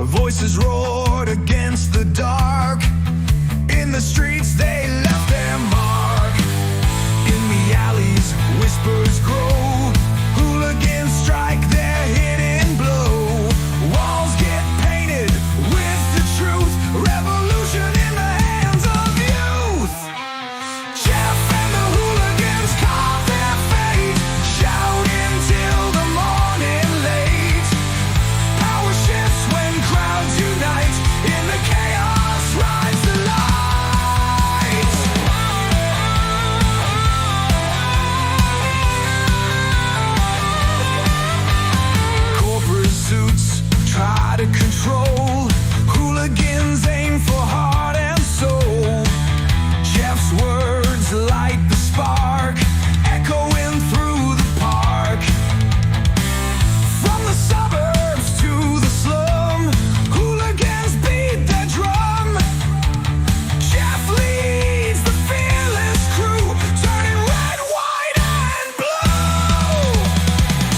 Voices roared against the dark. In the streets they left their mark. In the alleys whispers grow. Hooligans strike their hidden blow. Walls get painted with the truth. Revolution in the hands of youth. Jeff and the hooligans carve their fate, shouting till the morning late. Power shifts when crowds unite. In the chaos rise the lights. Corporate suits try to control. Hooligans aim for heart and soul. Jeff's words light the spark, echoing through the park. From the suburbs to the slum, hooligans beat their drum. Jeff leads the fearless crew, turning red, white, and blue.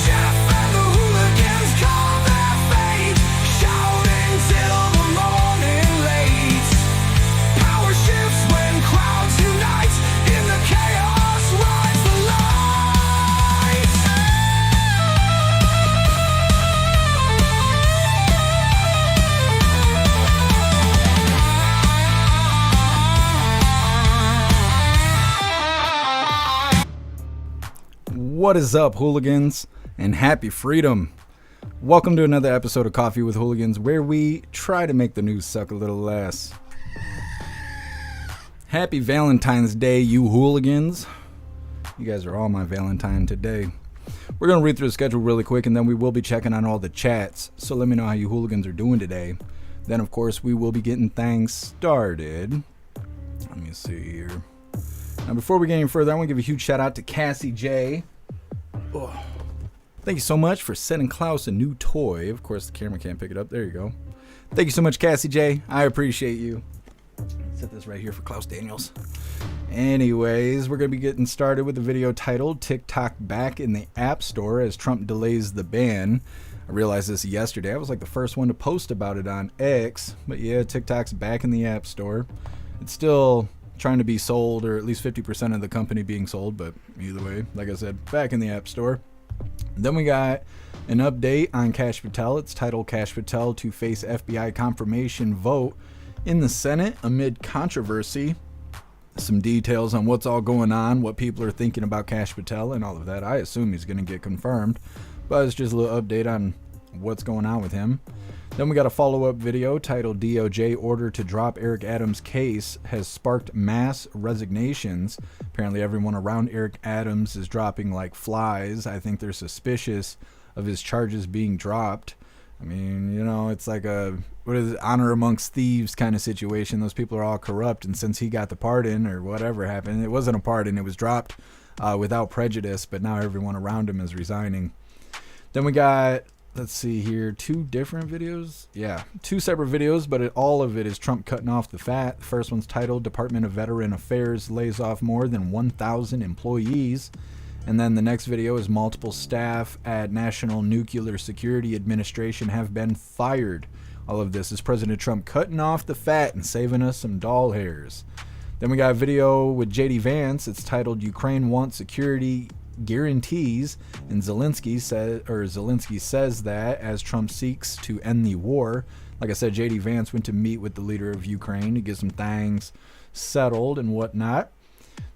Jeff and the hooligans call their fate, shouting till the morning late. Power shifts when crowds unite. In the chaos rise the lights. What is up, hooligans, and happy freedom. Welcome to another episode of Coffee with Hooligans, where we try to make the news suck a little less. Happy Valentine's Day, you hooligans. You guys are all my Valentine today. We're going to read through the schedule really quick, and then we will be checking on all the chats. So let me know how you hooligans are doing today. Then, of course, we will be getting things started. Let me see here. Now, before we get any further, I want to give a huge shout out to Cassie J. Oh, thank you so much for sending Klaus a new toy. Of course, the camera can't pick it up. There you go. Thank you so much, Cassie J. I appreciate you. Set this right here for Klaus Daniels. Anyways, we're going to be getting started with a video titled TikTok Back in the App Store as Trump Delays the Ban. I realized this yesterday. I was like the first one to post about it on X. But yeah, TikTok's back in the App Store. It's still trying to be sold, or at least 50% of the company being sold, but either way, like I said, back in the App Store. Then we got an update on Kash Patel. It's titled Kash Patel to face FBI confirmation vote in the Senate amid controversy. Some details on what's all going on, what people are thinking about Kash Patel and all of that. I assume he's going to get confirmed, but it's just a little update on what's going on with him. Then we got a follow-up video titled DOJ order to drop Eric Adams' case has sparked mass resignations. Apparently everyone around Eric Adams is dropping like flies. I think they're suspicious of his charges being dropped. I mean, you know, it's like a, what is it, honor amongst thieves kind of situation. Those people are all corrupt, and since he got the pardon or whatever happened, it wasn't a pardon, it was dropped without prejudice, but now everyone around him is resigning. Then we got, let's see here, two different videos. Yeah, two separate videos, but all of it is Trump cutting off the fat. The first one's titled Department of Veteran Affairs lays off more than 1,000 employees. And then the next video is multiple staff at National Nuclear Security Administration have been fired. All of this is President Trump cutting off the fat and saving us some doll hairs. Then we got a video with JD Vance. It's titled Ukraine wants security guarantees, and Zelensky says that as Trump seeks to end the war. Like I said, JD Vance went to meet with the leader of Ukraine to get some things settled and whatnot.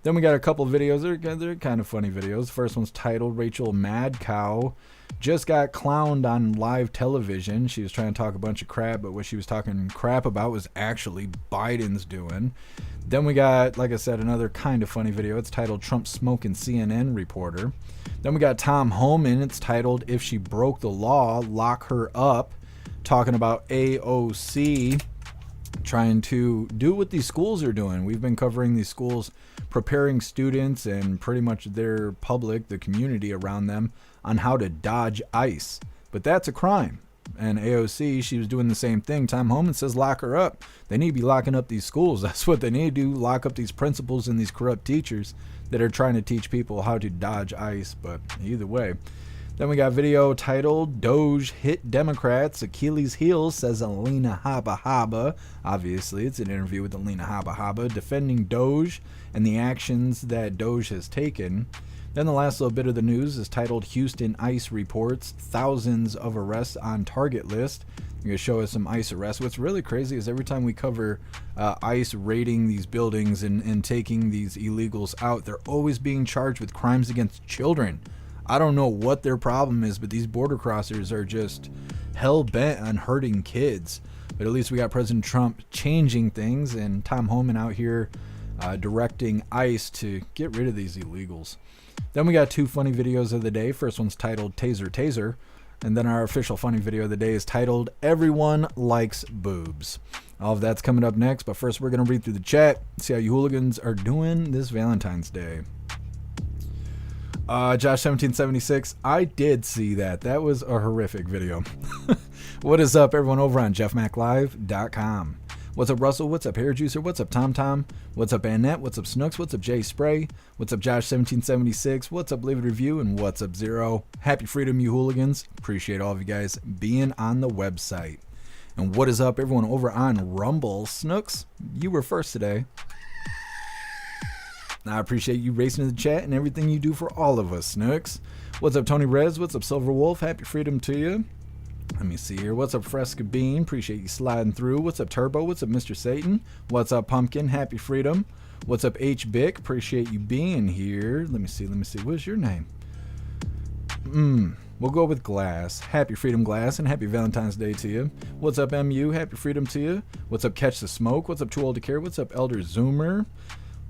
Then we got a couple of videos. They're kind of funny videos. The first one's titled Rachel Mad Cow just got clowned on live television. She was trying to talk a bunch of crap, but what she was talking crap about was actually Biden's doing. Then we got, like I said, another kind of funny video. It's titled Trump Smoking CNN Reporter. Then we got Tom Homan. It's titled If She Broke the Law, Lock Her Up. Talking about AOC trying to do what these schools are doing. We've been covering these schools, preparing students and pretty much their public, the community around them, on how to dodge ICE. But that's a crime. And AOC, she was doing the same thing. Tom Homan says lock her up. They need to be locking up these schools. That's what they need to do, lock up these principals and these corrupt teachers that are trying to teach people how to dodge ICE. But either way. Then we got video titled Doge Hit Democrats Achilles Heel, says Alina Habba. Obviously, it's an interview with Alina Habba defending Doge and the actions that Doge has taken. Then the last little bit of the news is titled Houston ICE reports thousands of arrests on target list. You're going to show us some ICE arrests. What's really crazy is every time we cover ICE raiding these buildings and taking these illegals out, they're always being charged with crimes against children. I don't know what their problem is, but these border crossers are just hell-bent on hurting kids. But at least we got President Trump changing things and Tom Homan out here directing ICE to get rid of these illegals. Then we got two funny videos of the day. First one's titled Taser Taser. And then our official funny video of the day is titled Everyone Likes Boobs. All of that's coming up next. But first we're going to read through the chat, see how you hooligans are doing this Valentine's Day. Josh 1776, I did see that. That was a horrific video. What is up, everyone over on jeffmaclive.com? What's up, Russell? What's up, Hair Juicer? What's up, Tom Tom? What's up, Annette? What's up, Snooks? What's up, Jay Spray? What's up, Josh 1776? What's up, Leave It Review? And what's up, Zero? Happy freedom, you hooligans. Appreciate all of you guys being on the website. And what is up, everyone over on Rumble? Snooks, you were first today. I appreciate you racing in the chat and everything you do for all of us, Snooks. What's up, Tony Rez? What's up, Silver Wolf? Happy freedom to you. Let me see here. What's up, Fresca Bean? Appreciate you sliding through. What's up, Turbo? What's up, Mr. Satan? What's up, Pumpkin? Happy freedom. What's up, H Bick? Appreciate you being here. Let me see. What's your name? We'll go with Glass. Happy freedom, Glass, and happy Valentine's Day to you. What's up, MU? Happy freedom to you. What's up, Catch the Smoke? What's up, Too Old to Care? What's up, Elder Zoomer?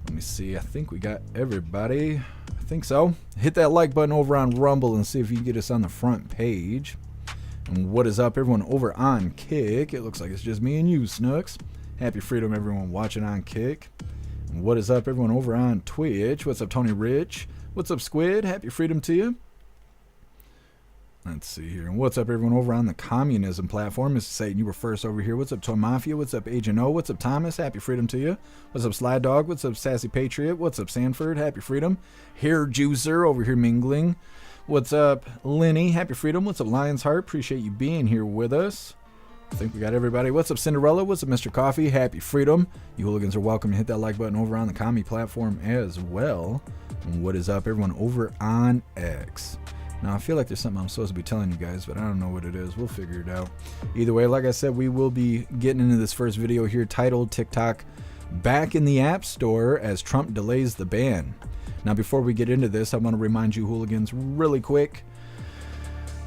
Let me see. I think we got everybody. I think so. Hit that like button over on Rumble and see if you can get us on the front page. And what is up, everyone over on Kick? It looks like it's just me and you, Snooks. Happy freedom, everyone watching on Kick. And what is up, everyone over on Twitch? What's up, Tony Rich? What's up, Squid? Happy freedom to you. Let's see here. And what's up, everyone over on the communism platform? Mr. Satan, you were first over here. What's up, Toy Mafia? What's up, Agent O? What's up, Thomas? Happy freedom to you. What's up, Sly Dog? What's up, Sassy Patriot? What's up, Sanford? Happy freedom. Hair Juicer over here mingling. What's up, Lenny? Happy freedom. What's up, Lion's Heart? Appreciate you being here with us. I think we got everybody. What's up, Cinderella? What's up, Mr. Coffee? Happy freedom. You hooligans are welcome to hit that like button over on the commie platform as well. And what is up, everyone over on X? Now, I feel like there's something I'm supposed to be telling you guys, but I don't know what it is. We'll figure it out. Either way, like I said, we will be getting into this first video here titled TikTok Back in the App Store as Trump Delays the Ban. Now, before we get into this, I want to remind you hooligans really quick.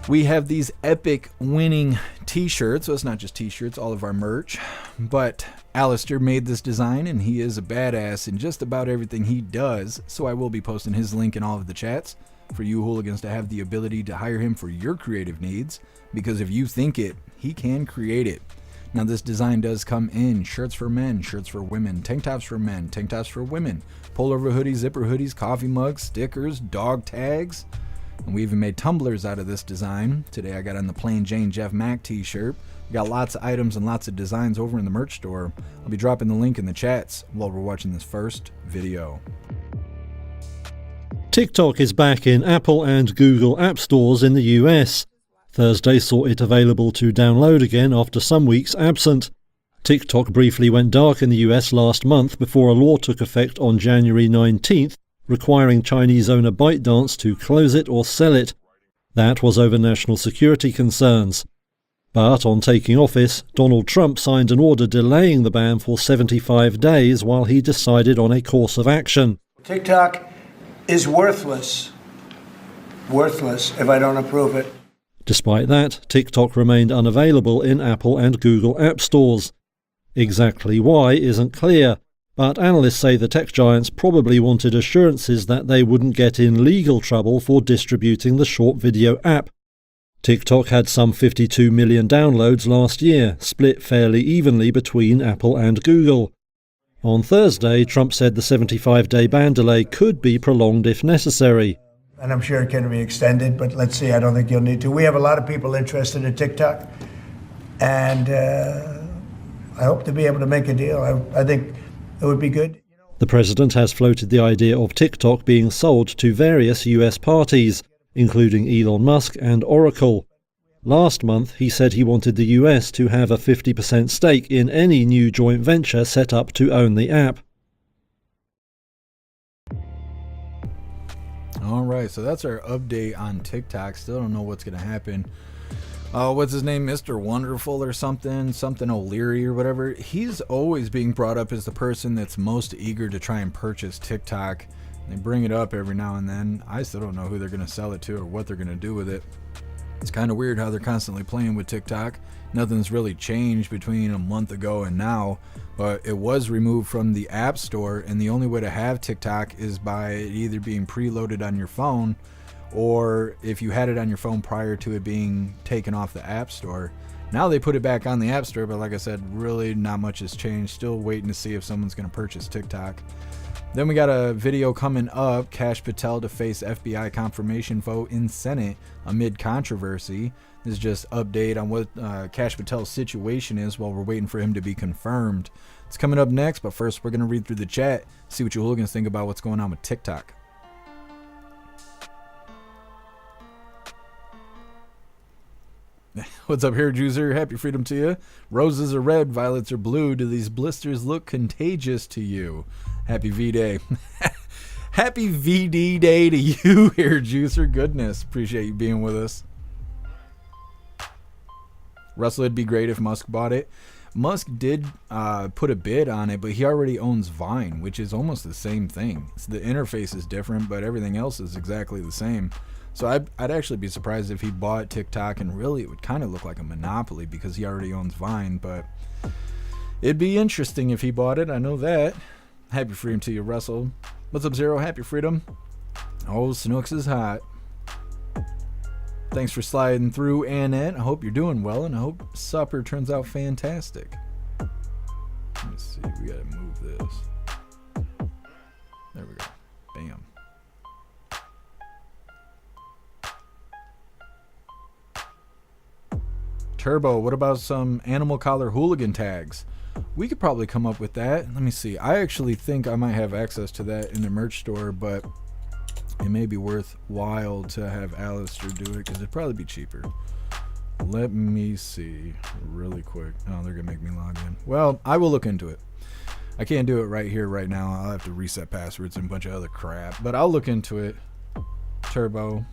We have these epic winning t-shirts. So it's not just t-shirts, all of our merch. But Alistair made this design, and he is a badass in just about everything he does. So I will be posting his link in all of the chats for you hooligans to have the ability to hire him for your creative needs. Because if you think it, he can create it. Now, this design does come in shirts for men, shirts for women, tank tops for men, tank tops for women, pullover hoodies, zipper hoodies, coffee mugs, stickers, dog tags. And we even made tumblers out of this design. Today I got on the plain Jane Jeff Mac t-shirt. We got lots of items and lots of designs over in the merch store. I'll be dropping the link in the chats while we're watching this first video. TikTok is back in Apple and Google app stores in the US. Thursday saw it available to download again after some weeks absent. TikTok briefly went dark in the US last month before a law took effect on January 19th, requiring Chinese owner ByteDance to close it or sell it. That was over national security concerns. But on taking office, Donald Trump signed an order delaying the ban for 75 days while he decided on a course of action. TikTok is worthless if I don't approve it. Despite that, TikTok remained unavailable in Apple and Google app stores. Exactly why isn't clear, but analysts say the tech giants probably wanted assurances that they wouldn't get in legal trouble for distributing the short video app. TikTok had some 52 million downloads last year, split fairly evenly between Apple and Google. On Thursday, Trump said the 75-day ban delay could be prolonged if necessary. And I'm sure it can be extended, but let's see, I don't think you'll need to. We have a lot of people interested in TikTok, and I hope to be able to make a deal. I think it would be good. The president has floated the idea of TikTok being sold to various US parties. including Elon Musk and Oracle. Last month, he said he wanted the US to have a 50% stake in any new joint venture set up to own the app. All right, so that's our update on TikTok. Still don't know what's going to happen. What's his name? Mr. Wonderful or something O'Leary or whatever. He's always being brought up as the person that's most eager to try and purchase TikTok. They bring it up every now and then. I still don't know who they're going to sell it to or what they're going to do with it. It's kind of weird how they're constantly playing with TikTok. Nothing's really changed between a month ago and now, but it was removed from the App Store, and the only way to have TikTok is by it either being preloaded on your phone, or if you had it on your phone prior to it being taken off the App Store. Now they put it back on the App Store, but like I said, really not much has changed. Still waiting to see if someone's going to purchase TikTok. Then we got a video coming up, Kash Patel to face FBI confirmation vote in Senate amid controversy. This is just update on what Kash Patel's situation is while we're waiting for him to be confirmed. It's coming up next, but first we're going to read through the chat, see what you hooligans think about what's going on with TikTok. What's up here, Juicer? Happy freedom to you. Roses are red, violets are blue. Do these blisters look contagious to you? Happy V-Day. Happy VD Day to you here, Juicer. Goodness. Appreciate you being with us. Russell, it'd be great if Musk bought it. Musk did put a bid on it, but he already owns Vine, which is almost the same thing. The interface is different, but everything else is exactly the same. So I'd actually be surprised if he bought TikTok, and really it would kind of look like a monopoly because he already owns Vine, but it'd be interesting if he bought it. I know that. Happy freedom to you, Russell. What's up, Zero? Happy freedom. Oh, Snooks is hot. Thanks for sliding through, Annette. I hope you're doing well, and I hope supper turns out fantastic. Let me see. We gotta move this. There we go. Bam. Turbo, what about some animal collar hooligan tags? We could probably come up with that. Let me see. I actually think I might have access to that in the merch store, but it may be worthwhile to have Alistair do it because it'd probably be cheaper. Let me see really quick. Oh, they're going to make me log in. Well, I will look into it. I can't do it right here, right now. I'll have to reset passwords and a bunch of other crap, but I'll look into it. Turbo.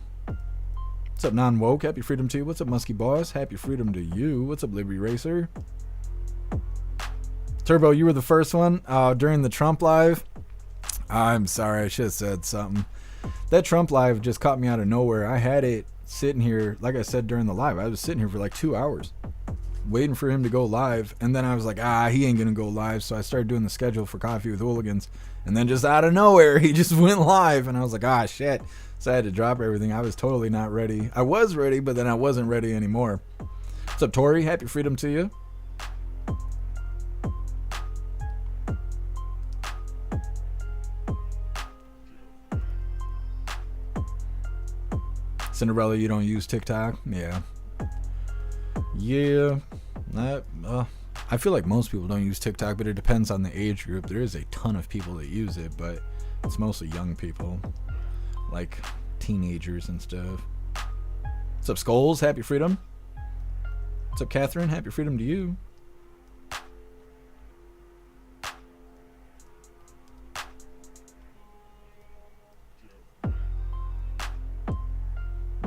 What's up, Non-Woke? Happy freedom to you. What's up, Musky Boss? Happy freedom to you. What's up, Liberty Racer? Turbo, you were the first one during the Trump live. I'm sorry, I should have said something. That Trump live just caught me out of nowhere. I had it sitting here, like I said during the live, I was sitting here for like 2 hours waiting for him to go live, and then I was like, he ain't gonna go live, so I started doing the schedule for Coffee with Hooligans, and then just out of nowhere he just went live, and I was like, shit. So I had to drop everything. I was totally not ready. I was ready, but then I wasn't ready anymore. What's up, Tori? Happy freedom to you. Cinderella, you don't use TikTok? Yeah. I feel like most people don't use TikTok, but it depends on the age group. There is a ton of people that use it, but it's mostly young people, like teenagers and stuff. What's up, Skulls? Happy freedom. What's up, Catherine? Happy freedom to you.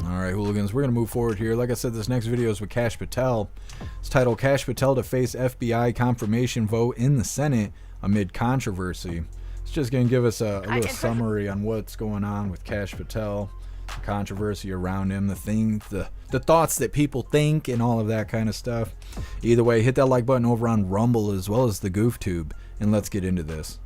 Alright, hooligans, we're going to move forward here. Like I said, this next video is with Kash Patel. It's titled Kash Patel to face FBI confirmation vote in the Senate amid controversy. It's just going to give us a little summary on what's going on with Kash Patel, the controversy around him, the thoughts that people think, and all of that kind of stuff. Either way, hit that like button over on Rumble as well as the GoofTube, and let's get into this.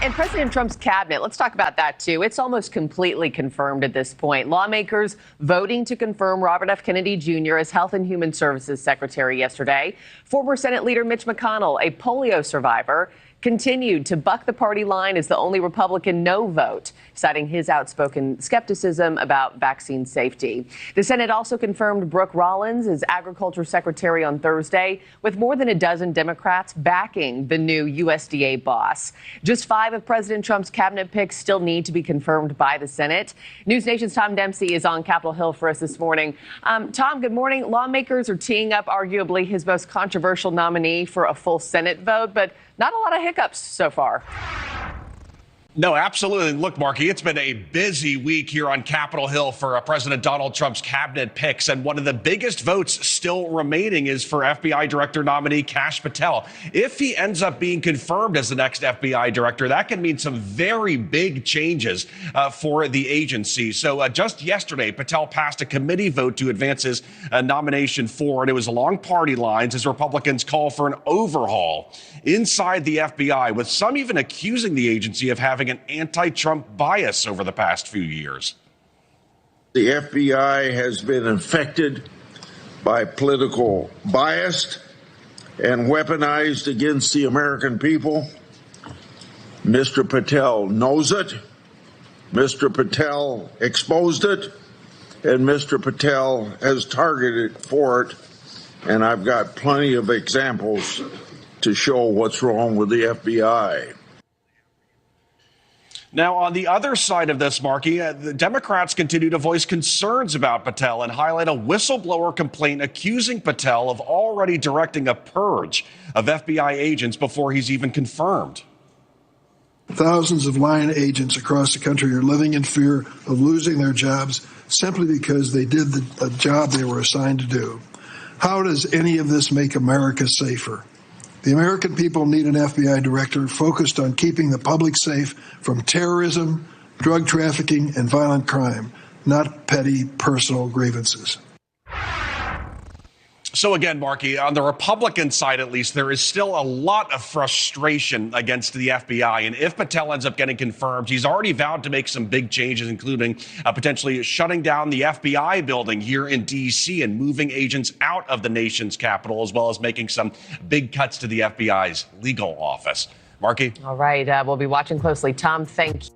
And President Trump's cabinet, let's talk about that, too. It's almost completely confirmed at this point. Lawmakers voting to confirm Robert F. Kennedy Jr. as Health and Human Services Secretary yesterday. Former Senate Leader Mitch McConnell, a polio survivor, continued to buck the party line as the only Republican no vote, citing his outspoken skepticism about vaccine safety. The Senate also confirmed Brooke Rollins as Agriculture Secretary on Thursday, with more than a dozen Democrats backing the new USDA boss. Just 5 of President Trump's cabinet picks still need to be confirmed by the Senate. News Nation's Tom Dempsey is on Capitol Hill for us this morning. Tom, good morning. Lawmakers are teeing up arguably his most controversial nominee for a full Senate vote, but not a lot of hiccups so far. No, absolutely. Look, Marky, it's been a busy week here on Capitol Hill for President Donald Trump's cabinet picks. And one of the biggest votes still remaining is for FBI director nominee Kash Patel. If he ends up being confirmed as the next FBI director, that can mean some very big changes for the agency. So just yesterday, Patel passed a committee vote to advance his nomination forward. It was along party lines as Republicans call for an overhaul inside the FBI, with some even accusing the agency of having an anti-Trump bias over the past few years. The FBI has been infected by political bias and weaponized against the American people. Mr. Patel knows it. Mr. Patel exposed it. And Mr. Patel has targeted for it. And I've got plenty of examples to show what's wrong with the FBI. Now, on the other side of this, Marky, the Democrats continue to voice concerns about Patel and highlight a whistleblower complaint accusing Patel of already directing a purge of FBI agents before he's even confirmed. Thousands of line agents across the country are living in fear of losing their jobs simply because they did the job they were assigned to do. How does any of this make America safer? The American people need an FBI director focused on keeping the public safe from terrorism, drug trafficking, and violent crime, not petty personal grievances. So again, Marky, on the Republican side, at least, there is still a lot of frustration against the FBI. And if Patel ends up getting confirmed, he's already vowed to make some big changes, including potentially shutting down the FBI building here in D.C. and moving agents out of the nation's capital, as well as making some big cuts to the FBI's legal office. Marky? All right. We'll be watching closely. Tom, thank you.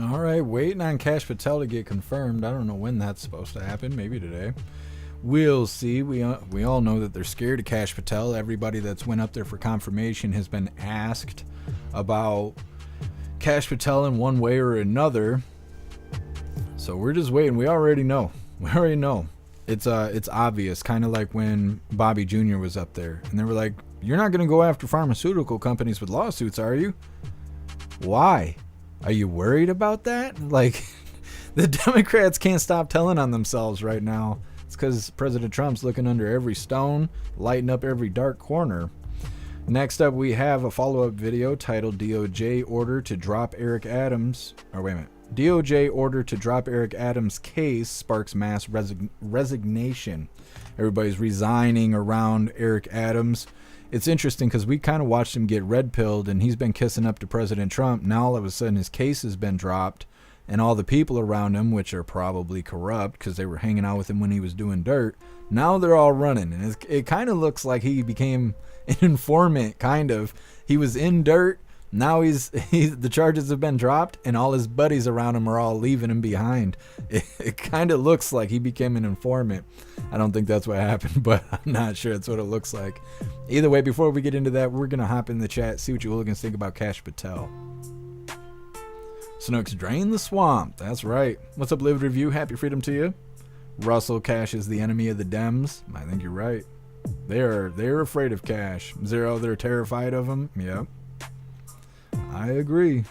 All right. Waiting on Kash Patel to get confirmed. I don't know when that's supposed to happen. Maybe today. We'll see. We all know that they're scared of Kash Patel. Everybody that's went up there for confirmation has been asked about Kash Patel in one way or another. So we're just waiting. We already know. It's obvious, kind of like when Bobby Jr. was up there. And they were like, you're not going to go after pharmaceutical companies with lawsuits, are you? Why? Are you worried about that? Like, the Democrats can't stop telling on themselves right now. It's because President Trump's looking under every stone, lighting up every dark corner. Next up, we have a follow-up video titled DOJ Order to Drop Eric Adams. DOJ Order to Drop Eric Adams' Case Sparks Mass Resignation. Everybody's resigning around Eric Adams. It's interesting because we kind of watched him get red-pilled, and he's been kissing up to President Trump. Now, all of a sudden, his case has been dropped. And all the people around him, which are probably corrupt because they were hanging out with him when he was doing dirt, now they're all running. And it kind of looks like he became an informant, kind of. He was in dirt. Now the charges have been dropped, and all his buddies around him are all leaving him behind. It kind of looks like he became an informant. I don't think that's what happened, but I'm not sure that's what it looks like. Either way, before we get into that, we're going to hop in the chat, see what you hooligans think about Kash Patel. Snooks drain the swamp. That's right. What's up, Live Review? Happy freedom to you. Russell, Kash is the enemy of the Dems. I think you're right. They're afraid of Kash. Zero, they're terrified of him. Yep. I agree.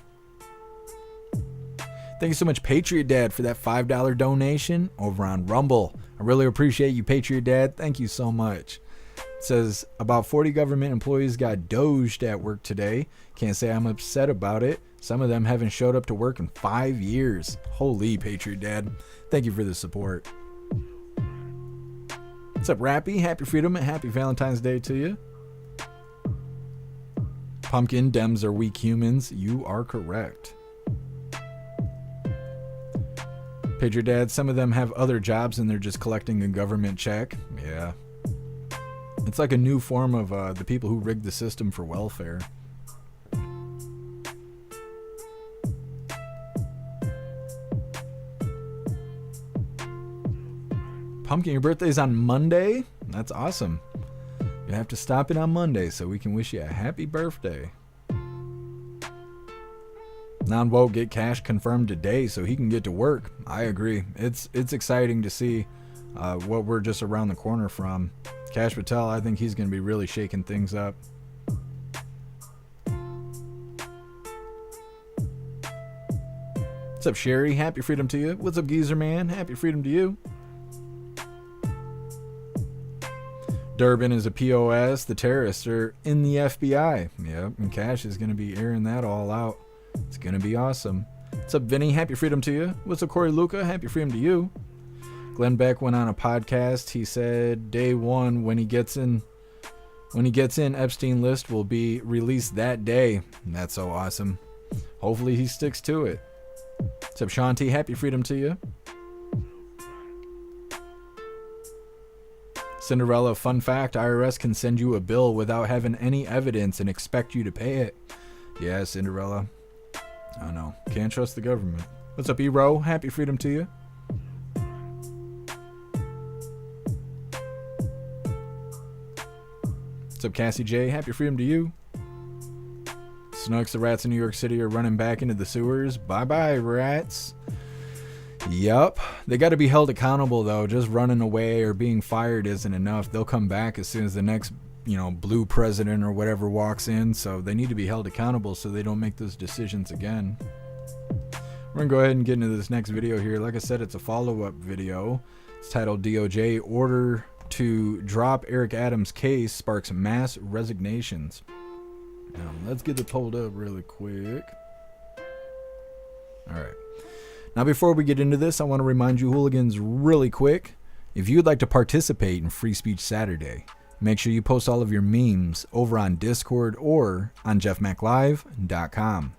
Thank you so much, Patriot Dad, for that $5 donation over on Rumble. I really appreciate you, Patriot Dad. Thank you so much. It says about 40 government employees got doged at work today. Can't say I'm upset about it. Some of them haven't showed up to work in 5 years. Holy Patriot Dad. Thank you for the support. What's up, Rappy? Happy freedom and happy Valentine's Day to you. Pumpkin, Dems are weak humans. You are correct. Patriot Dad, some of them have other jobs and they're just collecting a government check. Yeah. It's like a new form of the people who rigged the system for welfare. Pumpkin, your birthday's on Monday? That's awesome. You have to stop in on Monday so we can wish you a happy birthday. Non-vote get Cash confirmed today so he can get to work. I agree. It's exciting to see what we're just around the corner from. Kash Patel, I think he's going to be really shaking things up. What's up, Sherry? Happy freedom to you. What's up, Geezer Man? Happy freedom to you. Durbin is a POS. The terrorists are in the FBI. Yep, and Cash is going to be airing that all out. It's going to be awesome. What's up, Vinny? Happy freedom to you. What's up, Corey Luca? Happy freedom to you. Glenn Beck went on a podcast. He said day one, when he gets in Epstein list, will be released that day. And that's so awesome. Hopefully he sticks to it. What's up, Shanti? Happy freedom to you. Cinderella, fun fact, IRS can send you a bill without having any evidence and expect you to pay it. Yeah, Cinderella. I know. Can't trust the government. What's up, E-Ro? Happy freedom to you. What's up, Cassie J? Happy freedom to you. Snooks, the rats in New York City are running back into the sewers. Bye-bye, rats. Yup. They got to be held accountable, though. Just running away or being fired isn't enough. They'll come back as soon as the next, blue president or whatever walks in. So they need to be held accountable so they don't make those decisions again. We're going to go ahead and get into this next video here. Like I said, it's a follow-up video. It's titled DOJ Order to Drop Eric Adams' Case Sparks Mass Resignations. Now, let's get it pulled up really quick. All right. Now, before we get into this, I want to remind you hooligans really quick. If you'd like to participate in Free Speech Saturday, make sure you post all of your memes over on Discord or on jeffmaclive.com.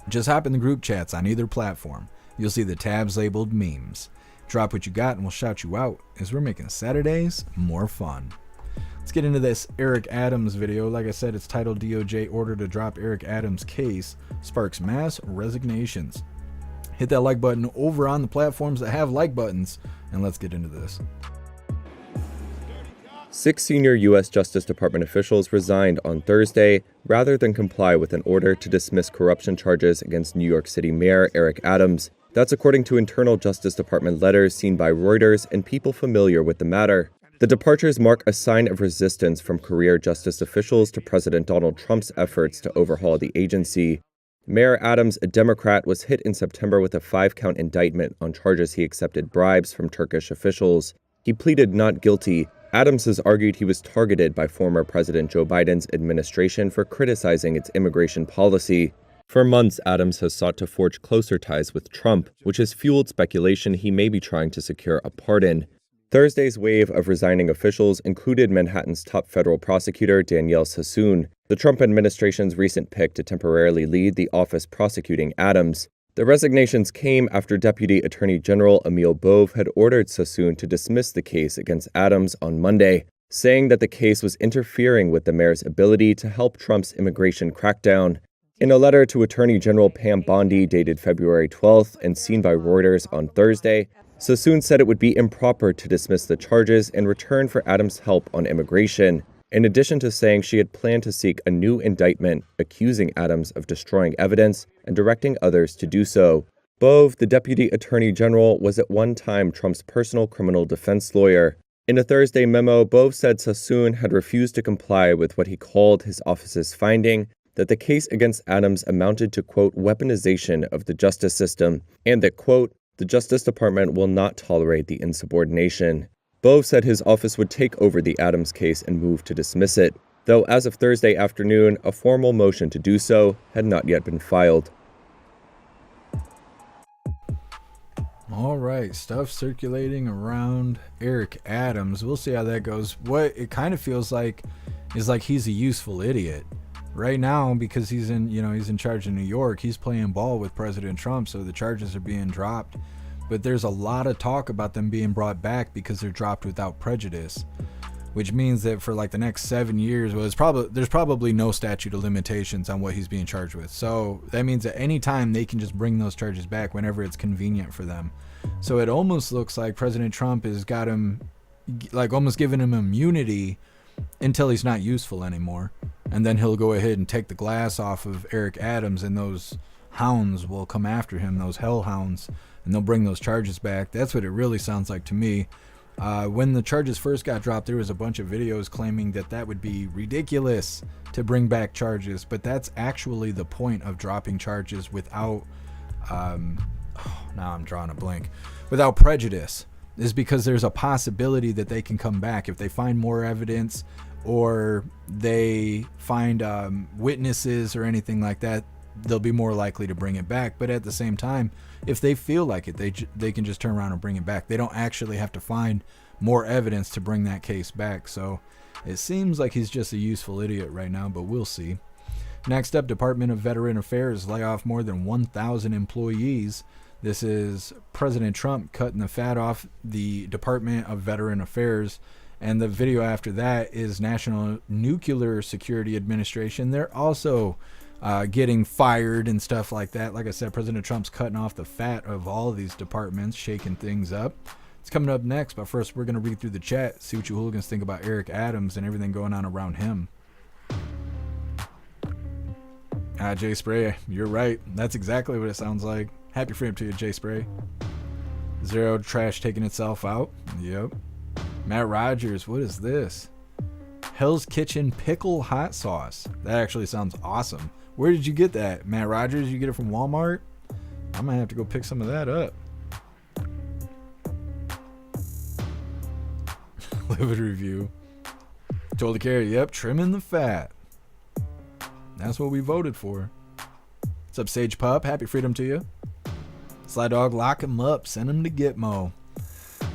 Just hop in the group chats on either platform. You'll see the tabs labeled memes. Drop what you got and we'll shout you out as we're making Saturdays more fun. Let's get into this Eric Adams video. Like I said, it's titled DOJ Order to Drop Eric Adams' Case Sparks Mass Resignations. Hit that like button over on the platforms that have like buttons, and let's get into this. 6 senior U.S. Justice Department officials resigned on Thursday rather than comply with an order to dismiss corruption charges against New York City Mayor Eric Adams. That's according to internal Justice Department letters seen by Reuters and people familiar with the matter. The departures mark a sign of resistance from career justice officials to President Donald Trump's efforts to overhaul the agency. Mayor Adams, a Democrat, was hit in September with a 5-count indictment on charges he accepted bribes from Turkish officials. He pleaded not guilty. Adams has argued he was targeted by former President Joe Biden's administration for criticizing its immigration policy. For months, Adams has sought to forge closer ties with Trump, which has fueled speculation he may be trying to secure a pardon. Thursday's wave of resigning officials included Manhattan's top federal prosecutor, Danielle Sassoon, the Trump administration's recent pick to temporarily lead the office prosecuting Adams. The resignations came after Deputy Attorney General Emil Bove had ordered Sassoon to dismiss the case against Adams on Monday, saying that the case was interfering with the mayor's ability to help Trump's immigration crackdown. In a letter to Attorney General Pam Bondi dated February 12th and seen by Reuters on Thursday, Sassoon said it would be improper to dismiss the charges in return for Adams' help on immigration, in addition to saying she had planned to seek a new indictment accusing Adams of destroying evidence and directing others to do so. Bove, the Deputy Attorney General, was at one time Trump's personal criminal defense lawyer. In a Thursday memo, Bove said Sassoon had refused to comply with what he called his office's finding that the case against Adams amounted to, quote, weaponization of the justice system, and that, quote, the Justice Department will not tolerate the insubordination. Bove said his office would take over the Adams case and move to dismiss it, though as of Thursday afternoon, a formal motion to do so had not yet been filed. All right, stuff circulating around Eric Adams. We'll see how that goes. What it kind of feels like is like he's a useful idiot. Right now, because he's in charge of New York, he's playing ball with President Trump, so the charges are being dropped. But there's a lot of talk about them being brought back because they're dropped without prejudice. which means that for like the next 7 years, well, there's probably no statute of limitations on what he's being charged with. So that means at any time they can just bring those charges back whenever it's convenient for them. So it almost looks like President Trump has got him, like almost giving him immunity until he's not useful anymore. And then he'll go ahead and take the glass off of Eric Adams, and those hounds will come after him, those hellhounds, and they'll bring those charges back. That's what it really sounds like to me. When the charges first got dropped, there was a bunch of videos claiming that that would be ridiculous to bring back charges, but that's actually the point of dropping charges without, now I'm drawing a blank, without prejudice, is because there's a possibility that they can come back if they find more evidence or they find witnesses or anything like that. They'll be more likely to bring it back. But at the same time, if they feel like it, they can just turn around and bring it back. They don't actually have to find more evidence to bring that case back. So it seems like he's just a useful idiot right now, but we'll see. Next up, Department of Veteran Affairs lay off more than 1,000 employees. This is President Trump cutting the fat off the Department of Veteran Affairs. And the video after that is National Nuclear Security Administration. They're also getting fired and stuff like that. Like I said, President Trump's cutting off the fat of all of these departments, shaking things up. It's coming up next, but first we're going to read through the chat, see what you hooligans think about Eric Adams and everything going on around him. Jay Spray, you're right. That's exactly what it sounds like. Happy freedom to you, Jay Spray. Zero trash taking itself out. Yep. Matt Rogers, what is this? Hell's Kitchen pickle hot sauce. That actually sounds awesome. Where did you get that, Matt Rogers? You get it from Walmart? I might have to go pick some of that up. Livid review. Told the carrot, yep, trimming the fat. That's what we voted for. What's up, Sage Pup? Happy freedom to you. Sly Dog, lock him up. Send him to Gitmo.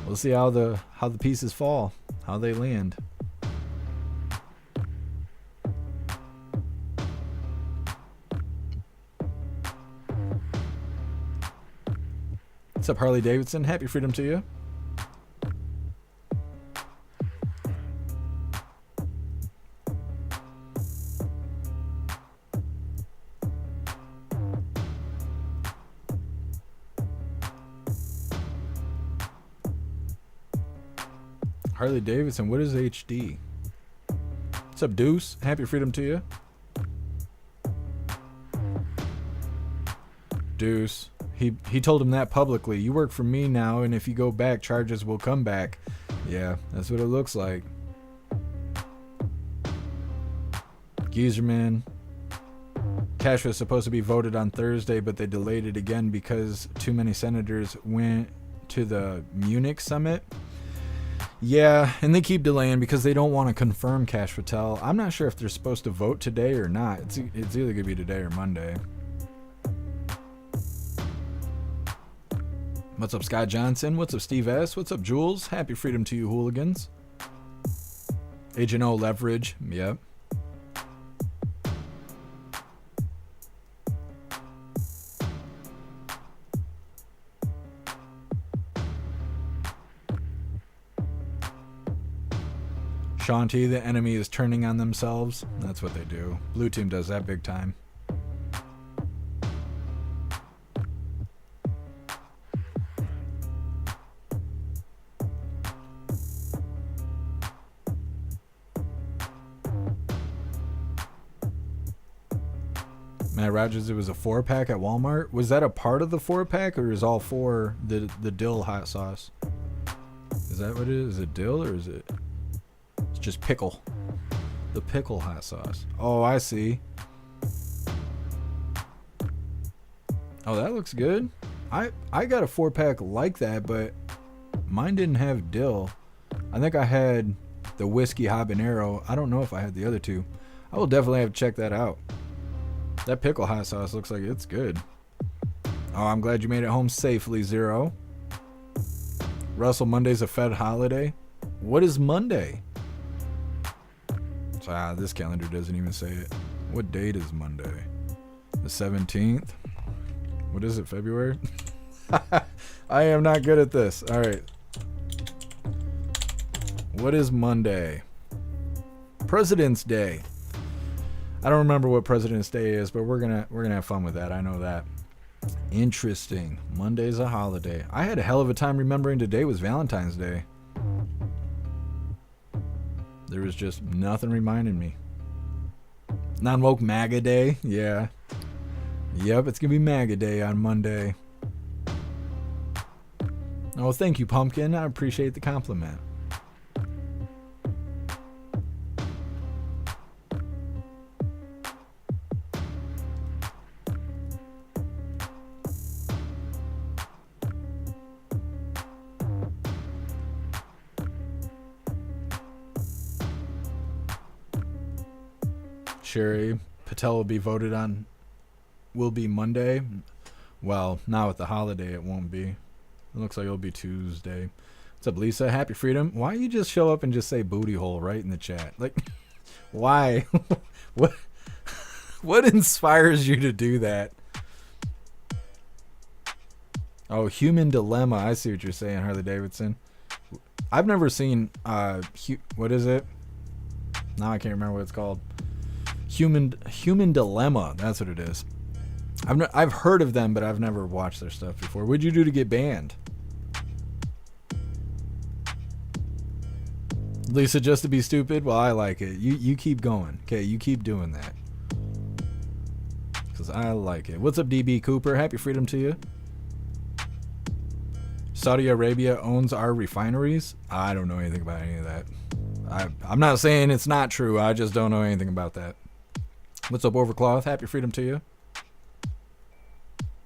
We'll see how the pieces fall, how they land. What's up, Harley Davidson? Happy freedom to you. Harley Davidson, what is HD? What's up, Deuce? Happy freedom to you. Deuce. He told him that publicly. You work for me now, and if you go back, charges will come back. Yeah, that's what it looks like. Geezerman. Cash was supposed to be voted on Thursday, but they delayed it again because too many senators went to the Munich summit. Yeah, and they keep delaying because they don't want to confirm Kash Patel. I'm not sure if they're supposed to vote today or not. It's either going to be today or Monday. What's up, Scott Johnson? What's up, Steve S? What's up, Jules? Happy freedom to you, hooligans. Agent O leverage. Yep. Shanti, the enemy is turning on themselves. That's what they do. Blue team does that big time. Matt Rogers, it was a 4-pack at Walmart. Was that a part of the 4-pack, or is all 4 the dill hot sauce? Is that what it is? Is it dill, or is it... It's just pickle. The pickle hot sauce. Oh, I see. Oh, that looks good. I got a 4-pack like that, but mine didn't have dill. I think I had the whiskey habanero. I don't know if I had the other two. I will definitely have to check that out. That pickle hot sauce looks like it's good. Oh, I'm glad you made it home safely, Zero. Russell, Monday's a Fed holiday. What is Monday? This calendar doesn't even say it. What date is Monday? The 17th? What is it, February? I am not good at this. All right. What is Monday? President's Day. I don't remember what President's Day is, but we're gonna have fun with that. I know that. Interesting. Monday's a holiday. I had a hell of a time remembering today was Valentine's Day. There was just nothing reminding me. Non-woke MAGA Day. Yeah. Yep, it's gonna be MAGA Day on Monday. Oh, thank you, Pumpkin. I appreciate the compliment. Sherry Patel will be voted on. Will be Monday. Well, now with the holiday, it won't be. It looks like it'll be Tuesday. What's up, Lisa? Happy Freedom. Why you just show up and just say booty hole right in the chat? Like, why? What inspires you to do that? Oh, Human Dilemma. I see what you're saying, Harley Davidson. I've never seen what is it? Now I can't remember what it's called. Human Dilemma. That's what it is. I've heard of them, but I've never watched their stuff before. What'd you do to get banned? Lisa, just to be stupid? Well, I like it. You keep going. Okay, you keep doing that. Because I like it. What's up, DB Cooper? Happy Freedom to you. Saudi Arabia owns our refineries? I don't know anything about any of that. I'm not saying it's not true. I just don't know anything about that. What's up, Overcloth? Happy Freedom to you.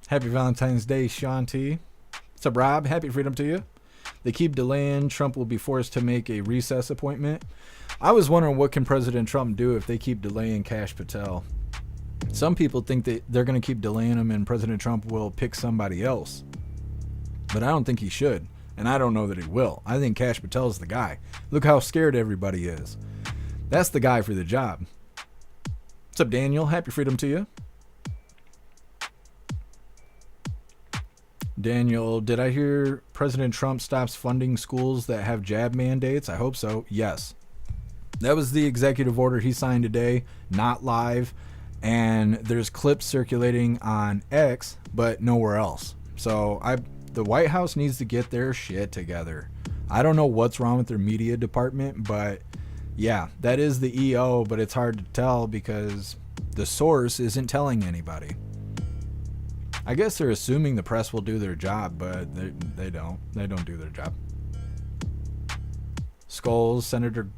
Happy Valentine's Day, Sean T. What's up, Rob? Happy Freedom to you. They keep delaying. Trump will be forced to make a recess appointment. I was wondering what can President Trump do if they keep delaying Kash Patel. Some people think that they're going to keep delaying him and President Trump will pick somebody else. But I don't think he should. And I don't know that he will. I think Kash Patel is the guy. Look how scared everybody is. That's the guy for the job. What's up, Daniel? Happy Freedom to you. Daniel, did I hear President Trump stops funding schools that have jab mandates? I hope so. Yes. That was the executive order he signed today, not live. And there's clips circulating on X, but nowhere else. So the White House needs to get their shit together. I don't know what's wrong with their media department, but yeah, that is the EO, but it's hard to tell because the source isn't telling anybody. I guess they're assuming the press will do their job, but they don't. They don't do their job. Skulls, Senator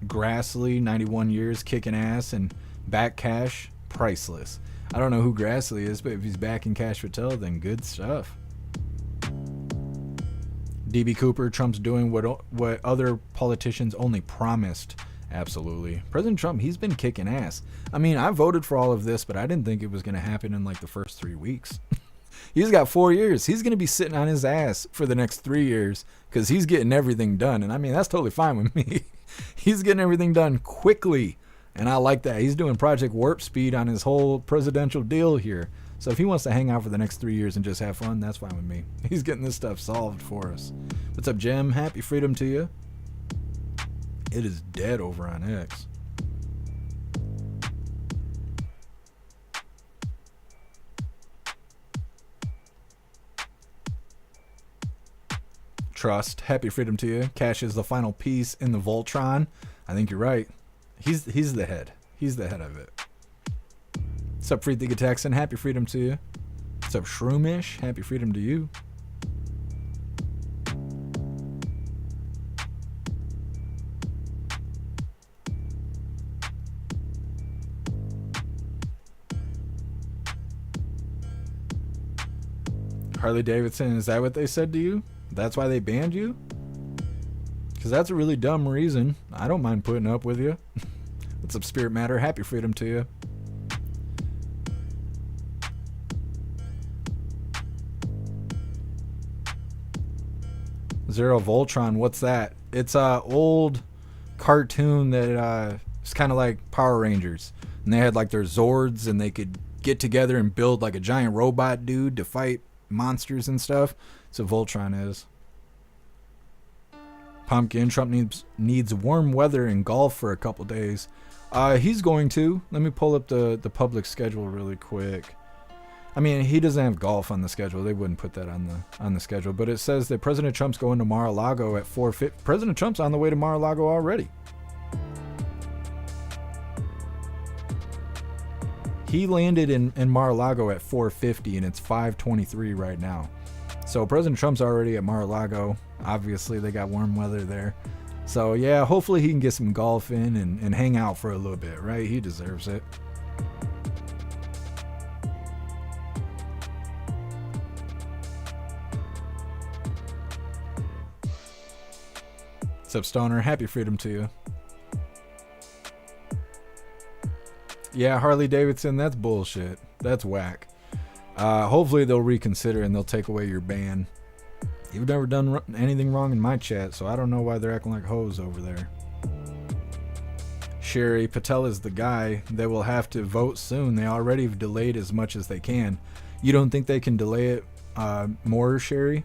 Grassley, 91 years, kicking ass, and back Cash, priceless. I don't know who Grassley is, but if he's backing Kash Patel, then good stuff. DB Cooper, Trump's doing what other politicians only promised. Absolutely. President Trump, he's been kicking ass. I mean, I voted for all of this, but I didn't think it was going to happen in like the first 3 weeks. He's got 4 years. He's going to be sitting on his ass for the next 3 years because he's getting everything done. And I mean, that's totally fine with me. He's getting everything done quickly. And I like that. He's doing Project Warp Speed on his whole presidential deal here. So if he wants to hang out for the next 3 years and just have fun, that's fine with me. He's getting this stuff solved for us. What's up, Jim? Happy Freedom to you. It is dead over on X. Trust. Happy Freedom to you. Cash is the final piece in the Voltron. I think you're right. He's the head. He's the head of it. What's up, Freethika Texan? Happy Freedom to you. What's up, Shroomish? Happy Freedom to you. Harley Davidson, is that what they said to you? That's why they banned you? Because that's a really dumb reason. I don't mind putting up with you. What's up, Spirit Matter? Happy Freedom to you. Zero Voltron, what's that? It's a old cartoon that it's kind of like Power Rangers. And they had like their Zords and they could get together and build like a giant robot dude to fight monsters and stuff. So Voltron is. Pumpkin, Trump needs warm weather and golf for a couple days. He's going to. Let me pull up the public schedule really quick. I mean, he doesn't have golf on the schedule. They wouldn't put that on the schedule. But it says that President Trump's going to Mar-a-Lago at 4:50. President Trump's on the way to Mar-a-Lago already. He landed in Mar-a-Lago at 4:50, and it's 5:23 right now. So President Trump's already at Mar-a-Lago. Obviously, they got warm weather there. So, yeah, hopefully he can get some golf in and hang out for a little bit, right? He deserves it. What's up, Stoner? Happy freedom to you. Yeah, Harley Davidson, that's bullshit. That's whack. Hopefully they'll reconsider and they'll take away your ban. You've never done anything wrong in my chat, so I don't know why they're acting like hoes over there. Sherry, Patel is the guy. They will have to vote soon. They already have delayed as much as they can. You don't think they can delay it more, Sherry?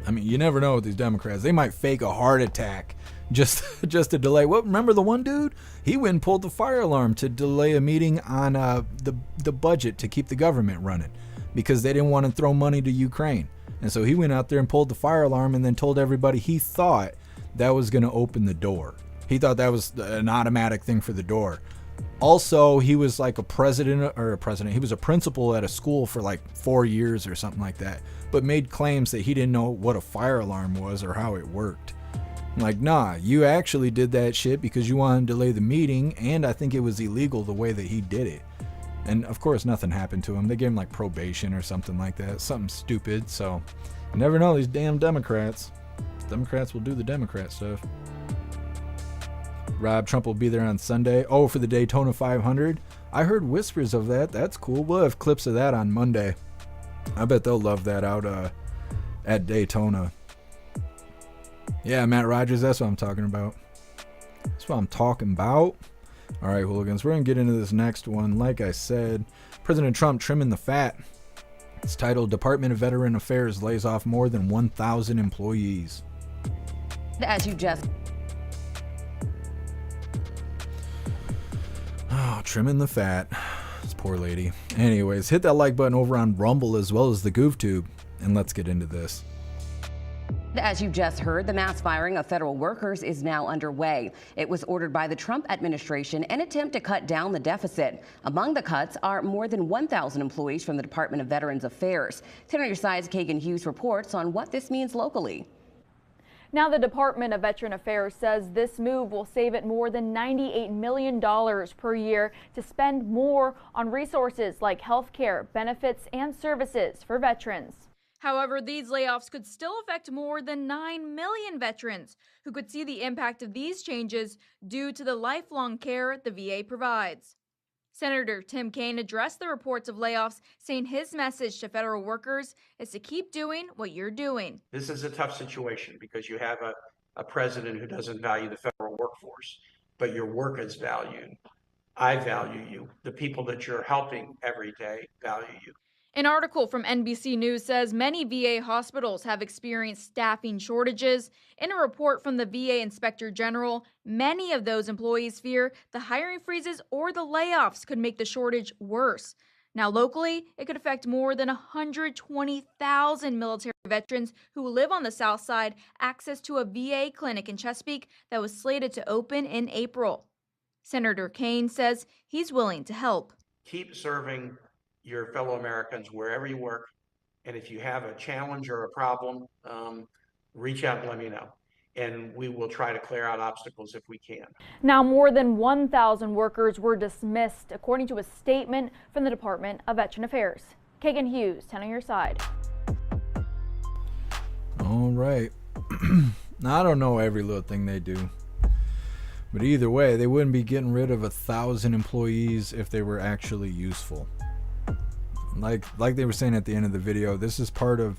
I mean, you never know with these Democrats. They might fake a heart attack just to delay. What? Remember the one dude? He went and pulled the fire alarm to delay a meeting on the budget to keep the government running because they didn't want to throw money to Ukraine. And so he went out there and pulled the fire alarm and then told everybody he thought that was going to open the door. He thought that was an automatic thing for the door. Also, he was like he was a principal at a school for like 4 years or something like that, but made claims that he didn't know what a fire alarm was or how it worked. I'm like, nah, you actually did that shit because you wanted to delay the meeting, and I think it was illegal the way that he did it. And of course, nothing happened to him. They gave him like probation or something like that, something stupid. So, you never know, these damn Democrats. Democrats will do the Democrat stuff. Rob, Trump will be there on Sunday. Oh, for the Daytona 500? I heard whispers of that. That's cool. We'll have clips of that on Monday. I bet they'll love that out at Daytona. Yeah, Matt Rogers, that's what I'm talking about. That's what I'm talking about. All right, hooligans, we're going to get into this next one. Like I said, President Trump trimming the fat. It's titled, Department of Veteran Affairs lays off more than 1,000 employees. As you just... Oh, trimming the fat. This poor lady. Anyways, hit that like button over on Rumble as well as the GoofTube, and let's get into this. As you just heard, the mass firing of federal workers is now underway. It was ordered by the Trump administration in an attempt to cut down the deficit. Among the cuts are more than 1,000 employees from the Department of Veterans Affairs. 10 on your side's Kagan Hughes reports on what this means locally. Now, the Department of Veteran Affairs says this move will save it more than $98 million per year to spend more on resources like health care, benefits, and services for veterans. However, these layoffs could still affect more than 9 million veterans who could see the impact of these changes due to the lifelong care the VA provides. Senator Tim Kaine addressed the reports of layoffs, saying his message to federal workers is to keep doing what you're doing. This is a tough situation because you have a president who doesn't value the federal workforce, but your work is valued. I value you. The people that you're helping every day value you. An article from NBC News says many VA hospitals have experienced staffing shortages. In a report from the VA Inspector General, many of those employees fear the hiring freezes or the layoffs could make the shortage worse. Now, locally, it could affect more than 120,000 military veterans who live on the South Side access to a VA clinic in Chesapeake that was slated to open in April. Senator Kaine says he's willing to help. Keep serving your fellow Americans wherever you work, and if you have a challenge or a problem, reach out and let me know, and we will try to clear out obstacles if we can. Now, more than 1,000 workers were dismissed, according to a statement from the Department of Veteran Affairs. Kagan Hughes, 10 on your side. All right. Now, I don't know every little thing they do, but either way, they wouldn't be getting rid of 1,000 employees if they were actually useful. Like they were saying at the end of the video, this is part of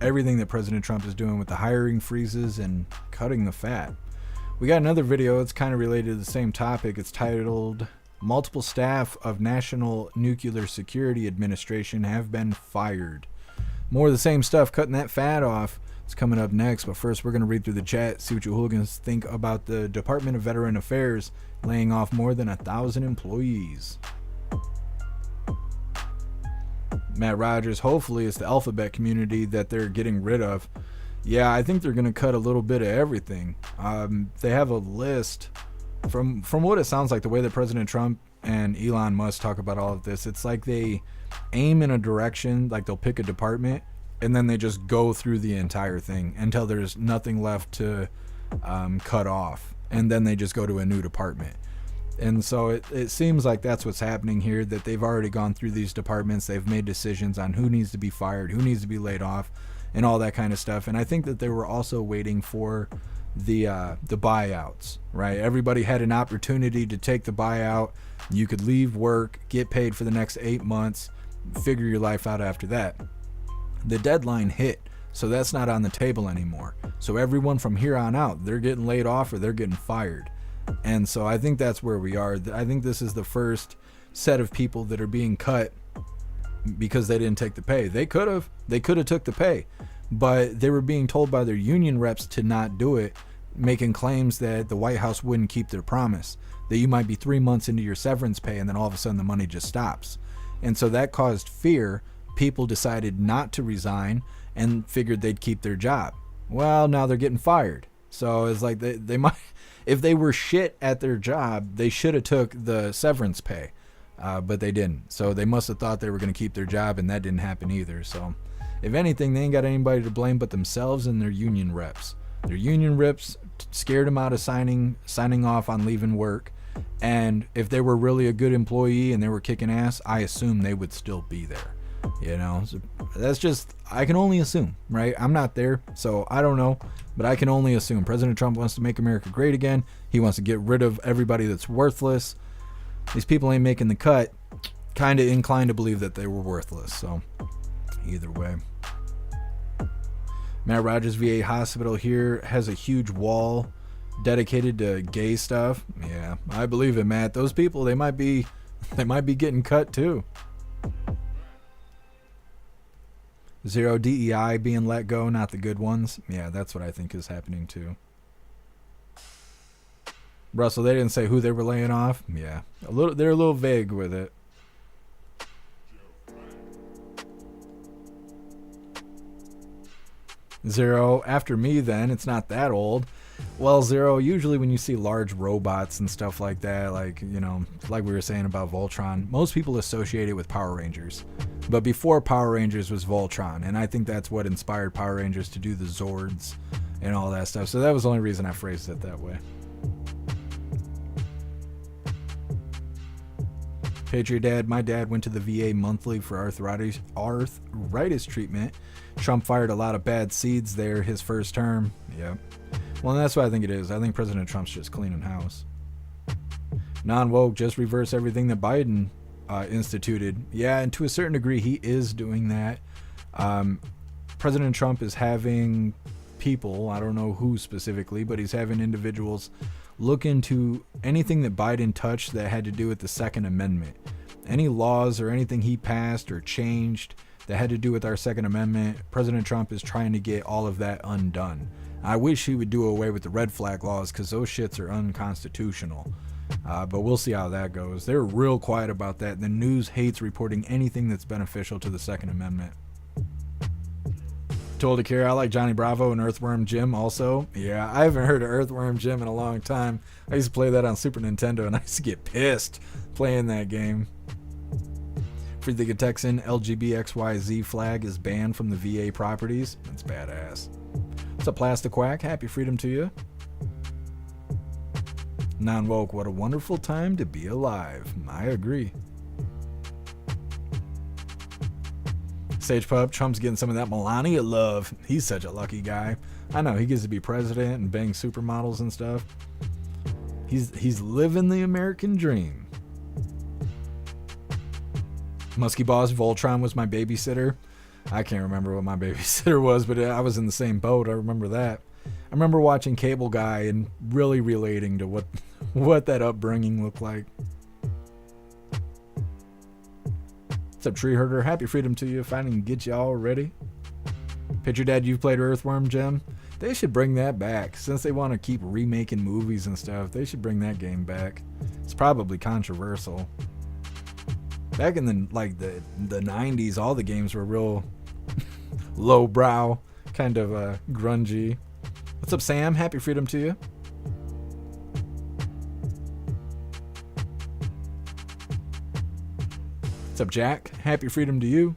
everything that President Trump is doing with the hiring freezes and cutting the fat. We got another video that's kind of related to the same topic. It's titled, Multiple Staff of National Nuclear Security Administration Have Been Fired. More of the same stuff, cutting that fat off. It's coming up next, but first we're going to read through the chat, see what you hooligans think about the Department of Veteran Affairs laying off more than 1,000 employees. Matt Rogers, hopefully it's the alphabet community that they're getting rid of. Yeah, I think they're going to cut a little bit of everything. They have a list. From what it sounds like, the way that President Trump and Elon Musk talk about all of this, it's like they aim in a direction, like they'll pick a department, and then they just go through the entire thing until there's nothing left to cut off, and then they just go to a new department. And so it seems like that's what's happening here, that they've already gone through these departments, they've made decisions on who needs to be fired, who needs to be laid off, and all that kind of stuff. And I think that they were also waiting for the buyouts, right? Everybody had an opportunity to take the buyout. You could leave work, get paid for the next 8 months, figure your life out after that. The deadline hit, so that's not on the table anymore. So everyone from here on out, they're getting laid off or they're getting fired. And so I think that's where we are. I think this is the first set of people that are being cut because they didn't take the pay. They could have took the pay, but they were being told by their union reps to not do it, making claims that the White House wouldn't keep their promise, that you might be 3 months into your severance pay and then all of a sudden the money just stops. And so that caused fear. People decided not to resign and figured they'd keep their job. Well, now they're getting fired. So it's like they might, if they were shit at their job, they should have took the severance pay, but they didn't. So they must have thought they were going to keep their job, and that didn't happen either. So if anything, they ain't got anybody to blame but themselves and their union reps. Their union reps scared them out of signing off on leaving work. And if they were really a good employee and they were kicking ass, I assume they would still be there. You know, so that's just, I can only assume, right? I'm not there, so I don't know, but I can only assume. President Trump wants to make America great again. He wants to get rid of everybody that's worthless. These people ain't making the cut. Kind of inclined to believe that they were worthless. So either way. Matt Rogers VA Hospital here has a huge wall dedicated to gay stuff. Yeah, I believe it, Matt. Those people, they might be getting cut too. Zero DEI being let go, not the good ones. Yeah, that's what I think is happening too. Russell, they didn't say who they were laying off. Yeah, they're a little vague with it. Zero, after me then, it's not that old. Well, Zero, usually when you see large robots and stuff like that, like, you know, like we were saying about Voltron, most people associate it with Power Rangers. But before Power Rangers was Voltron, and I think that's what inspired Power Rangers to do the Zords and all that stuff. So that was the only reason I phrased it that way. Patriot Dad, my dad went to the VA monthly for arthritis treatment. Trump fired a lot of bad seeds there his first term. Yep. Well, that's what I think it is. I think President Trump's just cleaning house. Non-woke, just reverse everything that Biden instituted. Yeah, and to a certain degree, he is doing that. President Trump is having people, I don't know who specifically, but he's having individuals look into anything that Biden touched that had to do with the Second Amendment. Any laws or anything he passed or changed that had to do with our Second Amendment, President Trump is trying to get all of that undone. I wish he would do away with the red flag laws because those shits are unconstitutional. But we'll see how that goes. They're real quiet about that. The news hates reporting anything that's beneficial to the Second Amendment. Told to Kara, I like Johnny Bravo and Earthworm Jim also. Yeah, I haven't heard of Earthworm Jim in a long time. I used to play that on Super Nintendo and I used to get pissed playing that game. Free the Texan LGBXYZ flag is banned from the VA properties. That's badass. What's up, Plastic Quack? Happy freedom to you. Non-woke, what a wonderful time to be alive. I agree. Sage Pub, Trump's getting some of that Melania love. He's such a lucky guy. I know, he gets to be president and bang supermodels and stuff. He's living the American dream. Muskie Boss, Voltron was my babysitter. I can't remember what my babysitter was, but I was in the same boat. I remember that. I remember watching Cable Guy and really relating to what that upbringing looked like. What's up, Tree Herder? Happy freedom to you. If I didn't get you already. Picture Dad, you've played Earthworm Jim? They should bring that back. Since they want to keep remaking movies and stuff, they should bring that game back. It's probably controversial. Back in the 90s, all the games were real lowbrow, kind of grungy. What's up, Sam? Happy freedom to you. What's up, Jack? Happy freedom to you.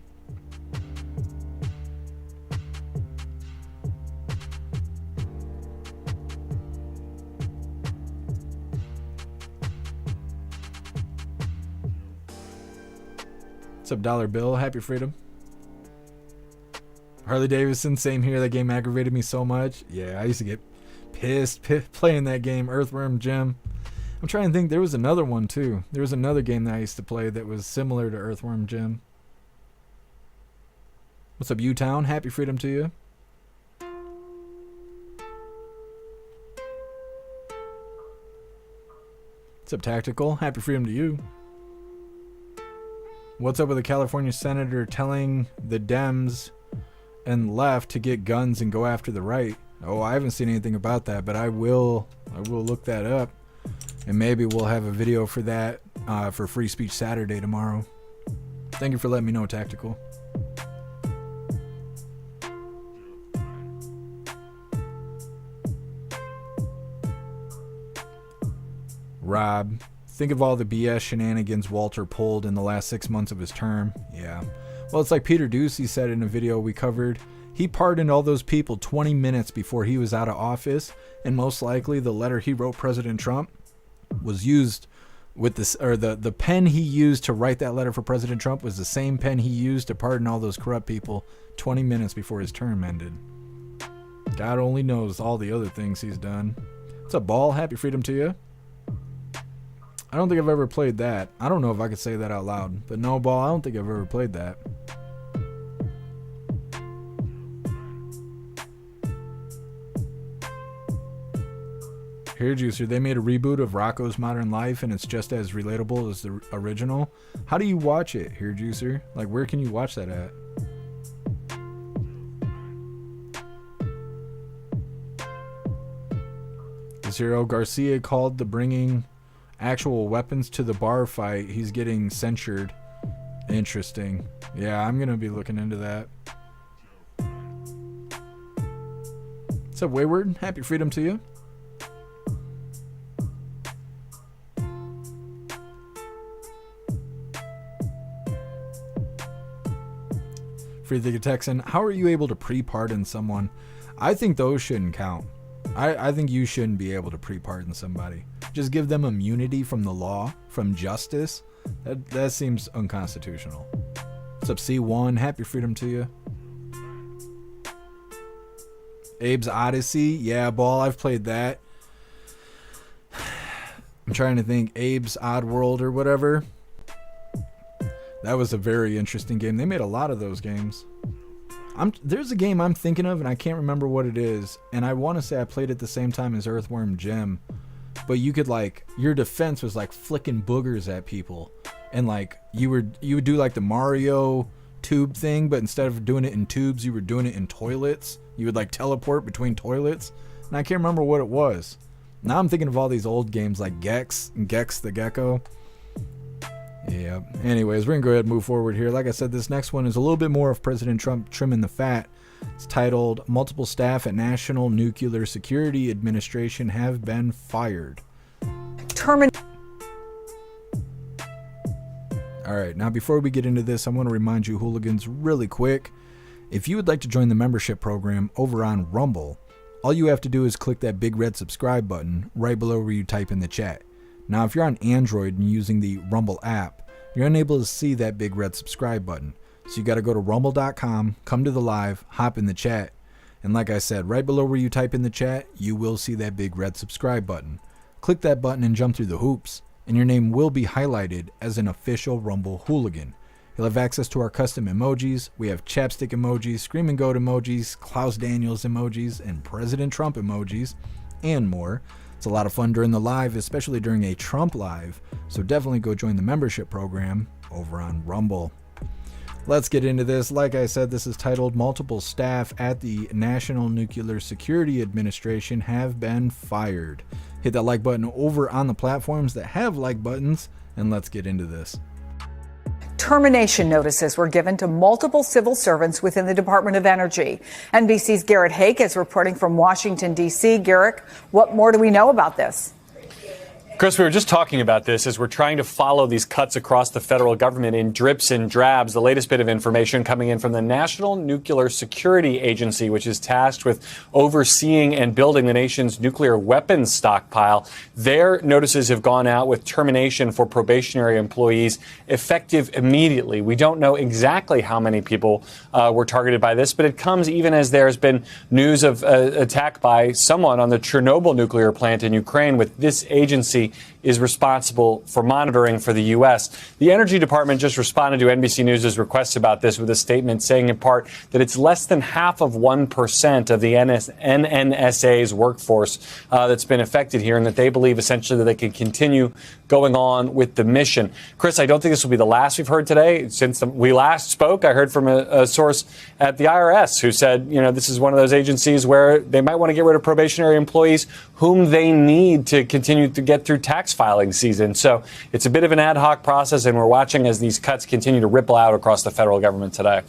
What's up, Dollar Bill? Happy freedom. Harley Davidson, same here. That game aggravated me so much. Yeah, I used to get pissed playing that game, Earthworm Jim. I'm trying to think. There was another one, too. There was another game that I used to play that was similar to Earthworm Jim. What's up, U-Town? Happy freedom to you. What's up, Tactical? Happy freedom to you. What's up with the California senator telling the Dems and left to get guns and go after the right? Oh, I haven't seen anything about that, but I will look that up, and maybe we'll have a video for that for Free Speech Saturday tomorrow. Thank you for letting me know, Tactical. Rob, think of all the BS shenanigans Walter pulled in the last 6 months of his term. Yeah. Well, it's like Peter Ducey said in a video we covered. He pardoned all those people 20 minutes before he was out of office, and most likely the letter he wrote President Trump was used with this, or the pen he used to write that letter for President Trump was the same pen he used to pardon all those corrupt people 20 minutes before his term ended. God only knows all the other things he's done. What's up, Ball? Happy freedom to you. I don't think I've ever played that. I don't know if I could say that out loud. But no, Ball, I don't think I've ever played that. Hair Juicer, they made a reboot of Rocko's Modern Life and it's just as relatable as the original. How do you watch it, Hair Juicer? Like, where can you watch that at? Zero Garcia called the bringing actual weapons to the bar fight. He's getting censured. Interesting. Yeah, I'm gonna be looking into that. What's up, Wayward? Happy freedom to you. Free the Texan, how are you able to pre-pardon someone? I think those shouldn't count. I think you shouldn't be able to pre-pardon somebody. Just give them immunity from the law, from justice. That seems unconstitutional. What's up, C1? Happy freedom to you. Abe's Odyssey. Yeah, Ball, I've played that. I'm trying to think. Abe's Odd World or whatever. That was a very interesting game. They made a lot of those games. There's a game I'm thinking of, and I can't remember what it is. And I want to say I played it the same time as Earthworm Jim. But you could, like, your defense was like flicking boogers at people. And, like, you would do, like, the Mario tube thing, but instead of doing it in tubes, you were doing it in toilets. You would, like, teleport between toilets. And I can't remember what it was. Now I'm thinking of all these old games like Gex the Gecko. Yeah. Anyways, we're going to go ahead and move forward here. Like I said, this next one is a little bit more of President Trump trimming the fat. It's titled, Multiple Staff at National Nuclear Security Administration Have Been Fired. Alright, now before we get into this, I want to remind you hooligans really quick. If you would like to join the membership program over on Rumble, all you have to do is click that big red subscribe button right below where you type in the chat. Now, if you're on Android and using the Rumble app, you're unable to see that big red subscribe button. So you got to go to rumble.com, come to the live, hop in the chat. And like I said, right below where you type in the chat, you will see that big red subscribe button. Click that button and jump through the hoops, and your name will be highlighted as an official Rumble hooligan. You'll have access to our custom emojis. We have chapstick emojis, scream and goat emojis, Klaus Daniels emojis, and President Trump emojis, and more. It's a lot of fun during the live, especially during a Trump live, so definitely go join the membership program over on Rumble. Let's get into this. Like I said, this is titled Multiple Staff at the National Nuclear Security Administration Have Been Fired. Hit that like button over on the platforms that have like buttons, and let's get into this. Termination notices were given to multiple civil servants within the Department of Energy. NBC's Garrett Hake is reporting from Washington, D.C. Garrett, what more do we know about this? Chris, we were just talking about this as we're trying to follow these cuts across the federal government in drips and drabs. The latest bit of information coming in from the National Nuclear Security Agency, which is tasked with overseeing and building the nation's nuclear weapons stockpile. Their notices have gone out with termination for probationary employees effective immediately. We don't know exactly how many people were targeted by this, but it comes even as there's been news of attack by someone on the Chernobyl nuclear plant in Ukraine, with this agency is responsible for monitoring for the U.S. The Energy Department just responded to NBC News' requests about this with a statement saying in part that it's less than half of 1% of the NNSA's workforce that's been affected here, and that they believe essentially that they can continue going on with the mission. Chris, I don't think this will be the last we've heard today. Since we last spoke, I heard from a source at the IRS who said, this is one of those agencies where they might want to get rid of probationary employees whom they need to continue to get through tax filing season. So it's a bit of an ad hoc process, and we're watching as these cuts continue to ripple out across the federal government today.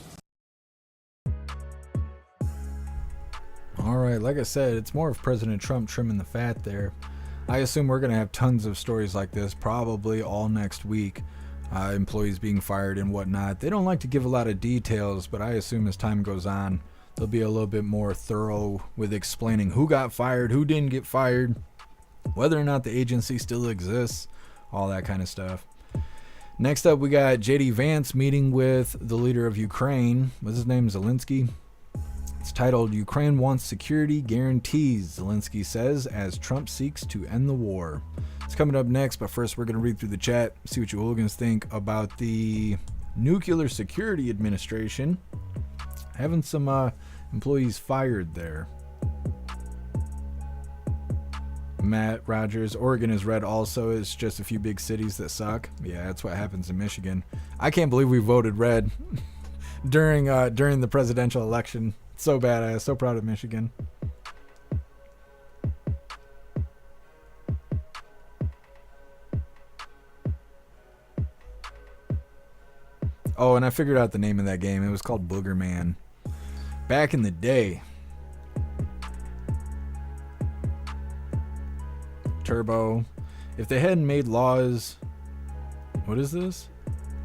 All right, like I said, it's more of President Trump trimming the fat there. I assume we're going to have tons of stories like this probably all next week. Employees being fired and whatnot. They don't like to give a lot of details, but I assume as time goes on, they'll be a little bit more thorough with explaining who got fired, who didn't get fired, whether or not the agency still exists, all that kind of stuff. Next up, we got J.D. Vance meeting with the leader of Ukraine. What's his name? Zelensky. It's titled, Ukraine Wants Security Guarantees, Zelensky says, as Trump seeks to end the war. It's coming up next, but first we're going to read through the chat, see what you hooligans think about the Nuclear Security Administration having some employees fired there. Matt Rogers, Oregon is red also. It's just a few big cities that suck. Yeah, that's what happens in Michigan. I can't believe we voted red during the presidential election. So badass. So proud of Michigan. Oh, and I figured out the name of that game. It was called Booger Man. Back in the day. Turbo. If they hadn't made laws, what is this?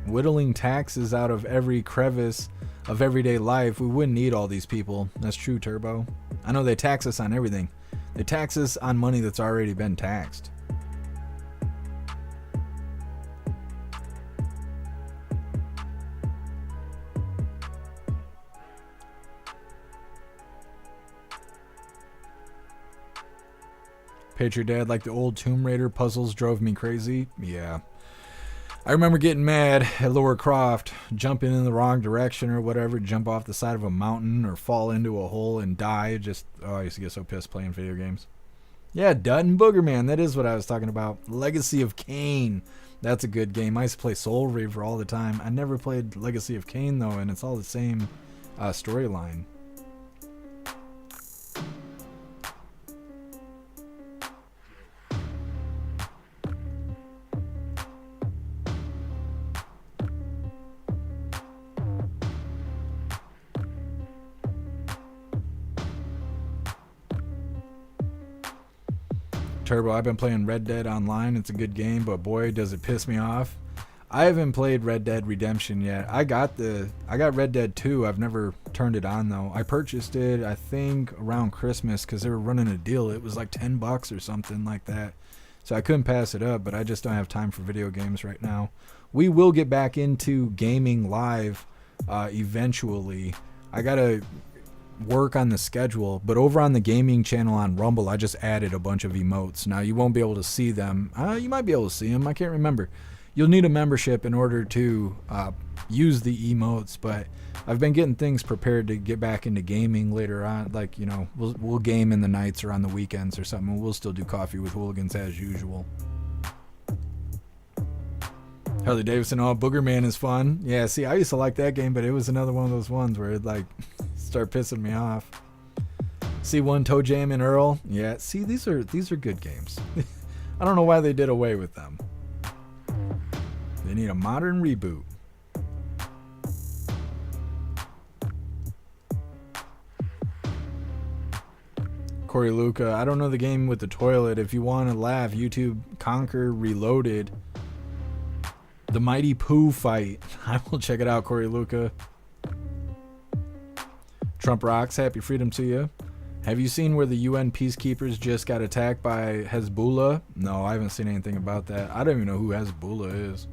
Whittling taxes out of every crevice of everyday life, we wouldn't need all these people. That's true, Turbo. I know they tax us on everything. They tax us on money that's already been taxed. Patriot Dad, like the old Tomb Raider puzzles drove me crazy. Yeah. I remember getting mad at Laura Croft, jumping in the wrong direction or whatever, jump off the side of a mountain or fall into a hole and die. I used to get so pissed playing video games. Yeah, Dutton Booger Man, that is what I was talking about. Legacy of Kain. That's a good game. I used to play Soul Reaver all the time. I never played Legacy of Kain, though, and it's all the same storyline. Turbo, I've been playing Red Dead Online. It's a good game, but boy, does it piss me off. I haven't played Red Dead Redemption yet. I got Red Dead 2. I've never turned it on though. I purchased it, I think, around Christmas because they were running a deal. It was like $10 or something like that. So I couldn't pass it up, but I just don't have time for video games right now. We will get back into gaming live eventually. I gotta work on the schedule, but over on the gaming channel on Rumble, I just added a bunch of emotes. Now you won't be able to see them. You might be able to see them. I can't remember. You'll need a membership in order to use the emotes, but I've been getting things prepared to get back into gaming later on. Like, you know, we'll game in the nights or on the weekends or something. We'll still do Coffee with Hooligans as usual. Harley Davidson, oh, Booger Man is fun. Yeah, see, I used to like that game, but it was another one of those ones where it like start pissing me off. C1 Toe Jam and Earl. Yeah, see, these are good games. I don't know why they did away with them. They need a modern reboot. Corey Luca, I don't know the game with the toilet. If you want to laugh, YouTube Conquer Reloaded. The Mighty Pooh fight. I will check it out, Corey Luca. Trump rocks. Happy freedom to you. Have you seen where the UN peacekeepers just got attacked by Hezbollah? No, I haven't seen anything about that. I don't even know who Hezbollah is.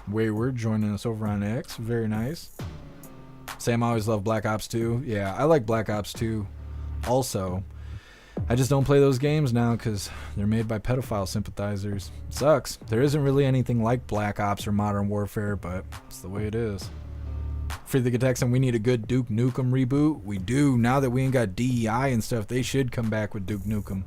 Wayward joining us over on X. Very nice. Sam always loved Black Ops 2. Yeah, I like Black Ops 2 also. I just don't play those games now because they're made by pedophile sympathizers. Sucks. There isn't really anything like Black Ops or Modern Warfare, but it's the way it is. Free the Texan, we need a good Duke Nukem reboot. We do. Now that we ain't got DEI and stuff, they should come back with Duke Nukem.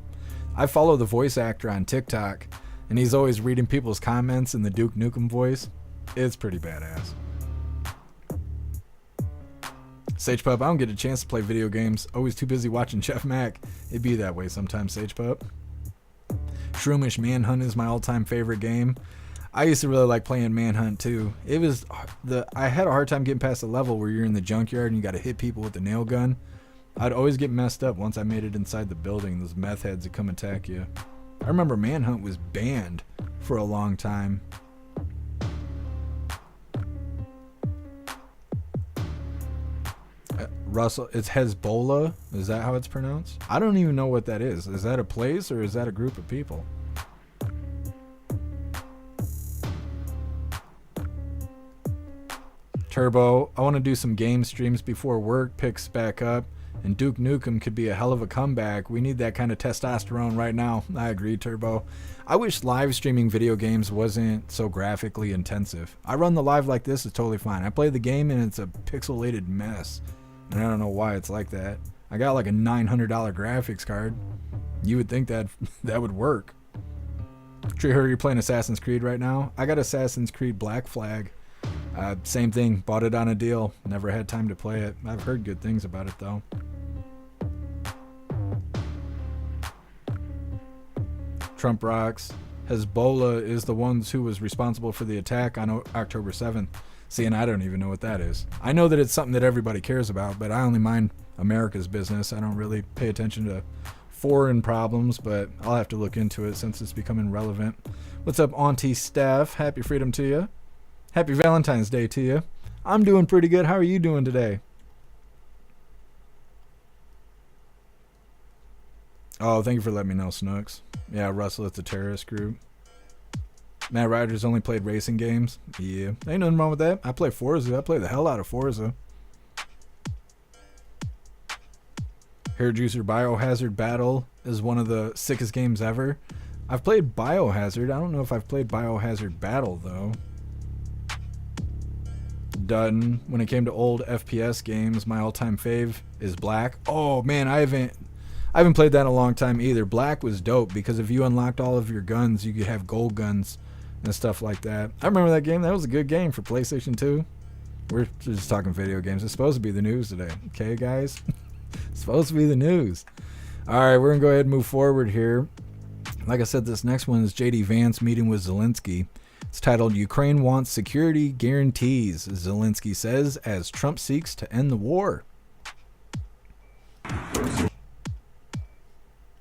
I follow the voice actor on TikTok, and he's always reading people's comments in the Duke Nukem voice. It's pretty badass. Sage Pup, I don't get a chance to play video games. Always too busy watching Jeff Mack. It'd be that way sometimes, Sage Pup. Shroomish Manhunt is my all-time favorite game. I used to really like playing Manhunt too. I had a hard time getting past the level where you're in the junkyard and you got to hit people with the nail gun. I'd always get messed up once I made it inside the building. Those meth heads would come attack you. I remember Manhunt was banned for a long time. Russell, it's Hezbollah. Is that how it's pronounced? I don't even know what that is. Is that a place or is that a group of people? Turbo, I want to do some game streams before work picks back up, and Duke Nukem could be a hell of a comeback. We need that kind of testosterone right now. I agree, Turbo. I wish live streaming video games wasn't so graphically intensive. I run the live like this, it's totally fine. I play the game and it's a pixelated mess. And I don't know why it's like that. I got like a $900 graphics card. You would think that would work. Tree Hurry, you're playing Assassin's Creed right now? I got Assassin's Creed Black Flag. Same thing. Bought it on a deal. Never had time to play it. I've heard good things about it though. Trump rocks. Hezbollah is the ones who was responsible for the attack on October 7th. See, and I don't even know what that is. I know that it's something that everybody cares about, but I only mind America's business. I don't really pay attention to foreign problems, but I'll have to look into it since it's becoming relevant. What's up, Auntie Steph? Happy freedom to you. Happy Valentine's Day to you. I'm doing pretty good. How are you doing today? Oh, thank you for letting me know, Snooks. Yeah, Russell, it's a terrorist group. Matt Rogers only played racing games. Yeah, ain't nothing wrong with that. I play Forza. I play the hell out of Forza. Hair Juicer Biohazard Battle is one of the sickest games ever. I've played Biohazard. I don't know if I've played Biohazard Battle though. Dutton, when it came to old FPS games, my all-time fave is Black. Oh man, I haven't played that in a long time either. Black was dope because if you unlocked all of your guns, you could have gold guns and stuff like that. I remember that game. That was a good game for PlayStation 2. We're just talking video games. It's supposed to be the news today. Okay, guys? It's supposed to be the news. All right, we're going to go ahead and move forward here. Like I said, this next one is J.D. Vance meeting with Zelensky. It's titled, Ukraine Wants Security Guarantees, Zelensky says, as Trump seeks to end the war.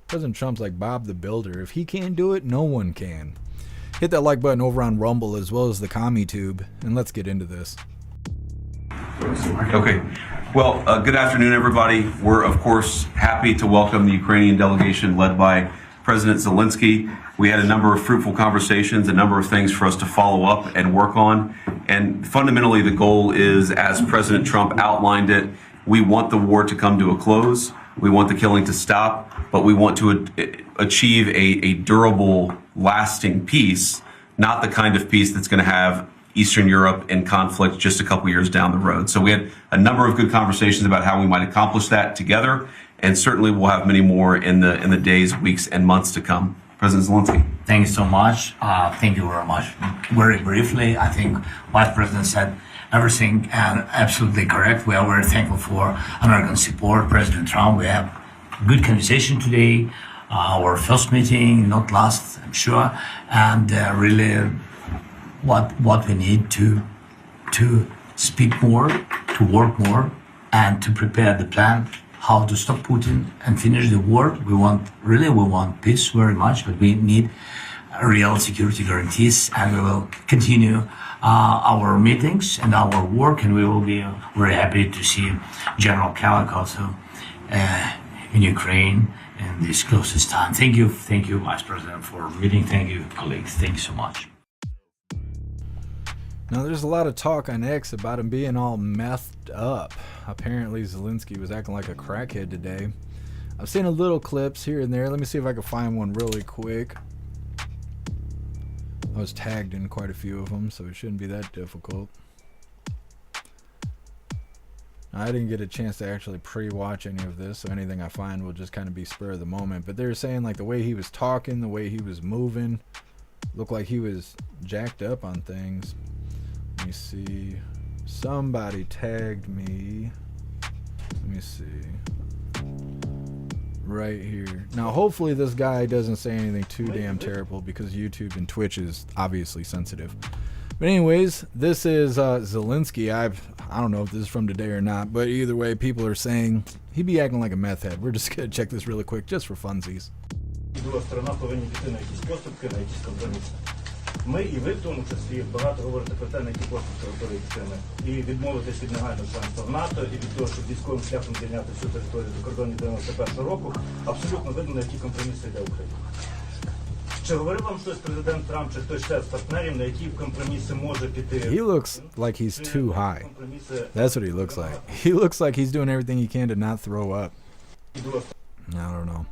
President Trump's like Bob the Builder. If he can't do it, no one can. Hit that like button over on Rumble as well as the CommuTube, and let's get into this. Okay. Well, good afternoon, everybody. We're, of course, happy to welcome the Ukrainian delegation led by President Zelensky. We had a number of fruitful conversations, a number of things for us to follow up and work on. And fundamentally, the goal is, as President Trump outlined it, we want the war to come to a close. We want the killing to stop, but we want to achieve a durable, lasting peace, not the kind of peace that's going to have Eastern Europe in conflict just a couple years down the road. So we had a number of good conversations about how we might accomplish that together, and certainly we'll have many more in the days, weeks, and months to come. President Zelensky. Thank you so much. Thank you very much. Very briefly, I think Vice President said everything and absolutely correct. We are very thankful for American support. President Trump, we have good conversation today. Our first meeting, not last, I'm sure, and really what we need to speak more, to work more, and to prepare the plan how to stop Putin and finish the war. We want peace very much, but we need real security guarantees, and we will continue our meetings and our work, and we will be very happy to see General Kalik also in Ukraine in this closest time. Thank you, Vice President, for meeting. Thank you, colleagues. Thank you so much. Now, there's a lot of talk on X about him being all methed up. Apparently, Zelensky was acting like a crackhead today. I've seen a little clips here and there. Let me see if I can find one really quick. I was tagged in quite a few of them, so it shouldn't be that difficult. I didn't get a chance to actually pre-watch any of this, so anything I find will just kind of be spur of the moment. But they were saying like the way he was talking, the way he was moving, looked like he was jacked up on things. Let me see. Somebody tagged me. Let me see. Right here. Now, hopefully this guy doesn't say anything too damn terrible, because YouTube and Twitch is obviously sensitive. But anyways, this is Zelensky. I don't know if this is from today or not, but either way, people are saying he be acting like a meth head. We're just going to check this really quick, just for funsies. Ми і ви в тому числі багато говорите про те, на які поступки готові йти. І відмовитись від негайного членства в НАТО, і від того, щоб військовим шляхом звільняти всю територію до кордонів 91 року, абсолютно видно, на які компроміси йде Україна. Чи говорив вам щось президент Трамп, чи хтось ще з партнерів, на які компроміси може піти? He looks like he's too high. That's what he looks like. He looks like he's doing everything he can to not throw up. I don't know.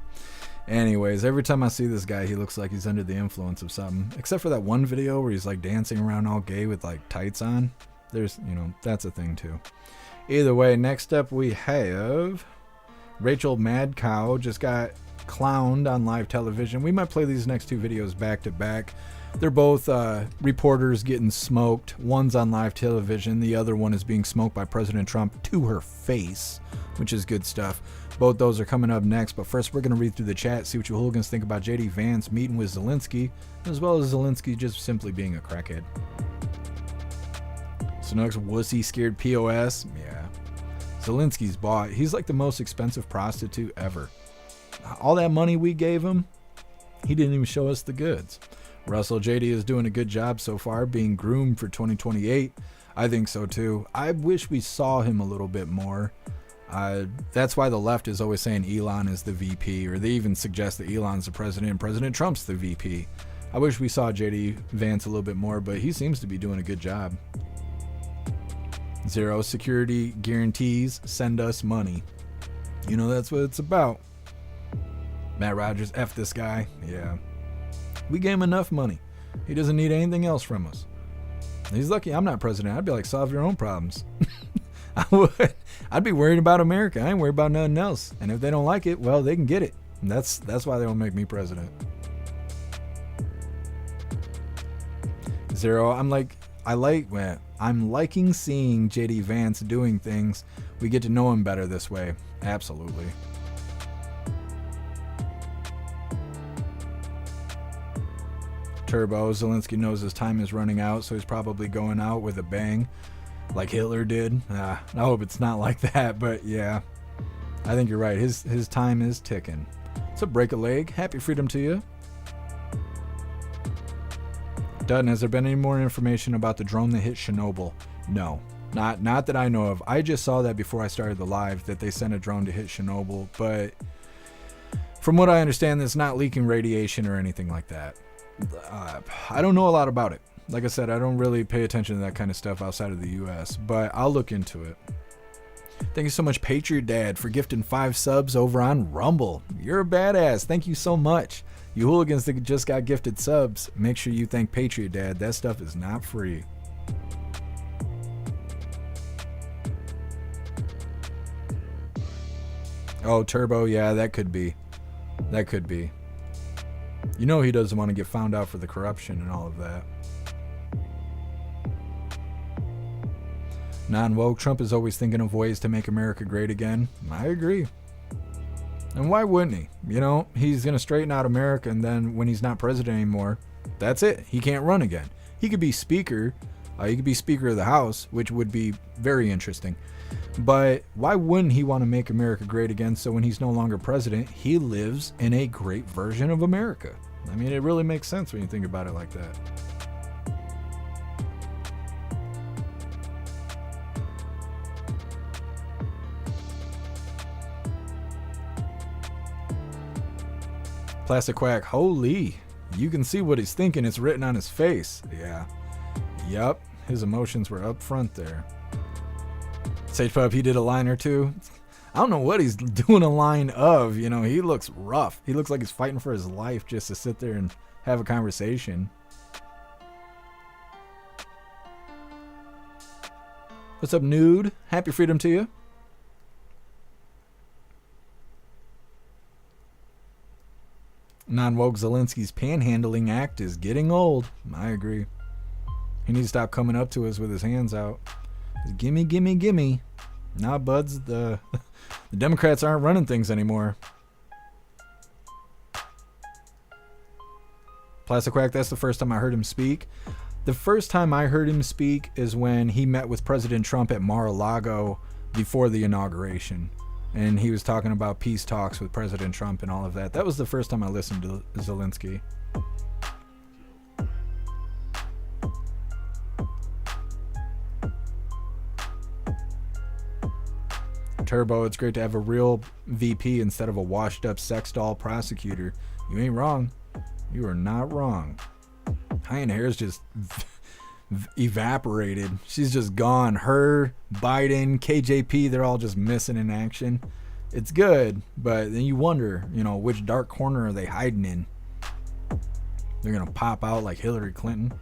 Anyways, every time I see this guy, he looks like he's under the influence of something. Except for that one video where he's like dancing around all gay with like tights on. There's, that's a thing too. Either way, next up we have Rachel Mad Cow just got clowned on live television. We might play these next two videos back to back. They're both reporters getting smoked. One's on live television. The other one is being smoked by President Trump to her face, which is good stuff. Both those are coming up next, but first we're going to read through the chat, see what you hooligans think about J.D. Vance meeting with Zelensky, as well as Zelensky just simply being a crackhead. So next, wussy scared POS. Yeah. Zelensky's bought. He's like the most expensive prostitute ever. All that money we gave him, he didn't even show us the goods. Russell, J.D. is doing a good job so far, being groomed for 2028. I think so too. I wish we saw him a little bit more. That's why the left is always saying Elon is the VP, or they even suggest that Elon's the president and President Trump's the VP. I wish we saw J.D. Vance a little bit more, but he seems to be doing a good job. Zero security guarantees, send us money. That's what it's about. Matt Rogers, F this guy. Yeah. We gave him enough money. He doesn't need anything else from us. He's lucky I'm not president. I'd be like, solve your own problems. I would. I'd be worried about America. I ain't worried about nothing else. And if they don't like it, well, they can get it. And that's why they don't make me president. Zero, I'm liking seeing J.D. Vance doing things. We get to know him better this way. Absolutely. Turbo, Zelensky knows his time is running out, so he's probably going out with a bang. Like Hitler did. I hope it's not like that, but yeah. I think you're right. His time is ticking. So break a leg. Happy freedom to you. Dutton, has there been any more information about the drone that hit Chernobyl? No. Not that I know of. I just saw that before I started the live, that they sent a drone to hit Chernobyl, but from what I understand, it's not leaking radiation or anything like that. I don't know a lot about it. Like I said, I don't really pay attention to that kind of stuff outside of the US, but I'll look into it. Thank you so much, Patriot Dad, for gifting 5 subs over on Rumble. You're a badass. Thank you so much. You hooligans that just got gifted subs, make sure you thank Patriot Dad. That stuff is not free. Oh, Turbo, yeah, that could be. That could be. You know he doesn't want to get found out for the corruption and all of that. Non-woke, Trump is always thinking of ways to make America great again. I agree. And why wouldn't he? You know, he's going to straighten out America, and then when he's not president anymore, that's it. He can't run again. He could be speaker. He could be Speaker of the House, which would be very interesting. But why wouldn't he want to make America great again so when he's no longer president, he lives in a great version of America? I mean, it really makes sense when you think about it like that. Plastic Quack, holy. You can see what he's thinking. It's written on his face. Yeah. Yup. His emotions were up front there. Sage Pup, he did a line or two. I don't know what he's doing a line of. You know, he looks rough. He looks like he's fighting for his life just to sit there and have a conversation. What's up, Nude? Happy freedom to you. Non-woke Zelensky's panhandling act is getting old. I agree. He needs to stop coming up to us with his hands out. Gimme, gimme, gimme. Nah, buds, the Democrats aren't running things anymore. Plastic Quack, that's the first time I heard him speak. The first time I heard him speak is when he met with President Trump at Mar-a-Lago before the inauguration. And he was talking about peace talks with President Trump and all of that. That was the first time I listened to Zelensky. Turbo, it's great to have a real VP instead of a washed up sex doll prosecutor. You ain't wrong. You are not wrong. Diane Hare's just evaporated. She's just gone. Her, Biden, KJP, they're all just missing in action. It's good, but then you wonder, you know, which dark corner are they hiding in? They're going to pop out like Hillary Clinton.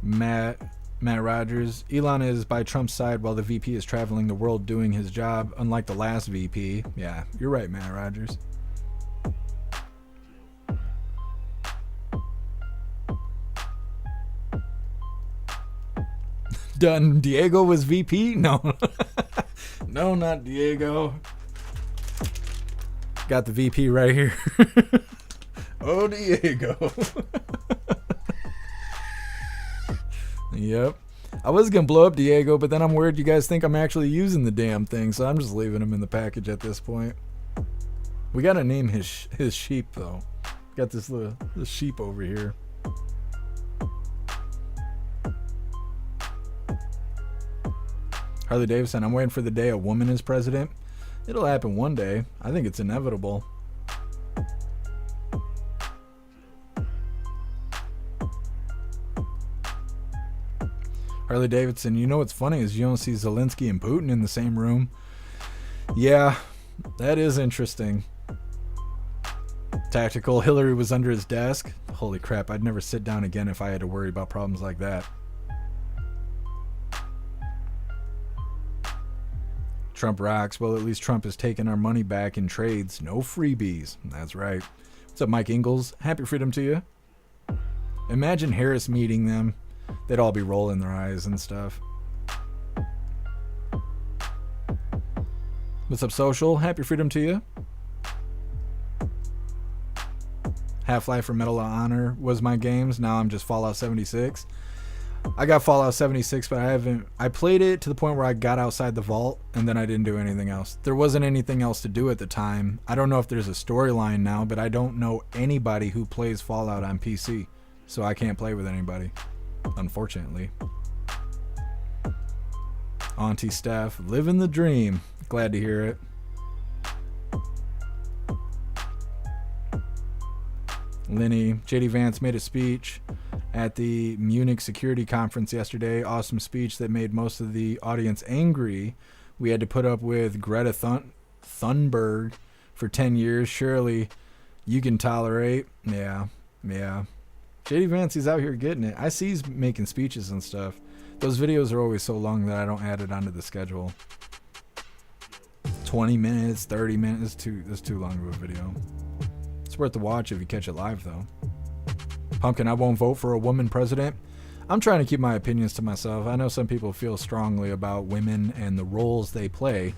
Matt Rogers, Elon is by Trump's side while the VP is traveling the world doing his job, unlike the last VP. Yeah, you're right, Matt Rogers. Done. Diego was VP? No. No, not Diego. Got the VP right here. Oh, Diego. Yep. I was going to blow up Diego, but then I'm worried you guys think I'm actually using the damn thing, so I'm just leaving him in the package at this point. We got to name his sheep, though. Got this sheep over here. Harley Davidson, I'm waiting for the day a woman is president. It'll happen one day. I think it's inevitable. Harley Davidson, you know what's funny is you don't see Zelensky and Putin in the same room. Yeah, that is interesting. Tactical, Hillary was under his desk. Holy crap, I'd never sit down again if I had to worry about problems like that. Trump rocks. Well, at least Trump has taken our money back in trades. No freebies. That's right. What's up, Mike Ingalls? Happy freedom to you. Imagine Harris meeting them. They'd all be rolling their eyes and stuff. What's up, Social? Happy freedom to you. Half-Life for Medal of Honor was my games. Now I'm just Fallout 76. I got Fallout 76, but I played it to the point where I got outside the vault, and then I didn't do anything else. There wasn't anything else to do at the time. I don't know if there's a storyline now, but I don't know anybody who plays Fallout on PC, so I can't play with anybody, unfortunately. Auntie Steph, living the dream. Glad to hear it. Lenny, JD Vance made a speech at the Munich Security Conference yesterday. Awesome speech that made most of the audience angry. We had to put up with Greta Thunberg for 10 years. Surely you can tolerate. Yeah. JD Vance, he's out here getting it. I see he's making speeches and stuff. Those videos are always so long that I don't add it onto the schedule. 20 minutes, 30 minutes, it's too long of a video. It's worth the watch if you catch it live, though. Pumpkin, I won't vote for a woman president. I'm trying to keep my opinions to myself. I know some people feel strongly about women and the roles they play.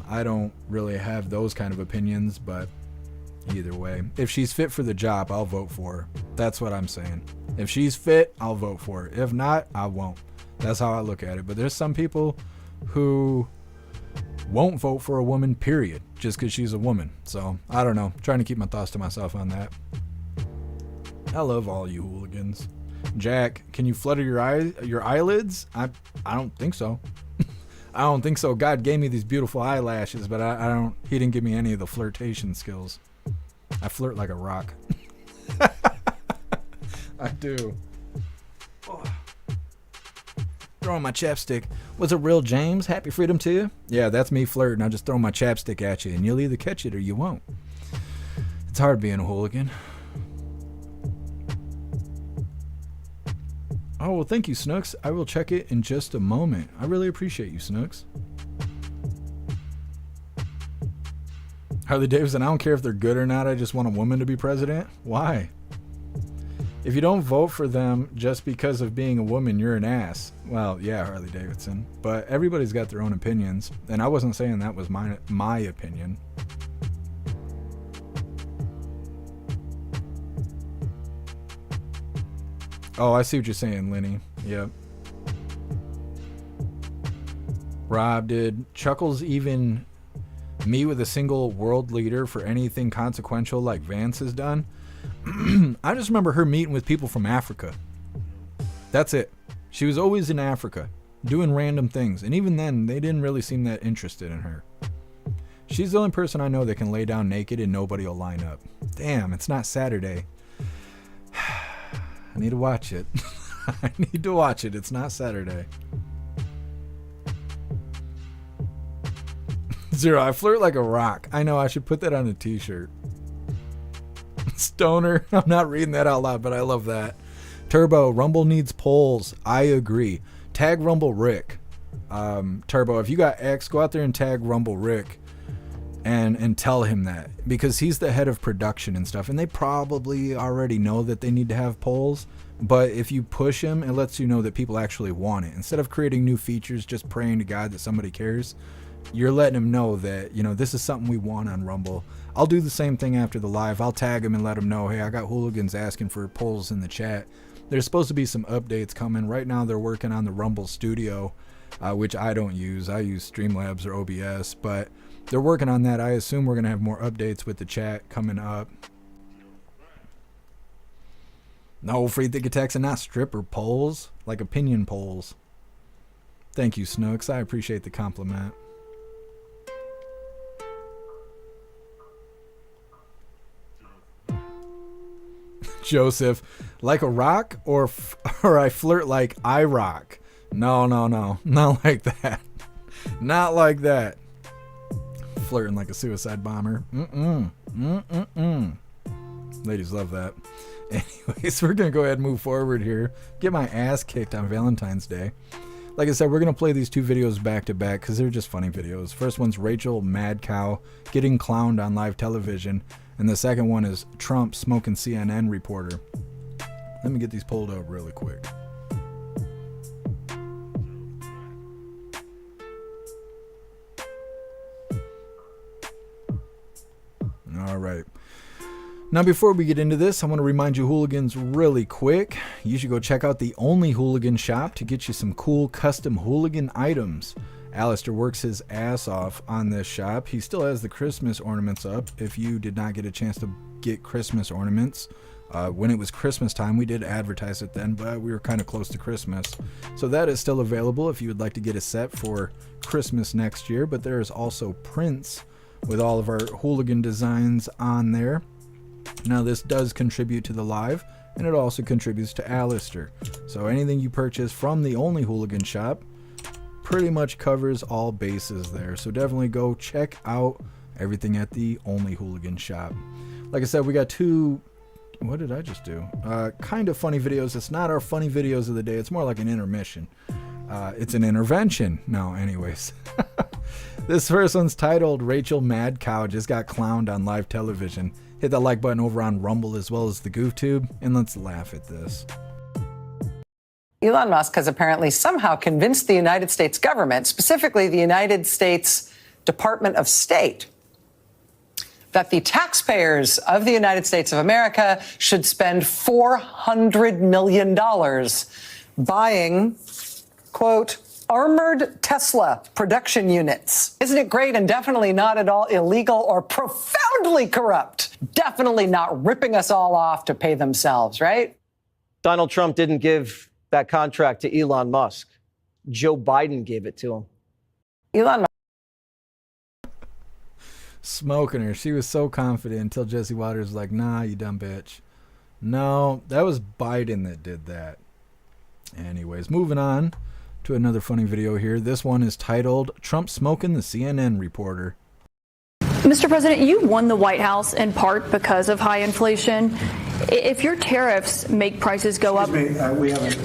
I don't really have those kind of opinions, but either way, if she's fit for the job, I'll vote for her. That's what I'm saying. If she's fit, I'll vote for her. If not, I won't. That's how I look at it. But there's some people who won't vote for a woman, period, just because she's a woman. So, I don't know. I'm trying to keep my thoughts to myself on that. I love all you hooligans. Jack, can you flutter your eyelids? I don't think so. I don't think so. God gave me these beautiful eyelashes, but I don't. He didn't give me any of the flirtation skills. I flirt like a rock. I do. Oh. Throwing my chapstick. Was it real, James? Happy freedom to you? Yeah, that's me flirting. I just throw my chapstick at you, and you'll either catch it or you won't. It's hard being a hooligan. Oh, well, thank you, Snooks. I will check it in just a moment. I really appreciate you, Snooks. Harley Davidson, I don't care if they're good or not. I just want a woman to be president. Why? If you don't vote for them just because of being a woman, you're an ass. Well, yeah, Harley Davidson. But everybody's got their own opinions. And I wasn't saying that was my opinion. Oh, I see what you're saying, Lenny. Yep. Rob, did Chuckles even meet with a single world leader for anything consequential like Vance has done? I just remember her meeting with people from Africa. That's it. She was always in Africa, doing random things. And even then, they didn't really seem that interested in her. She's the only person I know that can lay down naked and nobody will line up. Damn, it's not Saturday. I need to watch it. I need to watch it. It's not Saturday. Zero, I flirt like a rock. I know, I should put that on a t-shirt. Stoner, I'm not reading that out loud, but I love that. Turbo, Rumble needs polls. I agree. Tag Rumble Rick. Turbo, if you got X, go out there and tag Rumble Rick and tell him that, because he's the head of production and stuff, and they probably already know that they need to have polls, but if you push him, it lets you know that people actually want it. Instead of creating new features, just praying to God that somebody cares, you're letting him know that, you know, this is something we want on Rumble. I'll do the same thing after the live. I'll tag him and let him know, hey, I got hooligans asking for polls in the chat. There's supposed to be some updates coming. Right now they're working on the Rumble Studio, which I don't use. I use Streamlabs or OBS, but they're working on that. I assume we're going to have more updates with the chat coming up. No, free think attacks and not stripper polls, like opinion polls. Thank you, Snooks. I appreciate the compliment. Joseph, like a rock or I flirt like I rock. No, not like that. Not like that. Flirting like a suicide bomber. Ladies love that. Anyways, we're gonna go ahead and move forward here. Get my ass kicked on Valentine's Day. Like I said, we're gonna play these two videos back to back because they're just funny videos. First one's Rachel Mad Cow getting clowned on live television, and the second one is Trump smoking CNN reporter. Let me get these pulled up really quick. All right. Now, before we get into this, I want to remind you hooligans really quick. You should go check out the Only Hooligan shop to get you some cool custom hooligan items. Alistair works his ass off on this shop. He still has the Christmas ornaments up. If you did not get a chance to get Christmas ornaments, when it was Christmas time, we did advertise it then, but we were kind of close to Christmas. So that is still available if you would like to get a set for Christmas next year. But there is also prints with all of our hooligan designs on there. Now this does contribute to the live, and it also contributes to Alistair. So anything you purchase from the Only Hooligan shop pretty much covers all bases there. So definitely go check out everything at the Only Hooligan shop. Like I said, we got two What did I just do? Kind of funny videos. It's not our funny videos of the day. It's more like an intermission. It's an intervention. No, anyways. This first one's titled Rachel Mad Cow just got clowned on live television. Hit that like button over on Rumble as well as the GoofTube, and let's laugh at this. Elon Musk has apparently somehow convinced the United States government, specifically the United States Department of State, that the taxpayers of the United States of America should spend $400 million buying, quote, armored Tesla production units. Isn't it great and definitely not at all illegal or profoundly corrupt? Definitely not ripping us all off to pay themselves, right? Donald Trump didn't give that contract to Elon Musk. Joe Biden gave it to him. Elon Musk. Smoking her. She was so confident until Jesse Waters was like, nah, you dumb bitch. No, that was Biden that did that. Anyways, moving on to another funny video here. This one is titled Trump Smoking the CNN Reporter. Mr. President, you won the White House in part because of high inflation. If your tariffs make prices go up... Excuse me, we haven't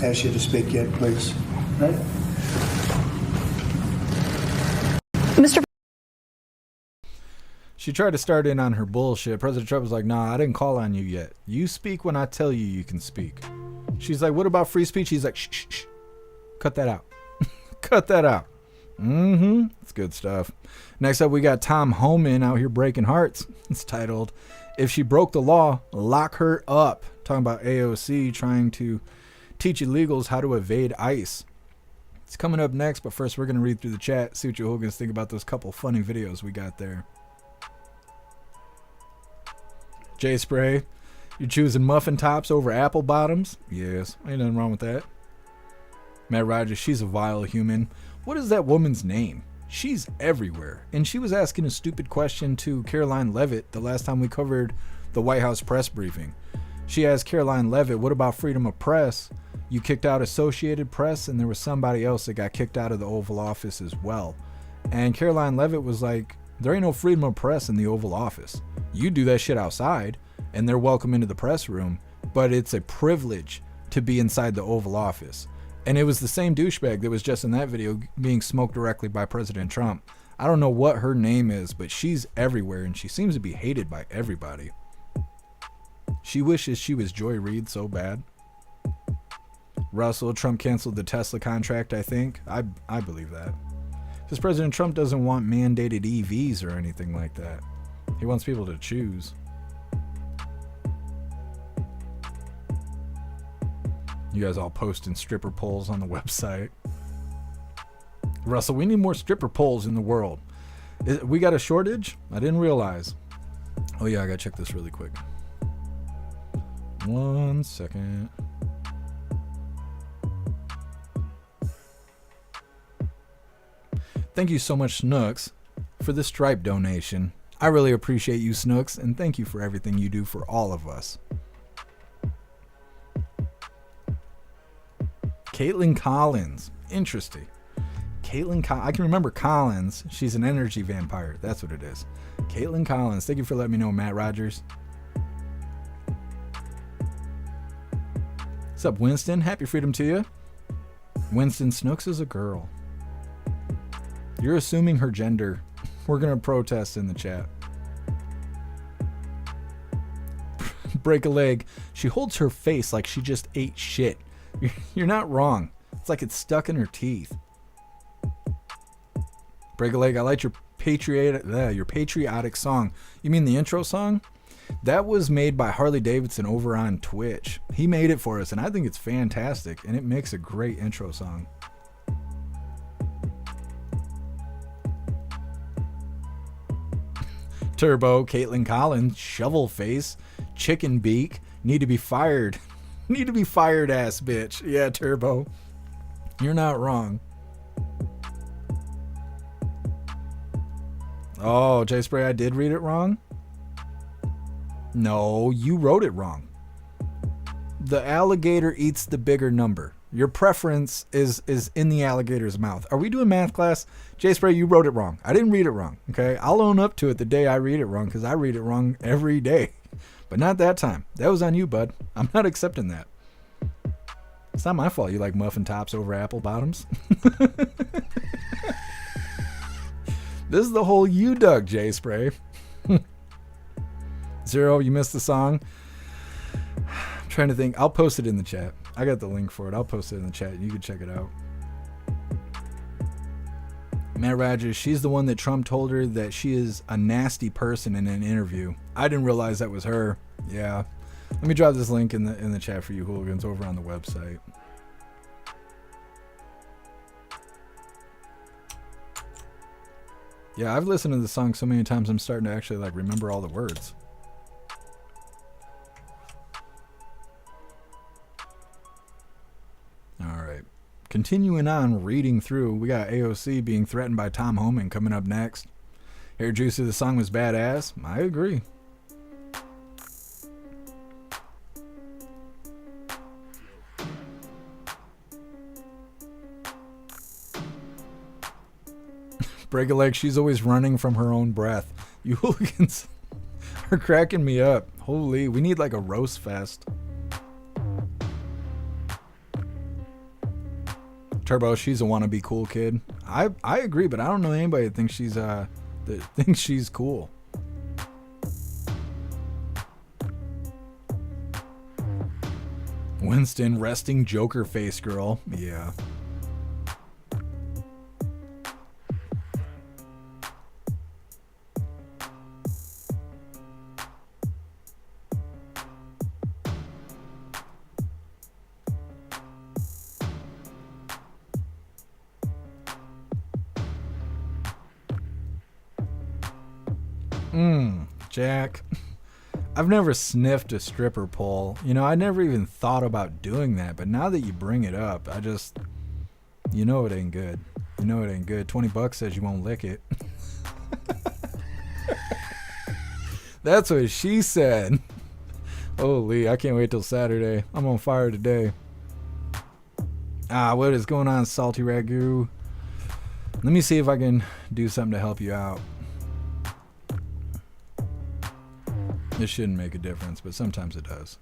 asked you to speak yet, please. Right? Mr. She tried to start in on her bullshit. President Trump was like, nah, I didn't call on you yet. You speak when I tell you you can speak. She's like, what about free speech? He's like, shh, shh, shh. Cut that out. Cut that out. It's good stuff. Next up, we got Tom Homan out here breaking hearts. It's titled, If She Broke the Law, Lock Her Up. Talking about AOC trying to teach illegals how to evade ICE. It's coming up next, but first we're going to read through the chat, see what you hooligans think about those couple funny videos we got there. J Spray, you're choosing muffin tops over apple bottoms? Yes, ain't nothing wrong with that. Matt Rogers, she's a vile human. What is that woman's name? She's everywhere. And she was asking a stupid question to Caroline Leavitt the last time we covered the White House press briefing. She asked Caroline Leavitt, what about freedom of press? You kicked out Associated Press, and there was somebody else that got kicked out of the Oval Office as well. And Caroline Leavitt was like, there ain't no freedom of press in the Oval Office. You do that shit outside, and they're welcome into the press room, but it's a privilege to be inside the Oval Office. And it was the same douchebag that was just in that video being smoked directly by President Trump. I don't know what her name is, but she's everywhere, and she seems to be hated by everybody. She wishes she was Joy Reid so bad. Russell, Trump canceled the Tesla contract, I think. I believe that. Because President Trump doesn't want mandated EVs or anything like that. He wants people to choose. You guys all posting stripper poles on the website. Russell, we need more stripper poles in the world. We got a shortage? I didn't realize. Oh yeah, I gotta check this really quick. 1 second. Thank you so much, Snooks, for the Stripe donation. I really appreciate you, Snooks, and thank you for everything you do for all of us. Caitlin Collins. Interesting. I can remember Collins. She's an energy vampire. That's what it is. Caitlin Collins. Thank you for letting me know, Matt Rogers. What's up, Winston? Happy freedom to you. Winston, Snooks is a girl. You're assuming her gender. We're going to protest in the chat. Break a leg. She holds her face like she just ate shit. You're not wrong. It's like it's stuck in her teeth. Break a leg. I like your patriotic song. You mean the intro song? That was made by Harley Davidson over on Twitch. He made it for us, and I think it's fantastic, and it makes a great intro song. Turbo, Caitlin Collins, shovel face, chicken beak, need to be fired. Need to be fired, ass bitch. Yeah, Turbo. You're not wrong. Oh, Jay Spray, I did read it wrong? No, you wrote it wrong. The alligator eats the bigger number. Your preference is in the alligator's mouth. Are we doing math class? Jay Spray, you wrote it wrong. I didn't read it wrong, okay? I'll own up to it the day I read it wrong, because I read it wrong every day. But not that time. That was on you, bud. I'm not accepting that. It's not my fault you like muffin tops over apple bottoms. This is the whole you, Doug J Spray. Zero, you missed the song. I'm trying to think. I'll post it in the chat. I got the link for it. I'll post it in the chat. You can check it out. Matt Rogers, she's the one that Trump told her that she is a nasty person in an interview. I didn't realize that was her. Yeah. Let me drop this link in the chat for you hooligans over on the website. Yeah, I've listened to the song so many times I'm starting to actually like remember all the words. All right. Continuing on, reading through, we got AOC being threatened by Tom Homan coming up next. Hair Juicy, the song was badass. I agree. Break a leg, she's always running from her own breath. You hooligans are cracking me up. Holy, we need like a roast fest. Turbo, she's a wannabe cool kid. I agree, but I don't know anybody that thinks she's cool. Winston, resting Joker face girl. Yeah. Jack, I've never sniffed a stripper pole. You know, I never even thought about doing that, but now that you bring it up, you know it ain't good. You know it ain't good. $20 says you won't lick it. That's what she said. Holy, I can't wait till Saturday. I'm on fire today. What is going on, Salty Ragu? Let me see if I can do something to help you out. This shouldn't make a difference, but sometimes it does.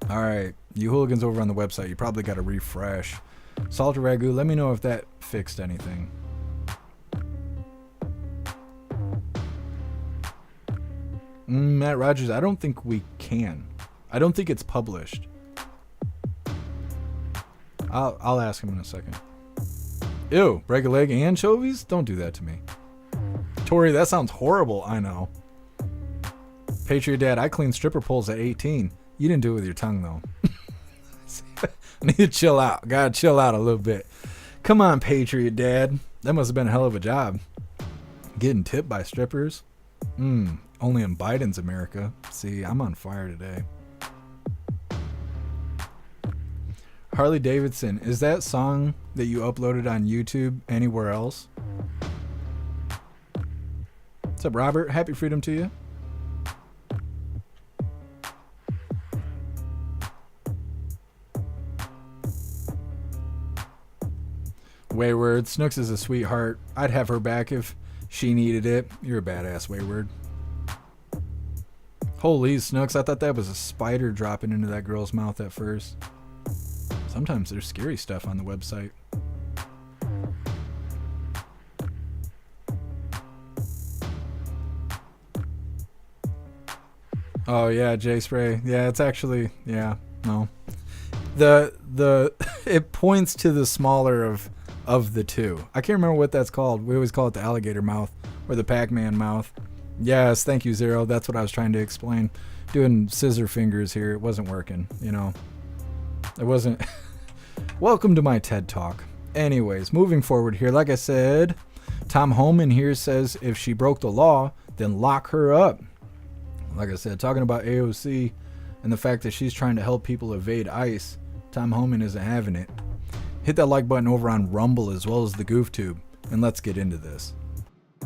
Alright, you hooligans over on the website, you probably got to refresh. Salty Ragu, let me know if that fixed anything. Matt Rogers, I don't think we can. I don't think it's published. I'll ask him in a second. Ew, break a leg and anchovies? Don't do that to me. Tori, that sounds horrible. I know. Patriot Dad, I cleaned stripper poles at 18. You didn't do it with your tongue, though. I need to chill out. Gotta chill out a little bit. Come on, Patriot Dad. That must have been a hell of a job. Getting tipped by strippers? Only in Biden's America. See, I'm on fire today. Harley Davidson, is that song that you uploaded on YouTube anywhere else? What's up, Robert? Happy freedom to you. Wayward, Snooks is a sweetheart. I'd have her back if she needed it. You're a badass, Wayward. Holy Snooks, I thought that was a spider dropping into that girl's mouth at first. Sometimes there's scary stuff on the website. Oh yeah, J Spray. Yeah, it's actually, yeah, no. It points to the smaller of the two. I can't remember what that's called. We always call it the alligator mouth or the Pac-Man mouth. Yes, thank you, Zero. That's what I was trying to explain. Doing scissor fingers here. It wasn't working, you know. It wasn't. Welcome to my TED Talk. Anyways, moving forward here, like I said, Tom Homan here says if she broke the law, then lock her up. Like I said, talking about AOC and the fact that she's trying to help people evade ICE, Tom Homan isn't having it. Hit that like button over on Rumble as well as the GoofTube, and let's get into this.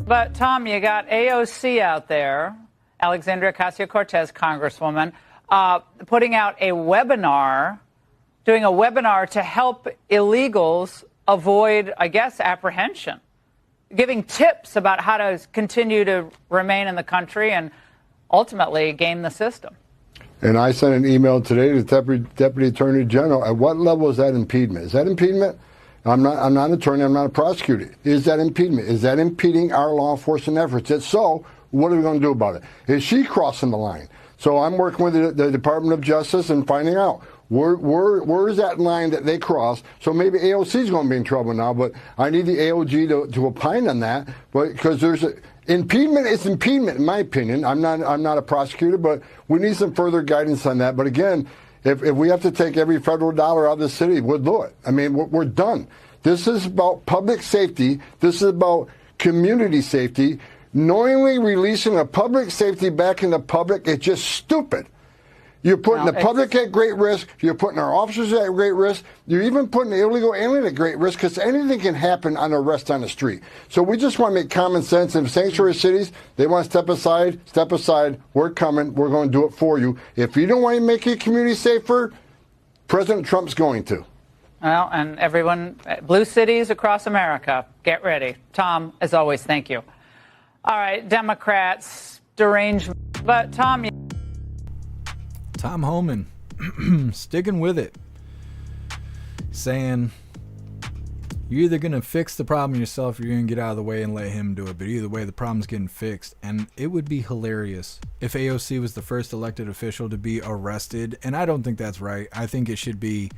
But, Tom, you got AOC out there, Alexandria Ocasio-Cortez, Congresswoman, putting out a webinar, doing a webinar to help illegals avoid, I guess, apprehension, giving tips about how to continue to remain in the country and ultimately game the system. And I sent an email today to the Deputy Attorney General. At what level is that impediment? Is that impediment? I'm not an attorney. I'm not a prosecutor. Is that impediment? Is that impeding our law enforcement efforts? If so, what are we going to do about it? Is she crossing the line? So I'm working with the Department of Justice and finding out where is that line that they cross. So maybe AOC is going to be in trouble now, but I need the AOG to opine on that. But because there's impediment is impediment, in my opinion. I'm not a prosecutor, but we need some further guidance on that. But again, if we have to take every federal dollar out of the city, we'll do it. I mean, we're done. This is about public safety. This is about community safety. Knowingly releasing a public safety back in the public is just stupid. You're putting the public at great risk. You're putting our officers at great risk. You're even putting the illegal alien at great risk because anything can happen on arrest on the street. So we just want to make common sense. In sanctuary cities, they want to step aside. Step aside. We're coming. We're going to do it for you. If you don't want to make your community safer, President Trump's going to. Well, and everyone, blue cities across America, get ready. Tom, as always, thank you. All right, Democrats, derangement. But Tom Homan, sticking with it, saying you're either going to fix the problem yourself or you're going to get out of the way and let him do it. But either way, the problem's getting fixed. And it would be hilarious if AOC was the first elected official to be arrested. And I don't think that's right. I think it should be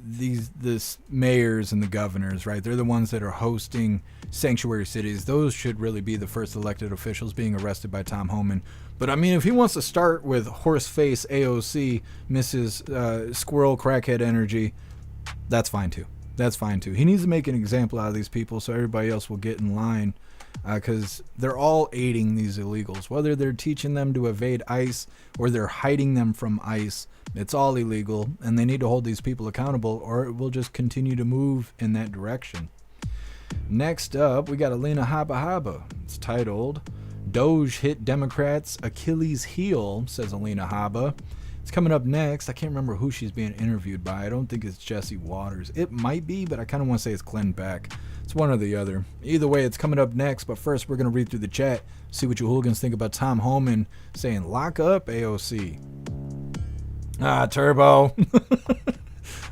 these mayors and the governors, right? They're the ones that are hosting sanctuary cities. Those should really be the first elected officials being arrested by Tom Homan. But I mean, if he wants to start with horseface AOC, Mrs. Squirrel Crackhead Energy, that's fine too. That's fine too. He needs to make an example out of these people so everybody else will get in line, because they're all aiding these illegals. Whether they're teaching them to evade ICE or they're hiding them from ICE, it's all illegal, and they need to hold these people accountable or it will just continue to move in that direction. Next up, we got Alina Habba. It's titled, Doge Hit Democrats' Achilles Heel, says Alina Habba. It's coming up next. I can't remember who she's being interviewed by. I don't think it's Jesse Waters. It might be, but I kind of want to say it's Glenn Beck. It's one or the other. Either way, it's coming up next, but first we're going to read through the chat, see what you hooligans think about Tom Homan saying, lock up AOC. Turbo.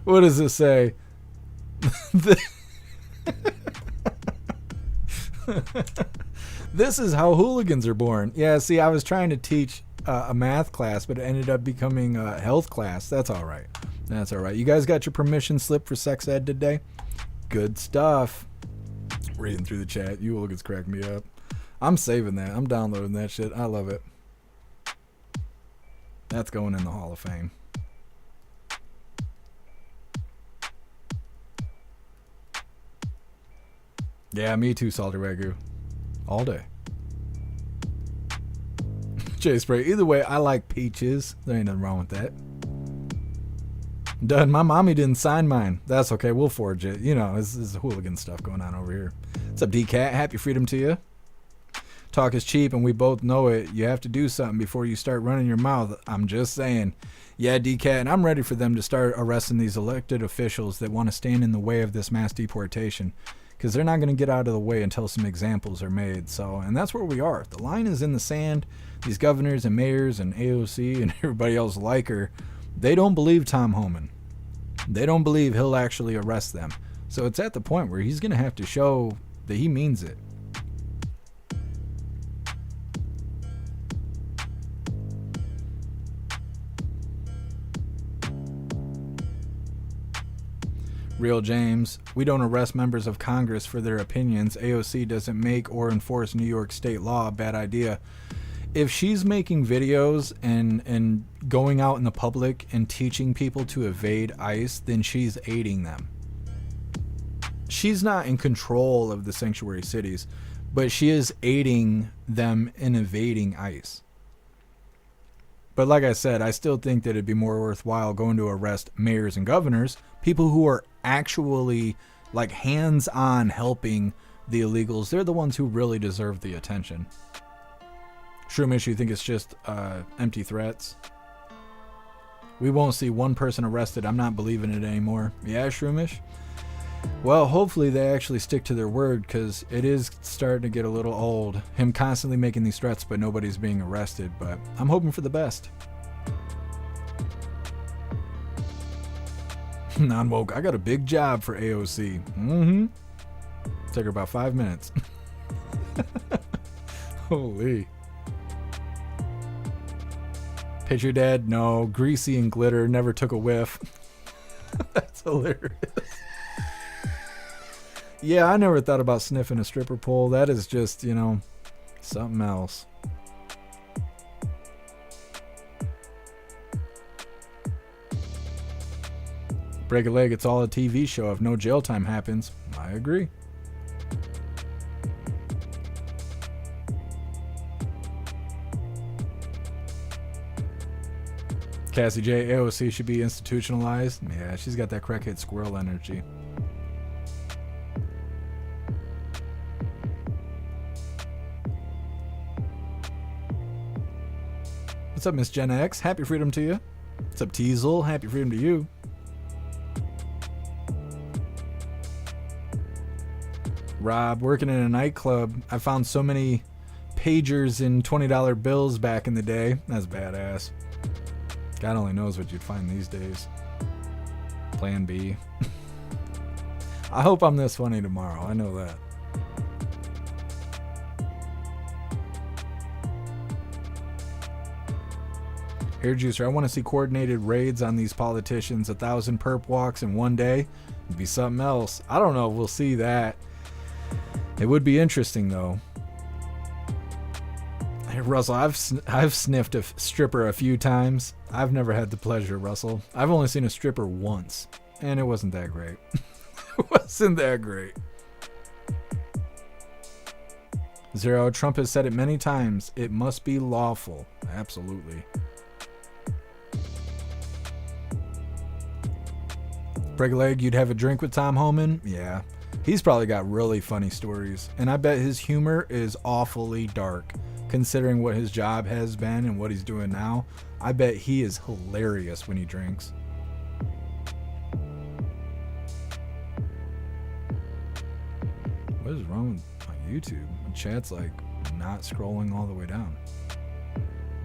What does it say? This is how hooligans are born. Yeah, see, I was trying to teach a math class, but it ended up becoming a health class. That's all right. That's all right. You guys got your permission slip for sex ed today? Good stuff. Reading through the chat. You hooligans crack me up. I'm saving that. I'm downloading that shit. I love it. That's going in the Hall of Fame. Yeah, me too, Salty Ragu. All day. Jay Spray. Either way, I like peaches. There ain't nothing wrong with that. Done. My mommy didn't sign mine. That's okay. We'll forge it. You know, this is hooligan stuff going on over here. What's up, D-Cat? Happy freedom to you. Talk is cheap, and we both know it. You have to do something before you start running your mouth. I'm just saying. Yeah, D-Cat, and I'm ready for them to start arresting these elected officials that want to stand in the way of this mass deportation, because they're not going to get out of the way until some examples are made. So, and that's where we are. The line is in the sand. These governors and mayors and AOC and everybody else like her, they don't believe Tom Homan. They don't believe he'll actually arrest them. So it's at the point where he's going to have to show that he means it. Real James, we don't arrest members of Congress for their opinions. AOC doesn't make or enforce New York state law. Bad idea. If she's making videos and going out in the public and teaching people to evade ICE, then she's aiding them. She's not in control of the sanctuary cities, but she is aiding them in evading ICE. But like I said, I still think that it'd be more worthwhile going to arrest mayors and governors, people who are actually like hands-on helping the illegals. They're the ones who really deserve the attention. Shroomish, you think it's just empty threats? We won't see one person arrested. I'm not believing it anymore. Yeah, Shroomish? Well, hopefully they actually stick to their word, because it is starting to get a little old. Him constantly making these threats, but nobody's being arrested. But I'm hoping for the best. Non-woke, I got a big job for AOC. Took her about 5 minutes. Holy. Picture dead? No. Greasy and glitter, never took a whiff. That's hilarious. Yeah, I never thought about sniffing a stripper pole. That is just, you know, something else. Break a leg, it's all a TV show if no jail time happens. I agree. Cassie J, AOC should be institutionalized. Yeah, she's got that crackhead squirrel energy. What's up, Miss Jenna X? Happy freedom to you. What's up, Teasel? Happy freedom to you. Rob, working in a nightclub, I found so many pagers and $20 bills back in the day. That's badass. God only knows what you'd find these days. Plan B. I hope I'm this funny tomorrow. I know that. Hair Juicer, I want to see coordinated raids on these politicians. 1,000 perp walks in one day. It'd be something else. I don't know if we'll see that. It would be interesting, though. Hey, Russell, I've sniffed a stripper a few times. I've never had the pleasure, Russell. I've only seen a stripper once, and it wasn't that great. It wasn't that great. Zero, Trump has said it many times. It must be lawful. Absolutely. Break a leg, you'd have a drink with Tom Homan? Yeah. He's probably got really funny stories. And I bet his humor is awfully dark. Considering what his job has been and what he's doing now, I bet he is hilarious when he drinks. What is wrong with my YouTube? My chat's like not scrolling all the way down.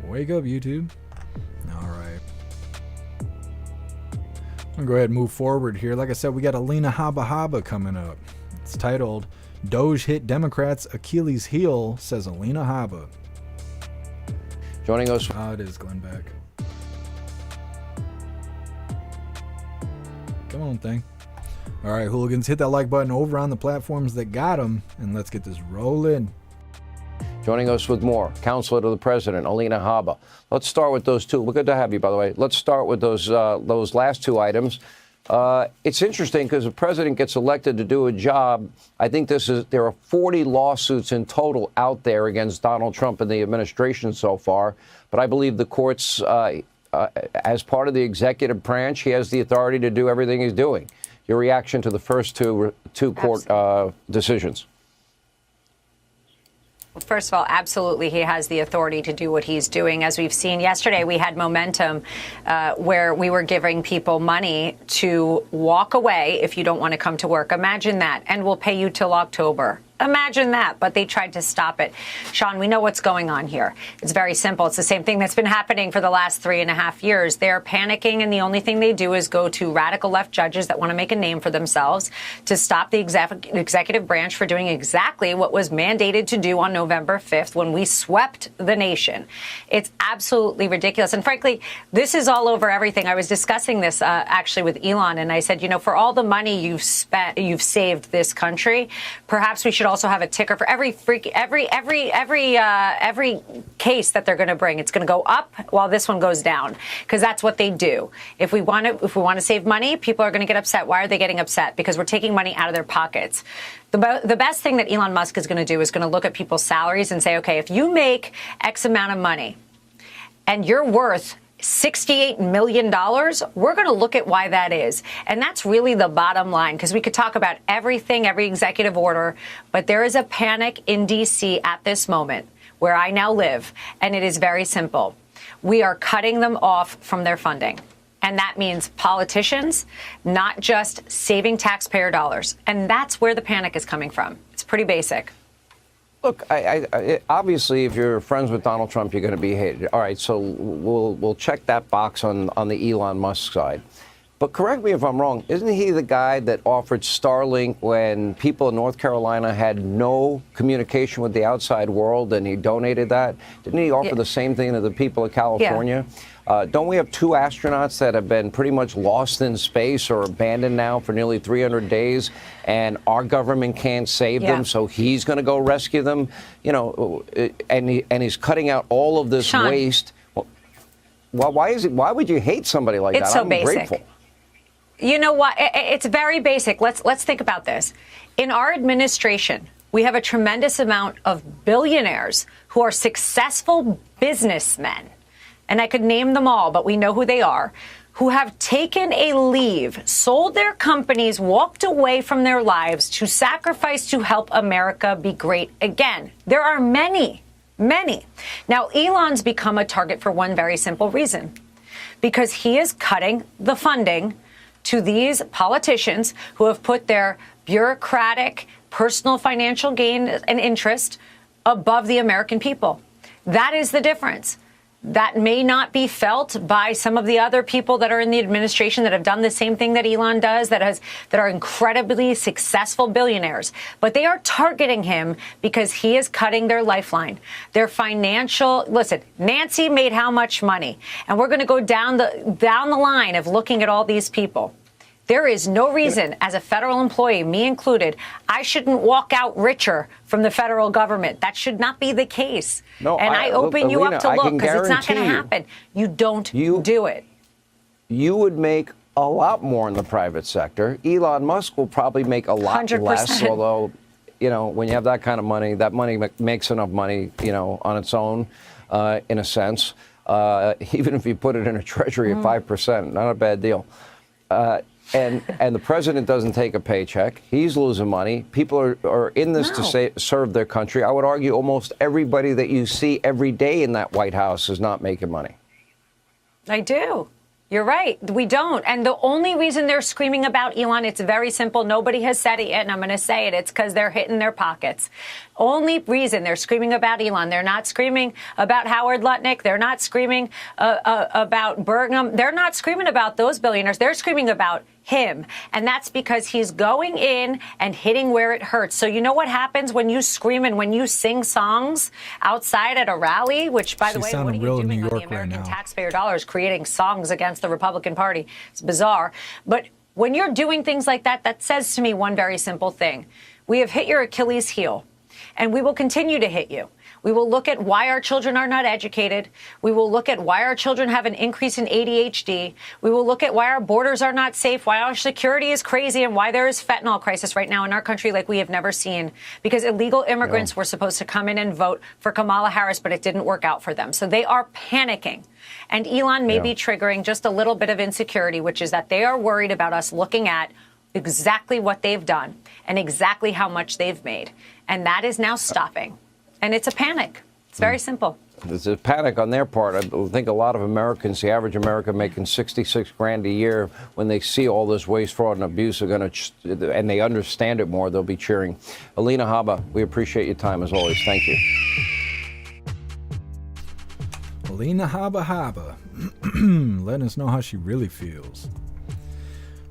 Wake up, YouTube. All right. I'm going to go ahead and move forward here. Like I said, we got Alina Habba coming up. It's titled, Doge Hit Democrats' Achilles Heel, says Alina Habba. Joining us. Oh, it is Glenn Beck. Come on, thing. All right, hooligans, hit that like button over on the platforms that got them, and let's get this rolling. Joining us with more, Counselor to the President, Alina Habba. Let's start with those two. We're good to have you, by the way. Let's start with those last two items. It's interesting because the president gets elected to do a job. I think there are 40 lawsuits in total out there against Donald Trump and the administration so far. But I believe the courts, as part of the executive branch, he has the authority to do everything he's doing. Your reaction to the first two court decisions? Well, first of all, absolutely, he has the authority to do what he's doing. As we've seen yesterday, we had momentum where we were giving people money to walk away if you don't want to come to work. Imagine that. And we'll pay you till October. Imagine that. But they tried to stop it. Sean, we know what's going on here. It's very simple. It's the same thing that's been happening for the last 3.5 years. They're panicking, and the only thing they do is go to radical left judges that want to make a name for themselves to stop the executive branch for doing exactly what was mandated to do on November 5th when we swept the nation. It's absolutely ridiculous. And frankly, this is all over everything. I was discussing this actually with Elon, and I said, you know, for all the money you've saved this country, perhaps we should also have a ticker for every case that they're going to bring. It's going to go up while this one goes down, because that's what they do. If we want to save money, people are going to get upset. Why are they getting upset? Because we're taking money out of their pockets. The best thing that Elon Musk is going to do is going to look at people's salaries and say, okay, if you make X amount of money and you're worth $68 million, we're going to look at why that is. And that's really the bottom line, because we could talk about everything, every executive order, but there is a panic in D.C. at this moment where I now live, and it is very simple. We are cutting them off from their funding. And that means politicians, not just saving taxpayer dollars. And that's where the panic is coming from. It's pretty basic. Look, obviously, if you're friends with Donald Trump, you're going to be hated. All right, so we'll check that box on the Elon Musk side. But correct me if I'm wrong, isn't he the guy that offered Starlink when people in North Carolina had no communication with the outside world, and he donated that? Didn't he offer the same thing to the people of California? Yeah. Don't we have 2 astronauts that have been pretty much lost in space or abandoned now for nearly 300 days, and our government can't save them, so he's going to go rescue them? You know, and he's cutting out all of this waste. Well, why would you hate somebody like that? It's so I'm basic. grateful. You know what? It's very basic. Let's think about this. In our administration, we have a tremendous amount of billionaires who are successful businessmen. And I could name them all, but we know who they are, who have taken a leave, sold their companies, walked away from their lives to sacrifice to help America be great again. There are many, many. Now, Elon's become a target for one very simple reason, because he is cutting the funding to these politicians who have put their bureaucratic, personal financial gain and interest above the American people. That is the difference. That may not be felt by some of the other people that are in the administration that have done the same thing that Elon does, that are incredibly successful billionaires. But they are targeting him because he is cutting their lifeline, their financial. Listen, Nancy made how much money? And we're going to go down the line of looking at all these people. There is no reason, as a federal employee, me included, I shouldn't walk out richer from the federal government. That should not be the case. No, and I open you up to look, because it's not going to happen. You don't do it. You would make a lot more in the private sector. Elon Musk will probably make a lot 100%. less, although, you know, when you have that kind of money, that money makes enough money, you know, on its own, in a sense. Even if you put it in a treasury at 5%, not a bad deal. And the president doesn't take a paycheck. He's losing money. People are in this to serve their country. I would argue almost everybody that you see every day in that White House is not making money. I do. You're right. We don't. And the only reason they're screaming about Elon, it's very simple. Nobody has said it yet, and I'm going to say it. It's because they're hitting their pockets. Only reason they're screaming about Elon. They're not screaming about Howard Lutnick. They're not screaming about Burgum. They're not screaming about those billionaires. They're screaming about him. And that's because he's going in and hitting where it hurts. So you know what happens when you scream and when you sing songs outside at a rally, which, by the way, what are you doing on the American taxpayer dollars, creating songs against the Republican Party? It's bizarre. But when you're doing things like that, that says to me one very simple thing. We have hit your Achilles heel, and we will continue to hit you. We will look at why our children are not educated. We will look at why our children have an increase in ADHD. We will look at why our borders are not safe, why our security is crazy, and why there is fentanyl crisis right now in our country like we have never seen. Because illegal immigrants were supposed to come in and vote for Kamala Harris, but it didn't work out for them. So they are panicking. And Elon may be triggering just a little bit of insecurity, which is that they are worried about us looking at exactly what they've done and exactly how much they've made. And that is now stopping. And it's a panic. It's very simple. There's a panic on their part. I think a lot of Americans, the average American making $66,000 a year, when they see all this waste, fraud, and abuse, are going to, and they understand it more, they'll be cheering. Alina Habba, we appreciate your time as always. Thank you. Alina Habba, letting us know how she really feels.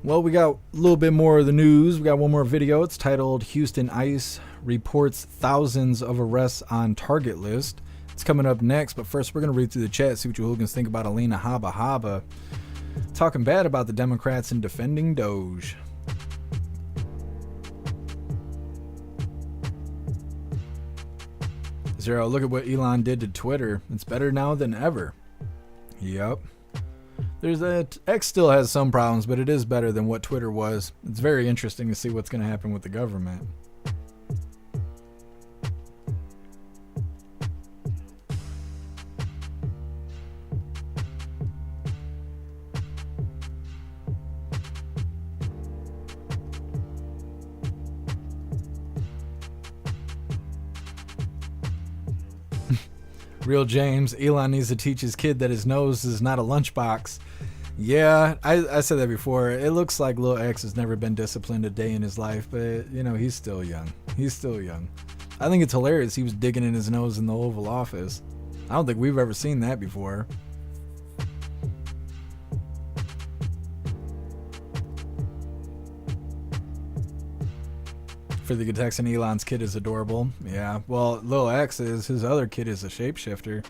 Well, we got a little bit more of the news. We got one more video. It's titled "Houston ICE Reports Thousands of Arrests on Target List." It's coming up next, but first we're going to read through the chat, see what you hooligans think about Alina Habba talking bad about the Democrats and defending Doge. Zero, look at what Elon did to Twitter. It's better now than ever. Yep. There's that X still has some problems, but it is better than what Twitter was. It's very interesting to see what's going to happen with the government. Real James, Elon needs to teach his kid that his nose is not a lunchbox. Yeah, I said that before. It looks like Lil X has never been disciplined a day in his life, but, you know, he's still young. He's still young. I think it's hilarious he was digging in his nose in the Oval Office. I don't think we've ever seen that before. For the Texan, Elon's kid is adorable. Yeah, well, Lil X is. His other kid is a shapeshifter.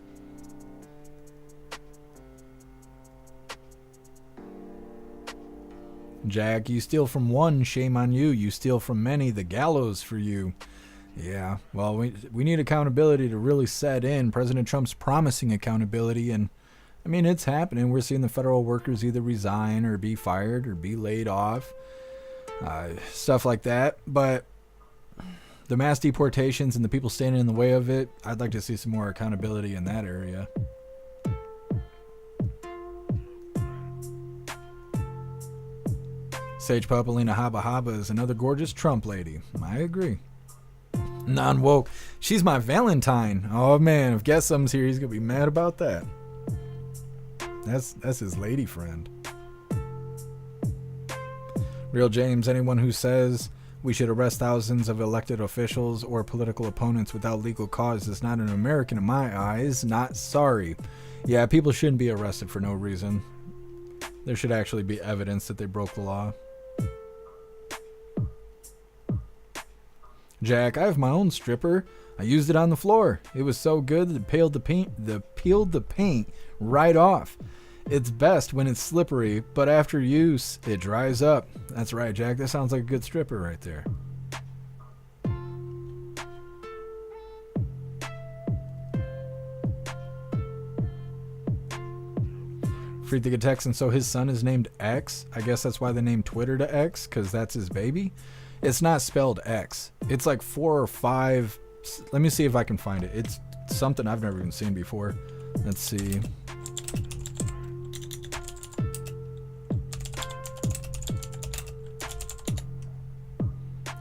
Jack, you steal from one, shame on you. You steal from many, the gallows for you. Yeah, well, we need accountability to really set in. President Trump's promising accountability, and I mean, it's happening. We're seeing the federal workers either resign or be fired or be laid off. Stuff like that. But the mass deportations and the people standing in the way of it, I'd like to see some more accountability in that area. Sage Pup, Alina Habba is another gorgeous Trump lady. I agree. Non-woke. She's my Valentine. Oh man, if Guess Some's here, he's gonna be mad about that. That's his lady friend. Real James, anyone who says we should arrest thousands of elected officials or political opponents without legal cause is not an American in my eyes. Not sorry. Yeah, people shouldn't be arrested for no reason. There should actually be evidence that they broke the law. Jack, I have my own stripper. I used it on the floor. It was so good that it peeled the paint right off. It's best when it's slippery, but after use, it dries up. That's right, Jack. That sounds like a good stripper right there. Freed the Texan, so his son is named X. I guess that's why they named Twitter to X, because that's his baby. It's not spelled X. It's like 4 or 5. Let me see if I can find it. It's something I've never even seen before. Let's see.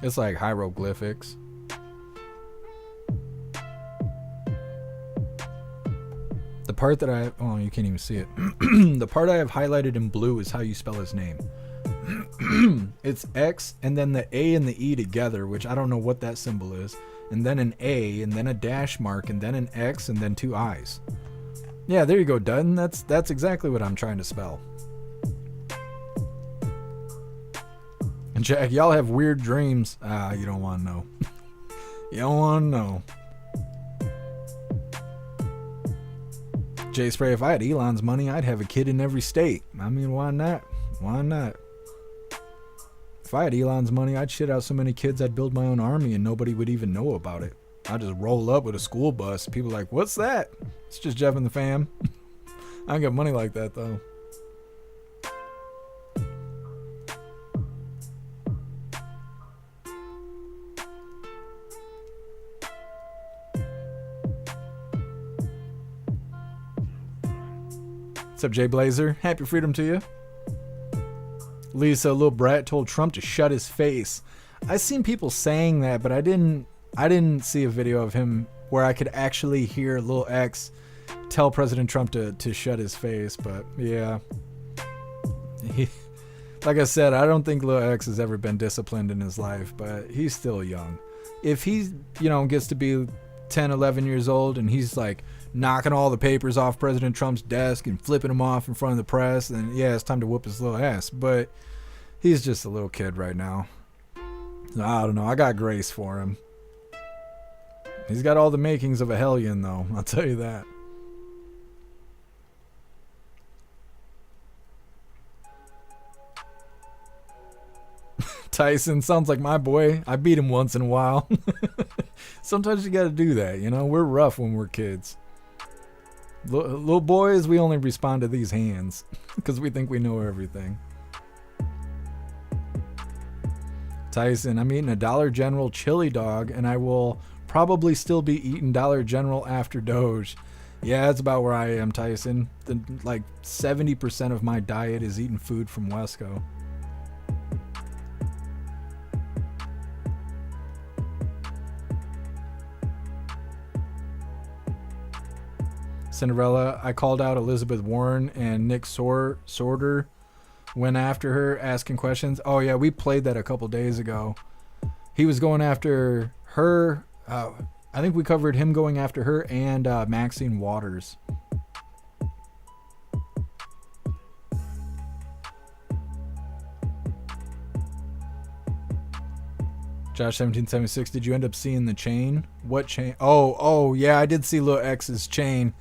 It's like hieroglyphics. The part that oh, you can't even see it. The part I have highlighted in blue is how you spell his name. It's X and then the A and the E together, which I don't know what that symbol is, and then an A and then a dash mark and then an X and then 2 I's. Yeah, there you go, Dutton. That's exactly what I'm trying to spell. And Jack, y'all have weird dreams. You don't want to know. You don't want to know. Jay Spray, if I had Elon's money, I'd have a kid in every state. I mean, why not? Why not? If I had Elon's money, I'd shit out so many kids I'd build my own army and nobody would even know about it. I'd just roll up with a school bus. People are like, what's that? It's just Jeff and the fam. I don't got money like that, though. What's up, Jay Blazer? Happy freedom to you. Lisa, little brat, told Trump to shut his face. I seen people saying that, but I didn't see a video of him where I could actually hear Lil X tell President Trump to shut his face. But yeah, like I said, I don't think Lil X has ever been disciplined in his life, but he's still young. If he, gets to be 10, 11 years old and he's like knocking all the papers off President Trump's desk and flipping them off in front of the press, then yeah, it's time to whoop his little ass. But he's just a little kid right now. I don't know. I got grace for him. He's got all the makings of a hellion, though. I'll tell you that. Tyson sounds like my boy. I beat him once in a while. Sometimes you got to do that, We're rough when we're kids. Little boys, we only respond to these hands because we think we know everything. Tyson, I'm eating a Dollar General chili dog, and I will probably still be eating Dollar General after Doge. Yeah, that's about where I am, Tyson. Like 70% of my diet is eating food from Wesco. Cinderella, I called out Elizabeth Warren and Nick Sorter went after her asking questions. Oh, yeah, we played that a couple days ago. He was going after her. I think we covered him going after her and Maxine Waters. Josh 1776, did you end up seeing the chain? What chain? Oh, yeah, I did see Lil X's chain.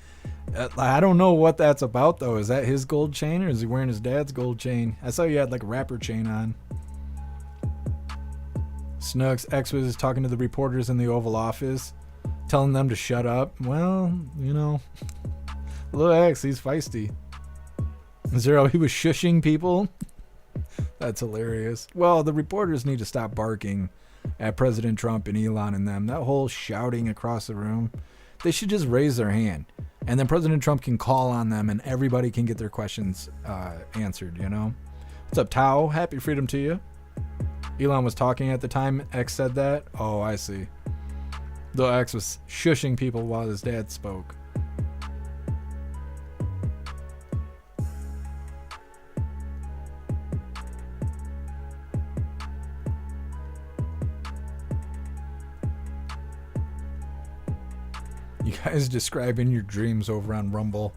I don't know what that's about, though. Is that his gold chain, or is he wearing his dad's gold chain? I saw you had like a rapper chain on. Snooks, X was talking to the reporters in the Oval Office, telling them to shut up. Well, you know, Lil X, he's feisty. Zero, he was shushing people. That's hilarious. Well, the reporters need to stop barking at President Trump and Elon and them. That whole shouting across the room. They should just raise their hand. And then President Trump can call on them and everybody can get their questions answered, you know? What's up, Tao? Happy freedom to you. Elon was talking at the time X said that. Oh, I see. Though X was shushing people while his dad spoke. You guys describing your dreams over on Rumble.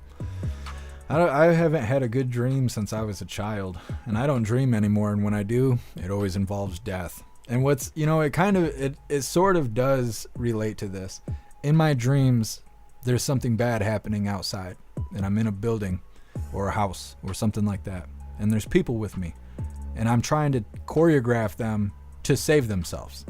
I haven't had a good dream since I was a child, and I don't dream anymore, and when I do, it always involves death. And what's, you know, it sort of does relate to this. In my dreams, there's something bad happening outside, and I'm in a building or a house or something like that, and there's people with me, and I'm trying to choreograph them to save themselves.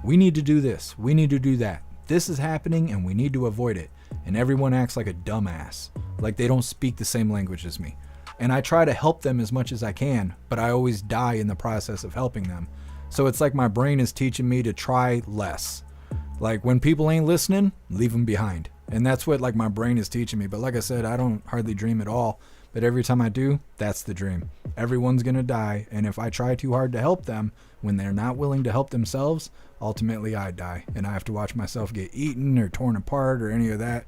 We need to do this. We need to do that. This is happening, and we need to avoid it. And everyone acts like a dumbass, like they don't speak the same language as me. And I try to help them as much as I can, but I always die in the process of helping them. So it's like my brain is teaching me to try less. Like when people ain't listening, leave them behind. And that's what like my brain is teaching me. But like I said, I don't hardly dream at all. But every time I do, that's the dream. Everyone's gonna die, and if I try too hard to help them when they're not willing to help themselves, ultimately I die, and I have to watch myself get eaten or torn apart or any of that.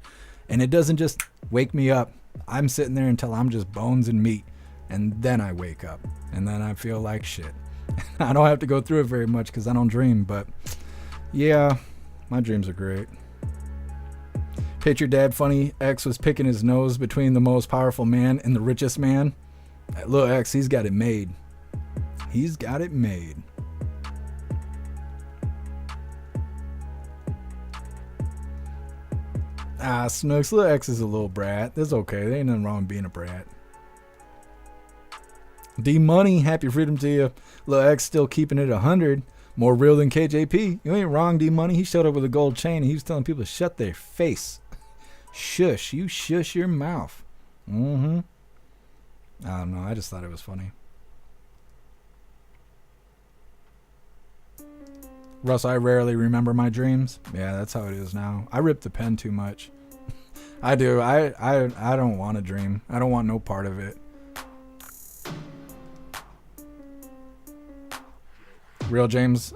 And it doesn't just wake me up. I'm sitting there until I'm just bones and meat, and then I wake up, and then I feel like shit. I don't have to go through it very much because I don't dream, but yeah, my dreams are great. Picture Dad funny. X was picking his nose between the most powerful man and the richest man. Look, X, he's got it made. He's got it made. Snooks, Lil X is a little brat. That's okay. There ain't nothing wrong with being a brat. D-Money, happy freedom to you. Lil X still keeping it 100. More real than KJP. You ain't wrong, D-Money. He showed up with a gold chain and he was telling people to shut their face. Shush. You shush your mouth. I don't know. I just thought it was funny. Russ, I rarely remember my dreams. Yeah, that's how it is now. I rip the pen too much. I do. I don't want to dream. I don't want no part of it. Real James,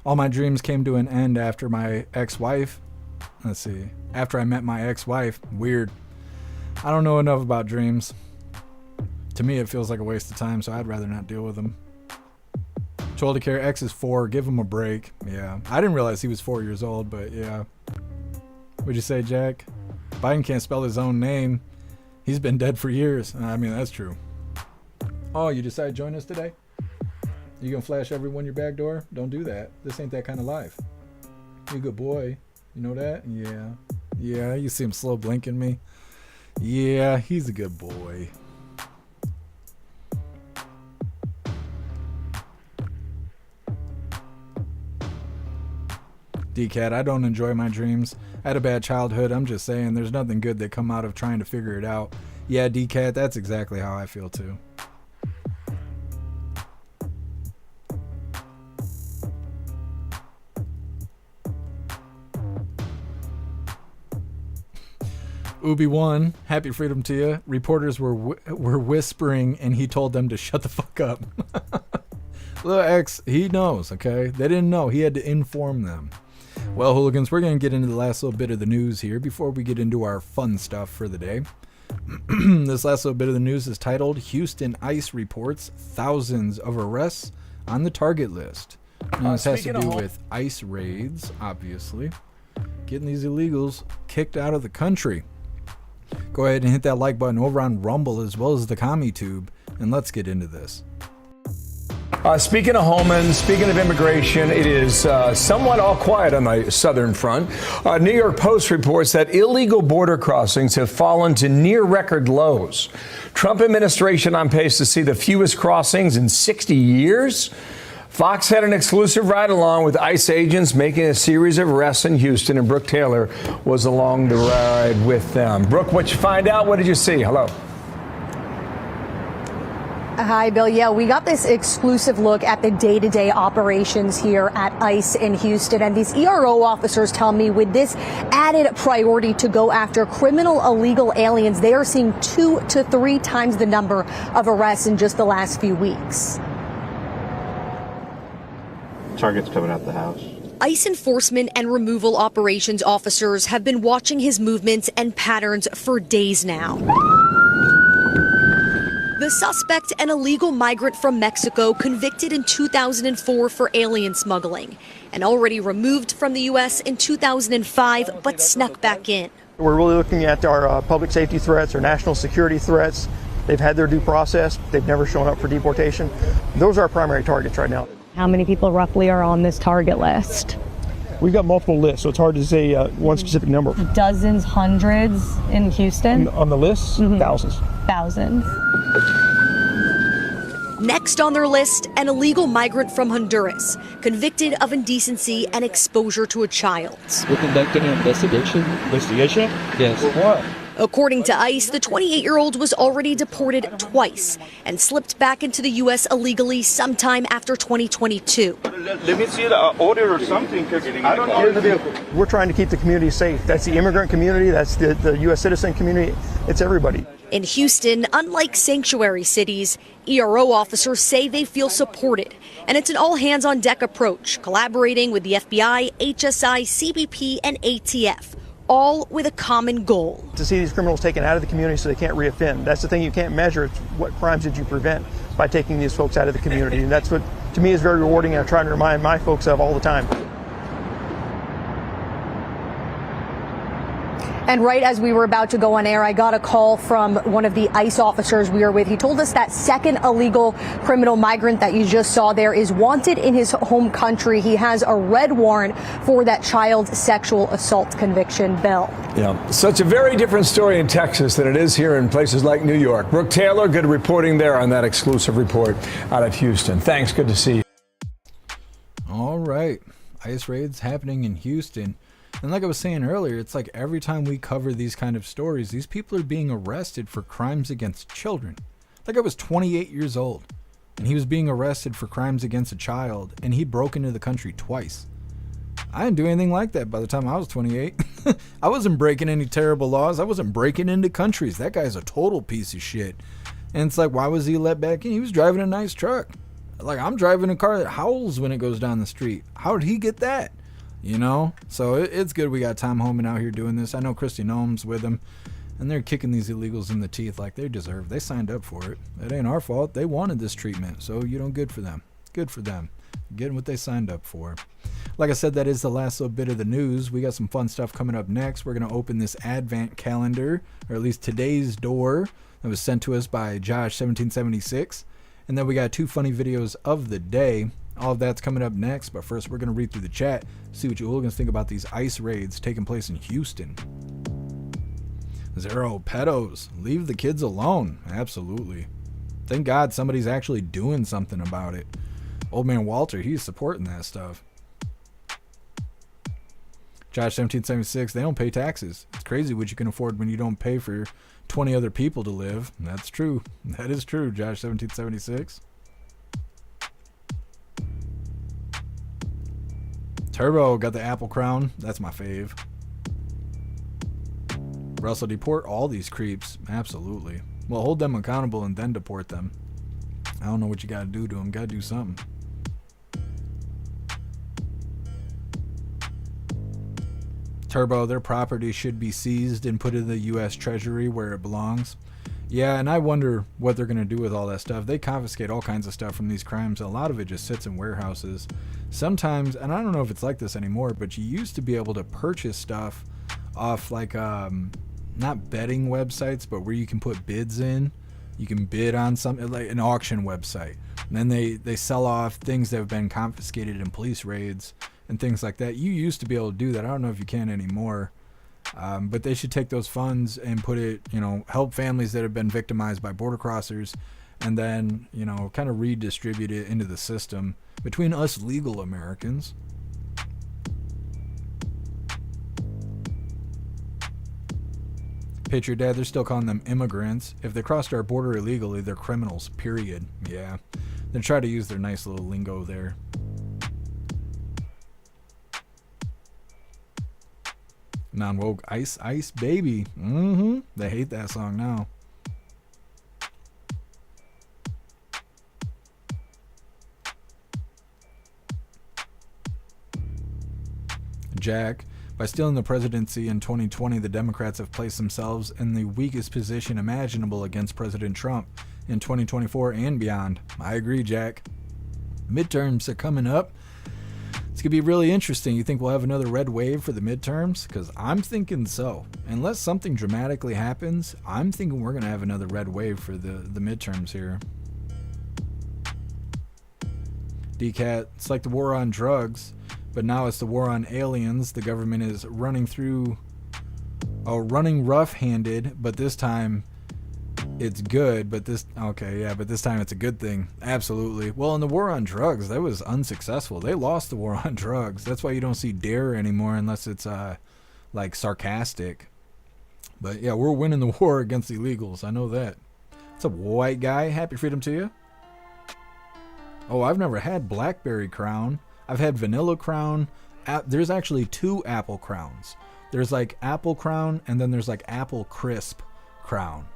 all my dreams came to an end after my ex-wife. Let's see. After I met my ex-wife. Weird. I don't know enough about dreams. To me, it feels like a waste of time, so I'd rather not deal with them. Child care, X is 4. Give him a break. Yeah. I didn't realize he was 4 years old, but yeah. What'd you say, Jack? Biden can't spell his own name. He's been dead for years. I mean, that's true. Oh, you decided to join us today? You gonna flash everyone your back door? Don't do that. This ain't that kind of life. You a good boy. You know that? Yeah. Yeah, you see him slow blinking me. Yeah, he's a good boy. D-Cat, I don't enjoy my dreams. I had a bad childhood. I'm just saying there's nothing good that come out of trying to figure it out. Yeah, D-Cat, that's exactly how I feel too. Ubi1, happy freedom to you. Reporters were whispering and he told them to shut the fuck up. Lil X, he knows, okay? They didn't know. He had to inform them. Well, hooligans, we're going to get into the last little bit of the news here before we get into our fun stuff for the day. This last little bit of the news is titled, Houston ICE reports thousands of arrests on the target list. Now, this has to do with ICE raids, obviously. Getting these illegals kicked out of the country. Go ahead and hit that like button over on Rumble as well as the CommuTube, and let's get into this. Speaking of Homan, speaking of immigration, it is somewhat all quiet on the southern front. New York Post reports that illegal border crossings have fallen to near record lows. Trump administration on pace to see the fewest crossings in 60 years. Fox had an exclusive ride-along with ICE agents making a series of arrests in Houston, and Brooke Taylor was along the ride with them. Brooke, what you find out? What did you see? Hello. Hi, Bill. Yeah, we got this exclusive look at the day-to-day operations here at ICE in Houston. And these ERO officers tell me with this added priority to go after criminal illegal aliens, they are seeing 2 to 3 times the number of arrests in just the last few weeks. Target's coming out the house. ICE enforcement and removal operations officers have been watching his movements and patterns for days now. The suspect, an illegal migrant from Mexico, convicted in 2004 for alien smuggling and already removed from the U.S. in 2005, but snuck back in. We're really looking at our public safety threats, our national security threats. They've had their due process. They've never shown up for deportation. Those are our primary targets right now. How many people roughly are on this target list? We've got multiple lists, so it's hard to say one specific number. Dozens, hundreds in Houston? On the list, thousands. Thousands. Next on their list, an illegal migrant from Honduras, convicted of indecency and exposure to a child. We're conducting an investigation. Investigation? Yes. For what? According to ICE, the 28-year-old was already deported twice and slipped back into the U.S. illegally sometime after 2022. Let me see the order or something, because I don't know. We're trying to keep the community safe. That's the immigrant community, that's the U.S. citizen community, it's everybody. In Houston, unlike sanctuary cities, ERO officers say they feel supported, and it's an all-hands-on-deck approach, collaborating with the FBI, HSI, CBP, and ATF. All with a common goal. To see these criminals taken out of the community so they can't reoffend. That's the thing you can't measure. It's what crimes did you prevent by taking these folks out of the community. And that's what, to me, is very rewarding, and I try to remind my folks of all the time. And right as we were about to go on air, I got a call from one of the ICE officers we were with. He told us that second illegal criminal migrant that you just saw there is wanted in his home country. He has a red warrant for that child sexual assault conviction, Bill. Yeah, such a very different story in Texas than it is here in places like New York. Brooke Taylor, good reporting there on that exclusive report out of Houston. Thanks, good to see you. All right, ICE raids happening in Houston. And like I was saying earlier, it's like every time we cover these kind of stories, these people are being arrested for crimes against children. Like I was 28 years old, and he was being arrested for crimes against a child, and he broke into the country twice. I didn't do anything like that by the time I was 28. I wasn't breaking any terrible laws. I wasn't breaking into countries. That guy's a total piece of shit. And it's like, why was he let back in? He was driving a nice truck. Like, I'm driving a car that howls when it goes down the street. How did he get that? You know, so it's good we got Tom Homan out here doing this. I know Kristi Noem's with him, and they're kicking these illegals in the teeth like they deserve. They signed up for it. It ain't our fault. They wanted this treatment, so good for them. Good for them. Getting what they signed up for. Like I said, that is the last little bit of the news. We got some fun stuff coming up next. We're going to open this Advent calendar, or at least today's door, that was sent to us by Josh1776. And then we got 2 funny videos of the day. All of that's coming up next, but first we're going to read through the chat, see what you hooligans think about these ICE raids taking place in Houston. Zero pedos. Leave the kids alone. Absolutely. Thank God somebody's actually doing something about it. Old man Walter, he's supporting that stuff. Josh1776, they don't pay taxes. It's crazy what you can afford when you don't pay for 20 other people to live. That's true. That is true, Josh1776. Turbo got the Apple Crown. That's my fave. Russell, deport all these creeps. Absolutely. Well, hold them accountable and then deport them. I don't know what you got to do to them. Got to do something. Turbo, their property should be seized and put in the U.S. Treasury where it belongs. Yeah, and I wonder what they're going to do with all that stuff. They confiscate all kinds of stuff from these crimes. A lot of it just sits in warehouses. Sometimes, and I don't know if it's like this anymore, but you used to be able to purchase stuff off like, not betting websites, but where you can put bids in. You can bid on something, like an auction website. And then they sell off things that have been confiscated in police raids and things like that. You used to be able to do that. I don't know if you can anymore. But they should take those funds and put it, help families that have been victimized by border crossers, and then, kind of redistribute it into the system between us legal Americans. Patriot Dad, they're still calling them immigrants. If they crossed our border illegally, they're criminals, period. Yeah. They try to use their nice little lingo there. Non-woke Ice Ice Baby. They hate that song now. Jack, by stealing the presidency in 2020, the Democrats have placed themselves in the weakest position imaginable against President Trump in 2024 and beyond. I agree, Jack. Midterms are coming up. It's going to be really interesting. You think we'll have another red wave for the midterms? Because I'm thinking so. Unless something dramatically happens, I'm thinking we're going to have another red wave for the midterms here. DCAT, it's like the war on drugs, but now it's the war on aliens. The government is running rough-handed, but this time it's good, but this time it's a good thing. Absolutely. Well, in the war on drugs, that was unsuccessful. They lost the war on drugs. That's why you don't see dare anymore unless it's like sarcastic. But yeah, we're winning the war against illegals. I know that. What's up, white guy? Happy freedom to you. Oh, I've never had blackberry crown. I've had vanilla crown. There's actually 2 apple crowns. There's like apple crown, and then there's like apple crisp crown.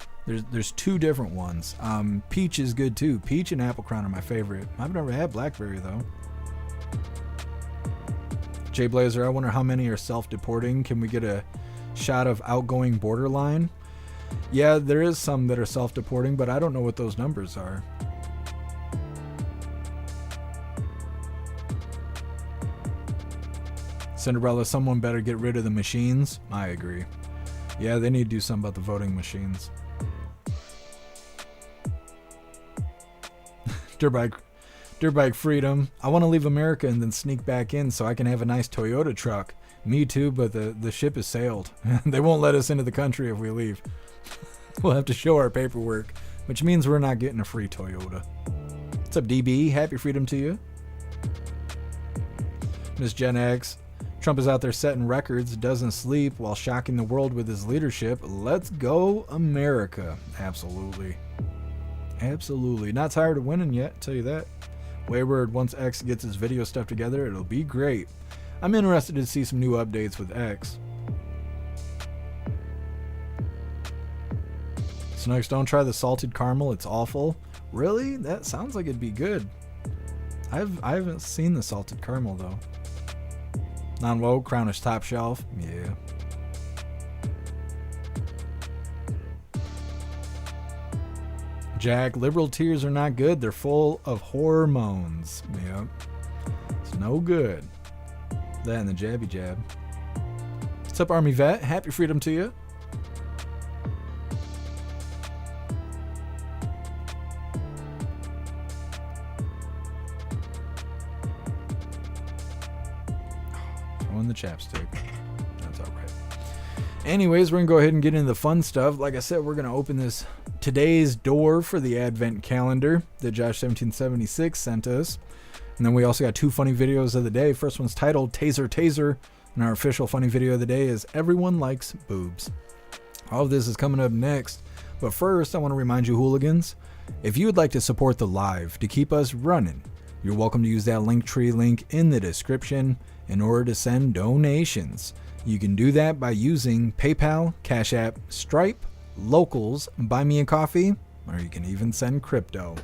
There's 2 different ones. Peach is good too. Peach and apple crown are my favorite. I've never had blackberry though. Jay Blazer, I wonder how many are self-deporting. Can we get a shot of outgoing borderline? Yeah, there is some that are self-deporting, but I don't know what those numbers are. Cinderella, someone better get rid of the machines. I agree. Yeah, they need to do something about the voting machines. Dirtbike freedom. I want to leave America and then sneak back in so I can have a nice Toyota truck. Me too, but the ship has sailed. They won't let us into the country if we leave. We'll have to show our paperwork, which means we're not getting a free Toyota. What's up, DB? Happy freedom to you. Miss Gen X. Trump is out there setting records, doesn't sleep while shocking the world with his leadership. Let's go, America. Absolutely. Absolutely. Not tired of winning yet, tell you that. Wayward, once X gets his video stuff together, it'll be great. I'm interested to see some new updates with X. Snooks, don't try the salted caramel, it's awful. Really? That sounds like it'd be good. I haven't seen the salted caramel though. Non-woke, Crownish top shelf. Yeah. Jack, liberal tears are not good. They're full of hormones. Yep. It's no good. That and the jabby jab. What's up, Army Vet? Happy freedom to you. Throwing the chapstick. That's all right. Anyways, we're going to go ahead and get into the fun stuff. Like I said, we're going to open this today's door for the Advent calendar that Josh 1776 sent us. And then we also got 2 funny videos of the day. First one's titled Taser Taser. And our official funny video of the day is Everyone Likes Boobs. All of this is coming up next. But first, I want to remind you, hooligans, if you would like to support the live to keep us running, you're welcome to use that Linktree link in the description in order to send donations. You can do that by using PayPal, Cash App, Stripe, Locals, Buy Me a Coffee, or you can even send crypto.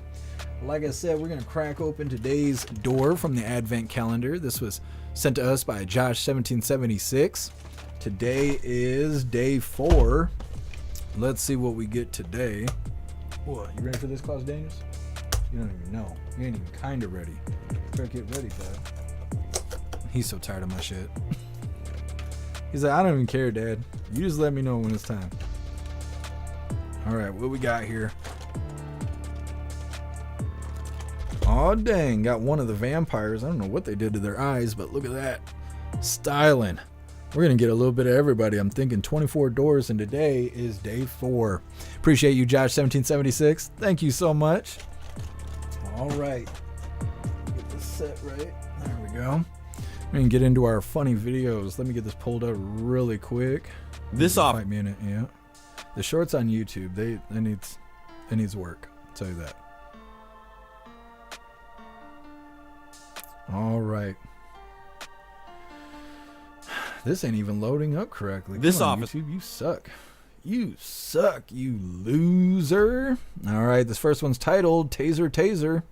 Like I said, we're going to crack open today's door from the Advent calendar. This was sent to us by Josh 1776. Today is day 4. Let's see what we get today. What, you ready for this, Klaus Daniels? You don't even know. You ain't even kind of ready. Better get ready, bud. He's so tired of my shit. He's like, I don't even care, Dad. You just let me know when it's time. All right, what we got here? Oh, dang. Got one of the vampires. I don't know what they did to their eyes, but look at that. Styling. We're going to get a little bit of everybody. I'm thinking 24 doors, and today is day 4. Appreciate you, Josh1776. Thank you so much. All right. Get this set right. There we go. We can get into our funny videos. Let me get this pulled up really quick. This off. 5 minute, yeah. The shorts on YouTube, it needs work. I'll tell you that. All right. This ain't even loading up correctly. This Come on, office. YouTube, you suck. You suck, you loser. All right, this first one's titled Taser Taser.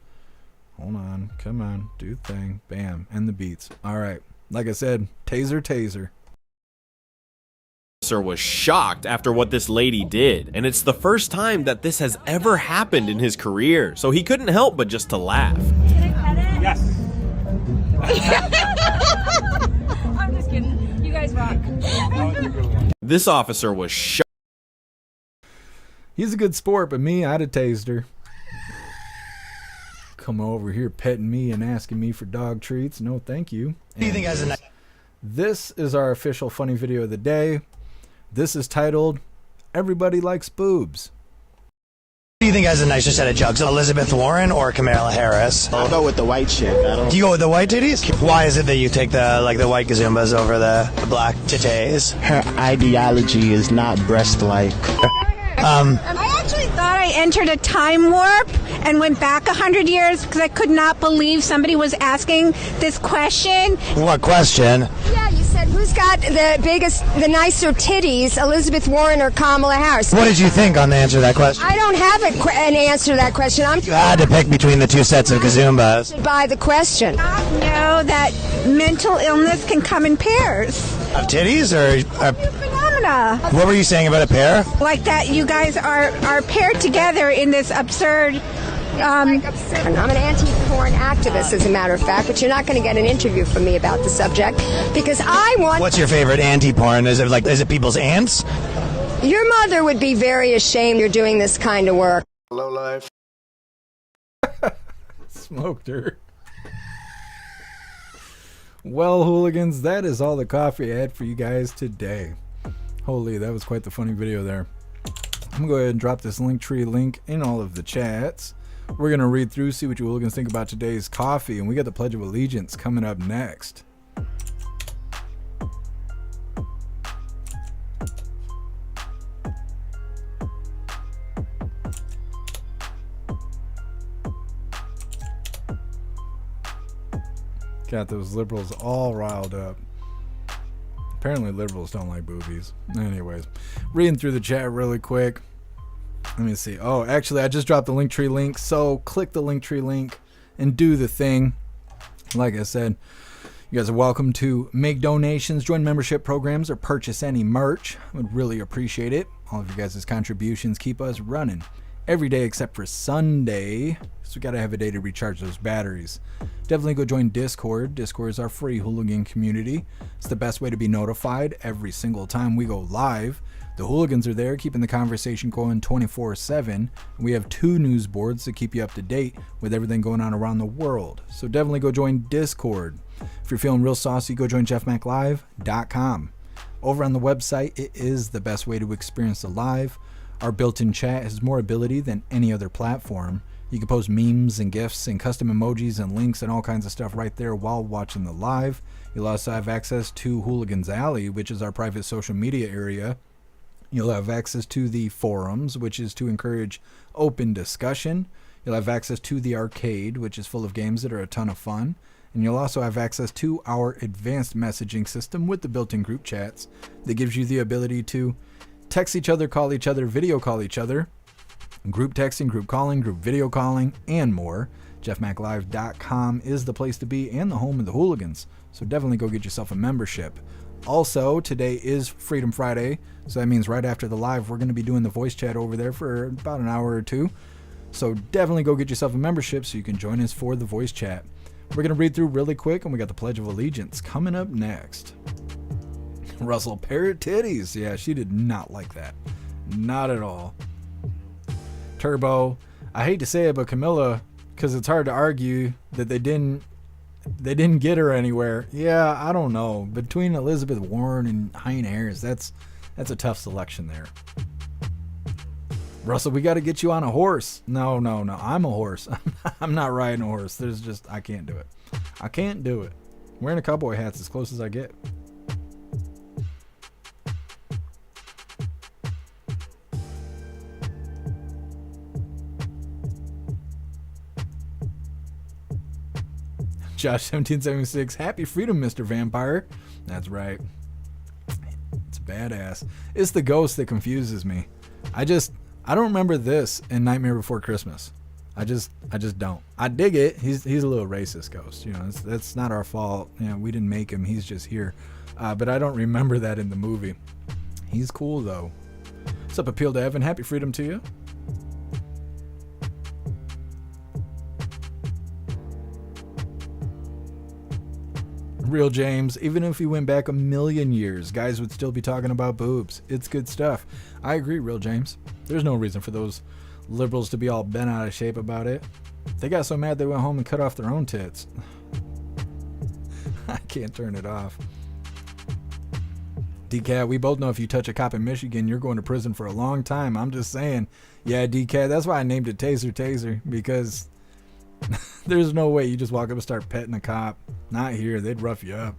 Hold on. Come on. Do the thing. Bam. And the beats. All right. Like I said, Taser Taser. Officer was shocked after what this lady did, and it's the first time that this has ever happened in his career, so he couldn't help but just to laugh. Can I pet it? Yes. I'm just kidding. You guys rock. This officer was shocked. He's a good sport, but me, I'd have tased her. Come over here petting me and asking me for dog treats. No, thank you. This is our official funny video of the day. This is titled Everybody Likes Boobs. Who do you think has a nicer set of jugs, Elizabeth Warren or Kamala Harris? I'll go with the white chick. Do you go with the white titties? Why is it that you take the white gazumbas over the black titties? Her ideology is not breast-like. I actually thought I entered a time warp and went back 100 years because I could not believe somebody was asking this question. What question? Yeah, you said, who's got the nicer titties, Elizabeth Warren or Kamala Harris? What did you think on the answer to that question? I don't have an answer to that question. You had to pick between the two sets of gazumbas. By the question. I know that mental illness can come in pairs. Of titties or... Phenomena. What were you saying about a pair? Like that you guys are paired together in this absurd... I'm an anti-porn activist, as a matter of fact, but you're not going to get an interview from me about the subject because I want... What's your favorite anti-porn? Is it people's ants? Your mother would be very ashamed you're doing this kind of work. Low life. Smoked her. Well, hooligans, that is all the coffee I had for you guys today. Holy, that was quite the funny video there. I'm going to go ahead and drop this Linktree link in all of the chats. We're going to read through, see what you hooligans think about today's coffee, and we got the Pledge of Allegiance coming up next. Got those liberals all riled up. Apparently liberals don't like boobies. Anyways, reading through the chat really quick. Let me see. Oh, actually, I just dropped the Linktree link, so click the Linktree link and do the thing. Like I said, you guys are welcome to make donations, join membership programs, or purchase any merch. I would really appreciate it. All of you guys' contributions keep us running every day except for Sunday, so we gotta have a day to recharge those batteries. Definitely go join Discord. Discord is our free hooligan community. It's the best way to be notified every single time we go live. The hooligans are there keeping the conversation going 24/7. We have 2 news boards to keep you up to date with everything going on around the world. So definitely go join Discord. If you're feeling real saucy, go join jeffmaclive.com. Over on the website, it is the best way to experience the live. Our built-in chat has more ability than any other platform. You can post memes and GIFs and custom emojis and links and all kinds of stuff right there while watching the live. You'll also have access to Hooligans Alley, which is our private social media area. You'll have access to the forums, which is to encourage open discussion. You'll have access to the arcade, which is full of games that are a ton of fun. And you'll also have access to our advanced messaging system with the built-in group chats that gives you the ability to text each other, call each other, video call each other, group texting, group calling, group video calling, and more. jeffmaclive.com is the place to be and the home of the hooligans. So definitely go get yourself a membership. Also, today is Freedom Friday, so that means right after the live, we're going to be doing the voice chat over there for about an hour or two. So definitely go get yourself a membership so you can join us for the voice chat. We're going to read through really quick, and we got the Pledge of Allegiance coming up next. Russell, parrot titties. Yeah, she did not like that. Not at all. Turbo, I hate to say it, but Camilla, because it's hard to argue that they didn't get her anywhere. Yeah, I don't know. Between Elizabeth Warren and Hein Harris, that's a tough selection there. Russell, we got to get you on a horse. No. I'm a horse. I'm not riding a horse. I can't do it. I can't do it. I'm wearing a cowboy hat's as close as I get. Josh 1776, happy freedom, Mr. Vampire. That's right. It's badass. It's the ghost that confuses me. I don't remember this in Nightmare Before Christmas. I just don't. I dig it. He's a little racist ghost. You know, that's not our fault. You know, we didn't make him. He's just here. But I don't remember that in the movie. He's cool though. What's up, Appeal to Evan? Happy freedom to you. Real James, even if we went back a million years, guys would still be talking about boobs. It's good stuff. I agree, Real James. There's no reason for those liberals to be all bent out of shape about it. They got so mad they went home and cut off their own tits. I can't turn it off. DCAT, we both know if you touch a cop in Michigan, you're going to prison for a long time. I'm just saying. Yeah, DCAT, that's why I named it Taser, because there's no way you just walk up and start petting a cop. Not here. They'd rough you up.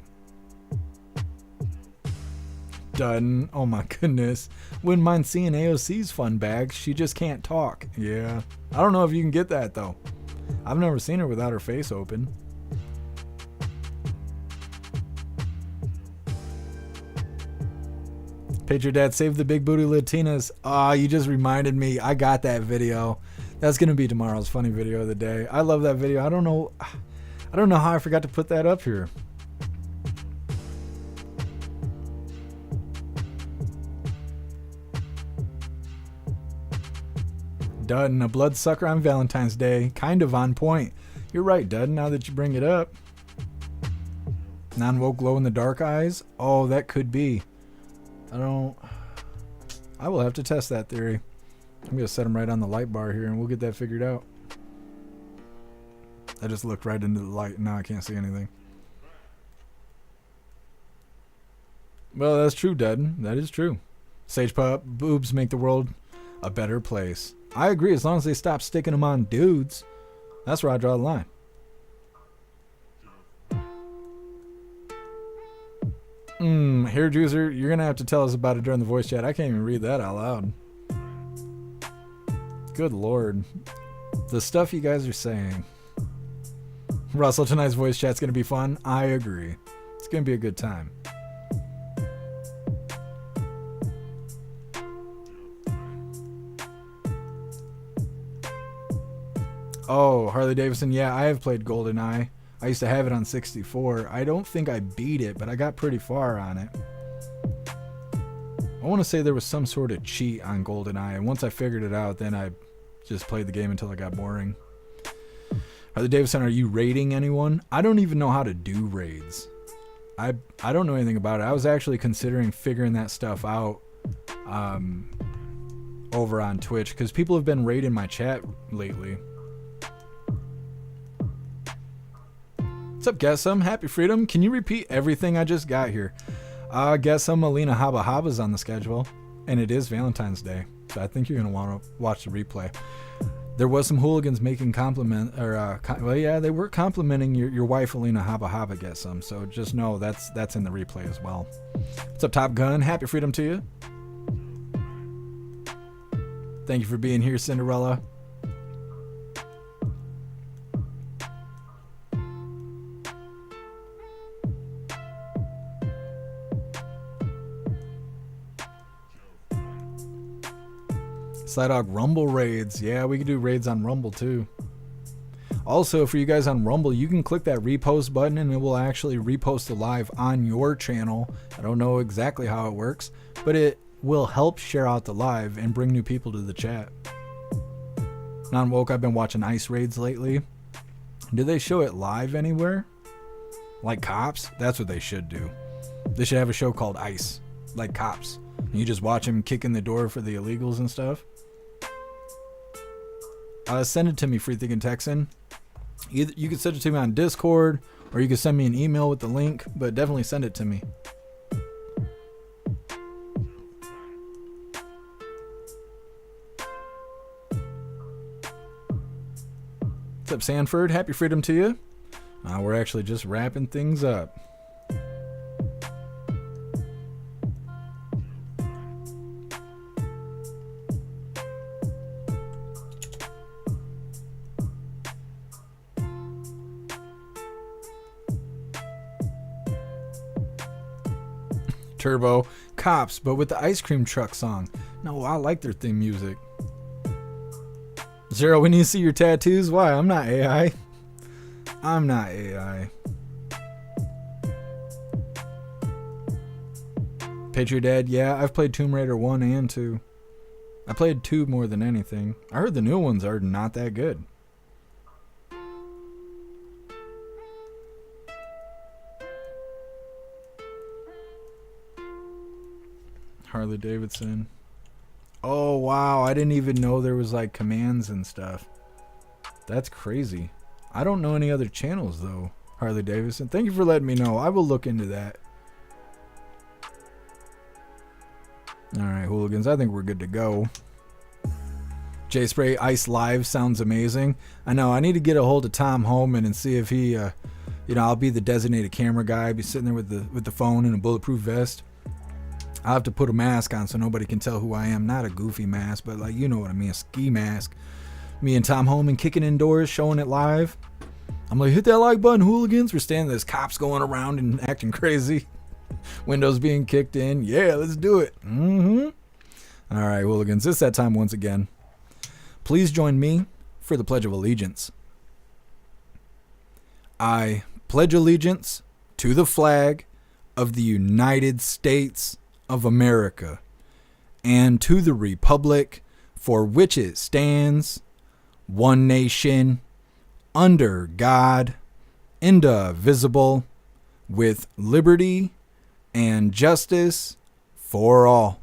Dutton. Oh my goodness. Wouldn't mind seeing AOC's fun bags. She just can't talk. Yeah. I don't know if you can get that though. I've never seen her without her face open. Patriot Dad, save the big booty Latinas. You just reminded me. I got that video. That's going to be tomorrow's funny video of the day. I love that video. I don't know how I forgot to put that up here. Dutton, a bloodsucker on Valentine's Day. Kind of on point. You're right, Dutton, now that you bring it up. Non-woke glow in the dark eyes? Oh, that could be. I will have to test that theory. I'm going to set them right on the light bar here and we'll get that figured out. I just looked right into the light and now I can't see anything. Well, that's true, Dudden. That is true. Sage Pup, boobs make the world a better place. I agree, as long as they stop sticking them on dudes. That's where I draw the line. Hair Juicer, you're going to have to tell us about it during the voice chat. I can't even read that out loud. Good Lord. The stuff you guys are saying. Russell, tonight's voice chat's going to be fun. I agree. It's going to be a good time. Oh, Harley Davidson. Yeah, I have played GoldenEye. I used to have it on 64. I don't think I beat it, but I got pretty far on it. I want to say there was some sort of cheat on GoldenEye, and once I figured it out, then I just played the game until it got boring. Harley Davidson, are you raiding anyone? I don't even know how to do raids. I don't know anything about it. I was actually considering figuring that stuff out over on Twitch, because people have been raiding my chat lately. What's up, Guess Some? Happy Freedom. Can you repeat everything I just got here? Guess Some, Alina Habba's on the schedule, and it is Valentine's Day, so I think you're going to want to watch the replay. There was some hooligans making well, yeah, they were complimenting your wife, Alina Habba, Guess Some, so just know that's in the replay as well. What's up, Top Gun? Happy Freedom to you. Thank you for being here, Cinderella. Sly Dog, Rumble raids. Yeah, we could do raids on Rumble too. Also, for you guys on Rumble, you can click that repost button and it will actually repost the live on your channel. I don't know exactly how it works, but it will help share out the live and bring new people to the chat. Non-woke, I've been watching Ice Raids lately. Do they show it live anywhere? Like Cops? That's what they should do. They should have a show called Ice, like Cops. You just watch them kick in the door for the illegals and stuff. Send it to me, Free Thinking Texan. Either you can send it to me on Discord, or you can send me an email with the link, but definitely send it to me. What's up, Sanford? Happy freedom to you. We're actually just wrapping things up. Turbo, Cops, but with the ice cream truck song. No, I like their theme music. Zero, we need to see your tattoos. Why? I'm not AI. I'm not AI. Patriot Dad, yeah, I've played Tomb Raider 1 and 2. I played 2 more than anything. I heard the new ones are not that good. Harley Davidson. Oh, wow. I didn't even know there was like commands and stuff. That's crazy. I don't know any other channels though. Harley Davidson. Thank you for letting me know. I will look into that. All right, hooligans. I think we're good to go. J Spray Ice Live sounds amazing. I know. I need to get a hold of Tom Homan and see if he, you know, I'll be the designated camera guy. I'll be sitting there with the phone and a bulletproof vest. I have to put a mask on so nobody can tell who I am. Not a goofy mask, but like, you know what I mean, a ski mask. Me and Tom Homan kicking indoors, showing it live. I'm like, hit that like button, hooligans. We're standing, there's cops going around and acting crazy. Windows being kicked in. Yeah, let's do it. All right, hooligans, it's that time once again. Please join me for the Pledge of Allegiance. I pledge allegiance to the flag of the United States of America and to the republic for which it stands, one nation, under God, indivisible, with liberty and justice for all.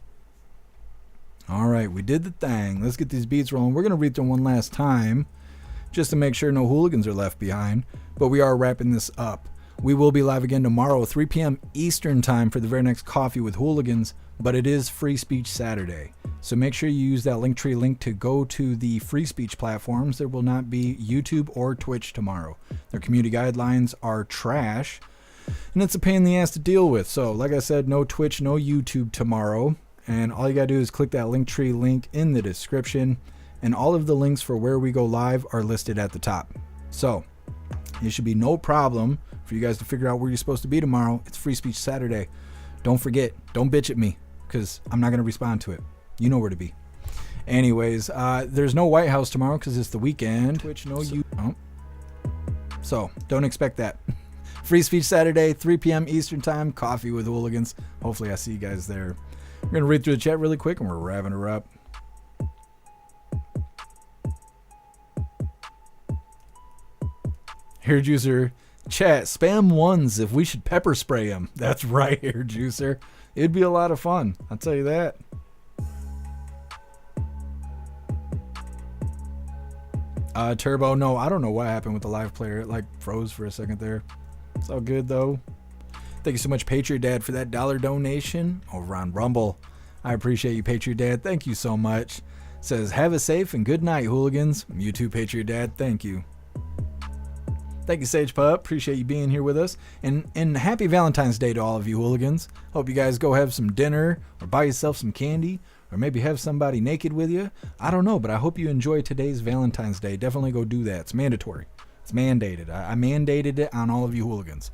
All right, we did the thing. Let's get these beats rolling. We're going to read them one last time just to make sure no hooligans are left behind, but we are wrapping this up. We will be live again tomorrow, 3 p.m. Eastern time for the very next Coffee with Hooligans, but it is Free Speech Saturday. So make sure you use that Linktree link to go to the free speech platforms. There will not be YouTube or Twitch tomorrow. Their community guidelines are trash, and it's a pain in the ass to deal with. So like I said, no Twitch, no YouTube tomorrow, and all you gotta do is click that Linktree link in the description, and all of the links for where we go live are listed at the top. So it should be no problem for you guys to figure out where you're supposed to be tomorrow. It's Free Speech Saturday. Don't forget, don't bitch at me, because I'm not going to respond to it. You know where to be. Anyways, there's no White House tomorrow because it's the weekend. Twitch, no you. Oh. So don't expect that. Free Speech Saturday, 3 p.m. Eastern time, Coffee with Hooligans. Hopefully I see you guys there. We're going to read through the chat really quick and we're wrapping her up. Hair Juicer, chat, spam ones if we should pepper spray them. That's right, Hair Juicer. It'd be a lot of fun. I'll tell you that. Turbo, no, I don't know what happened with the live player. It like froze for a second there. It's all good though. Thank you so much, Patriot Dad, for that $1 donation over on Rumble. I appreciate you, Patriot Dad. Thank you so much. Says, have a safe and good night, hooligans. You too, Patriot Dad. Thank you. Thank you, Sage Pup. Appreciate you being here with us. And happy Valentine's Day to all of you hooligans. Hope you guys go have some dinner or buy yourself some candy or maybe have somebody naked with you. I don't know, but I hope you enjoy today's Valentine's Day. Definitely go do that. It's mandatory. It's mandated. I mandated it on all of you hooligans.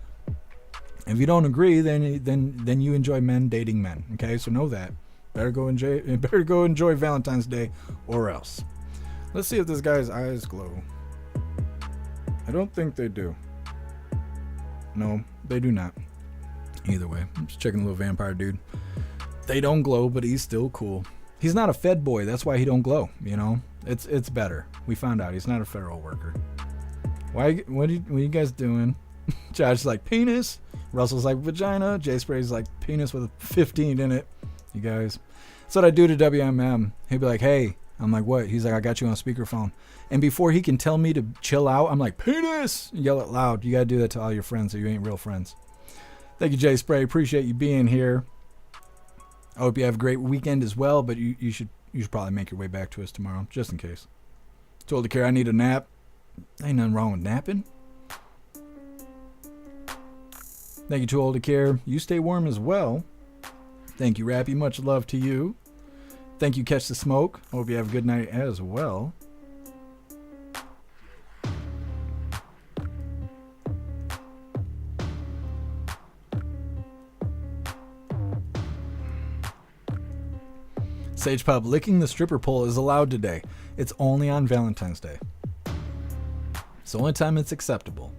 If you don't agree, then you enjoy men dating men. Okay, so know that. Better go enjoy Valentine's Day or else. Let's see if this guy's eyes glow. I don't think they do. No, they do not. Either way, I'm just checking the little vampire dude. They don't glow, but he's still cool. He's not a Fed boy. That's why he don't glow, you know? It's better. We found out he's not a federal worker. What are you guys doing? Josh's like, penis. Russell's like, vagina. Jay Spray's like, penis with a 15 in it. You guys. That's what I do to WMM. He'd be like, hey. I'm like, what? He's like, I got you on speakerphone. And before he can tell me to chill out, I'm like, penis. Yell it loud. You got to do that to all your friends or you ain't real friends. Thank you, Jay Spray. Appreciate you being here. I hope you have a great weekend as well, but you should probably make your way back to us tomorrow, just in case. Told the care I need a nap. Ain't nothing wrong with napping. Thank you, Too Old to Care. You stay warm as well. Thank you, Rappy. Much love to you. Thank you, Catch the Smoke. Hope you have a good night as well. Sage Pub, licking the stripper pole is allowed today. It's only on Valentine's Day. It's the only time it's acceptable.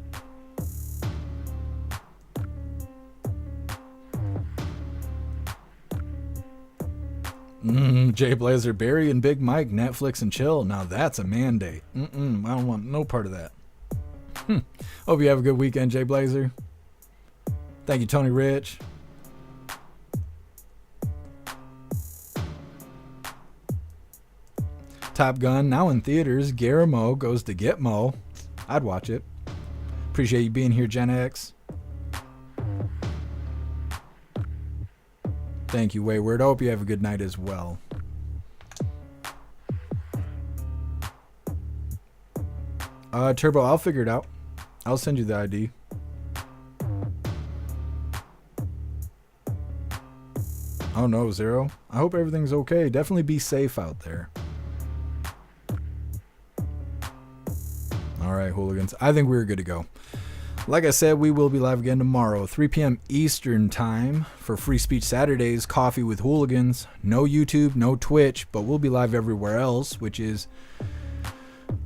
Jay Blazer, Barry and Big Mike, Netflix and chill. Now that's a mandate. I don't want no part of that. Hope you have a good weekend, Jay Blazer. Thank you, Tony Rich. Top Gun, now in theaters. Garamo goes to Get Mo. I'd watch it. Appreciate you being here, Gen X. Thank you, Wayward. I hope you have a good night as well. Turbo, I'll figure it out. I'll send you the ID. Oh no, Zero. I hope everything's okay. Definitely be safe out there. All right, hooligans. I think we're good to go. Like I said, we will be live again tomorrow, 3 p.m. Eastern time for Free Speech Saturdays, Coffee with Hooligans. No YouTube, no Twitch, but we'll be live everywhere else, which is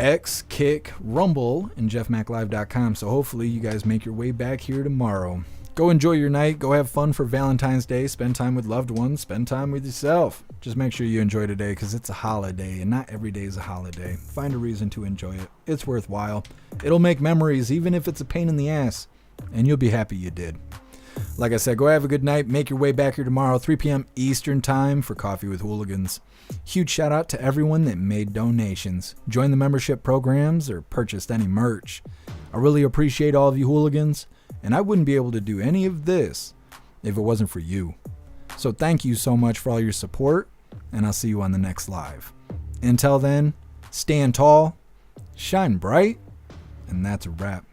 X, Kick, Rumble, and jeffmaclive.com. So hopefully you guys make your way back here tomorrow. Go enjoy your night. Go have fun for Valentine's Day. Spend time with loved ones. Spend time with yourself. Just make sure you enjoy today because it's a holiday and not every day is a holiday. Find a reason to enjoy it. It's worthwhile. It'll make memories even if it's a pain in the ass. And you'll be happy you did. Like I said, go have a good night. Make your way back here tomorrow, 3 p.m. Eastern time for Coffee with Hooligans. Huge shout out to everyone that made donations, joined the membership programs, or purchased any merch. I really appreciate all of you hooligans. And I wouldn't be able to do any of this if it wasn't for you. So thank you so much for all your support, and I'll see you on the next live. Until then, stand tall, shine bright, and that's a wrap.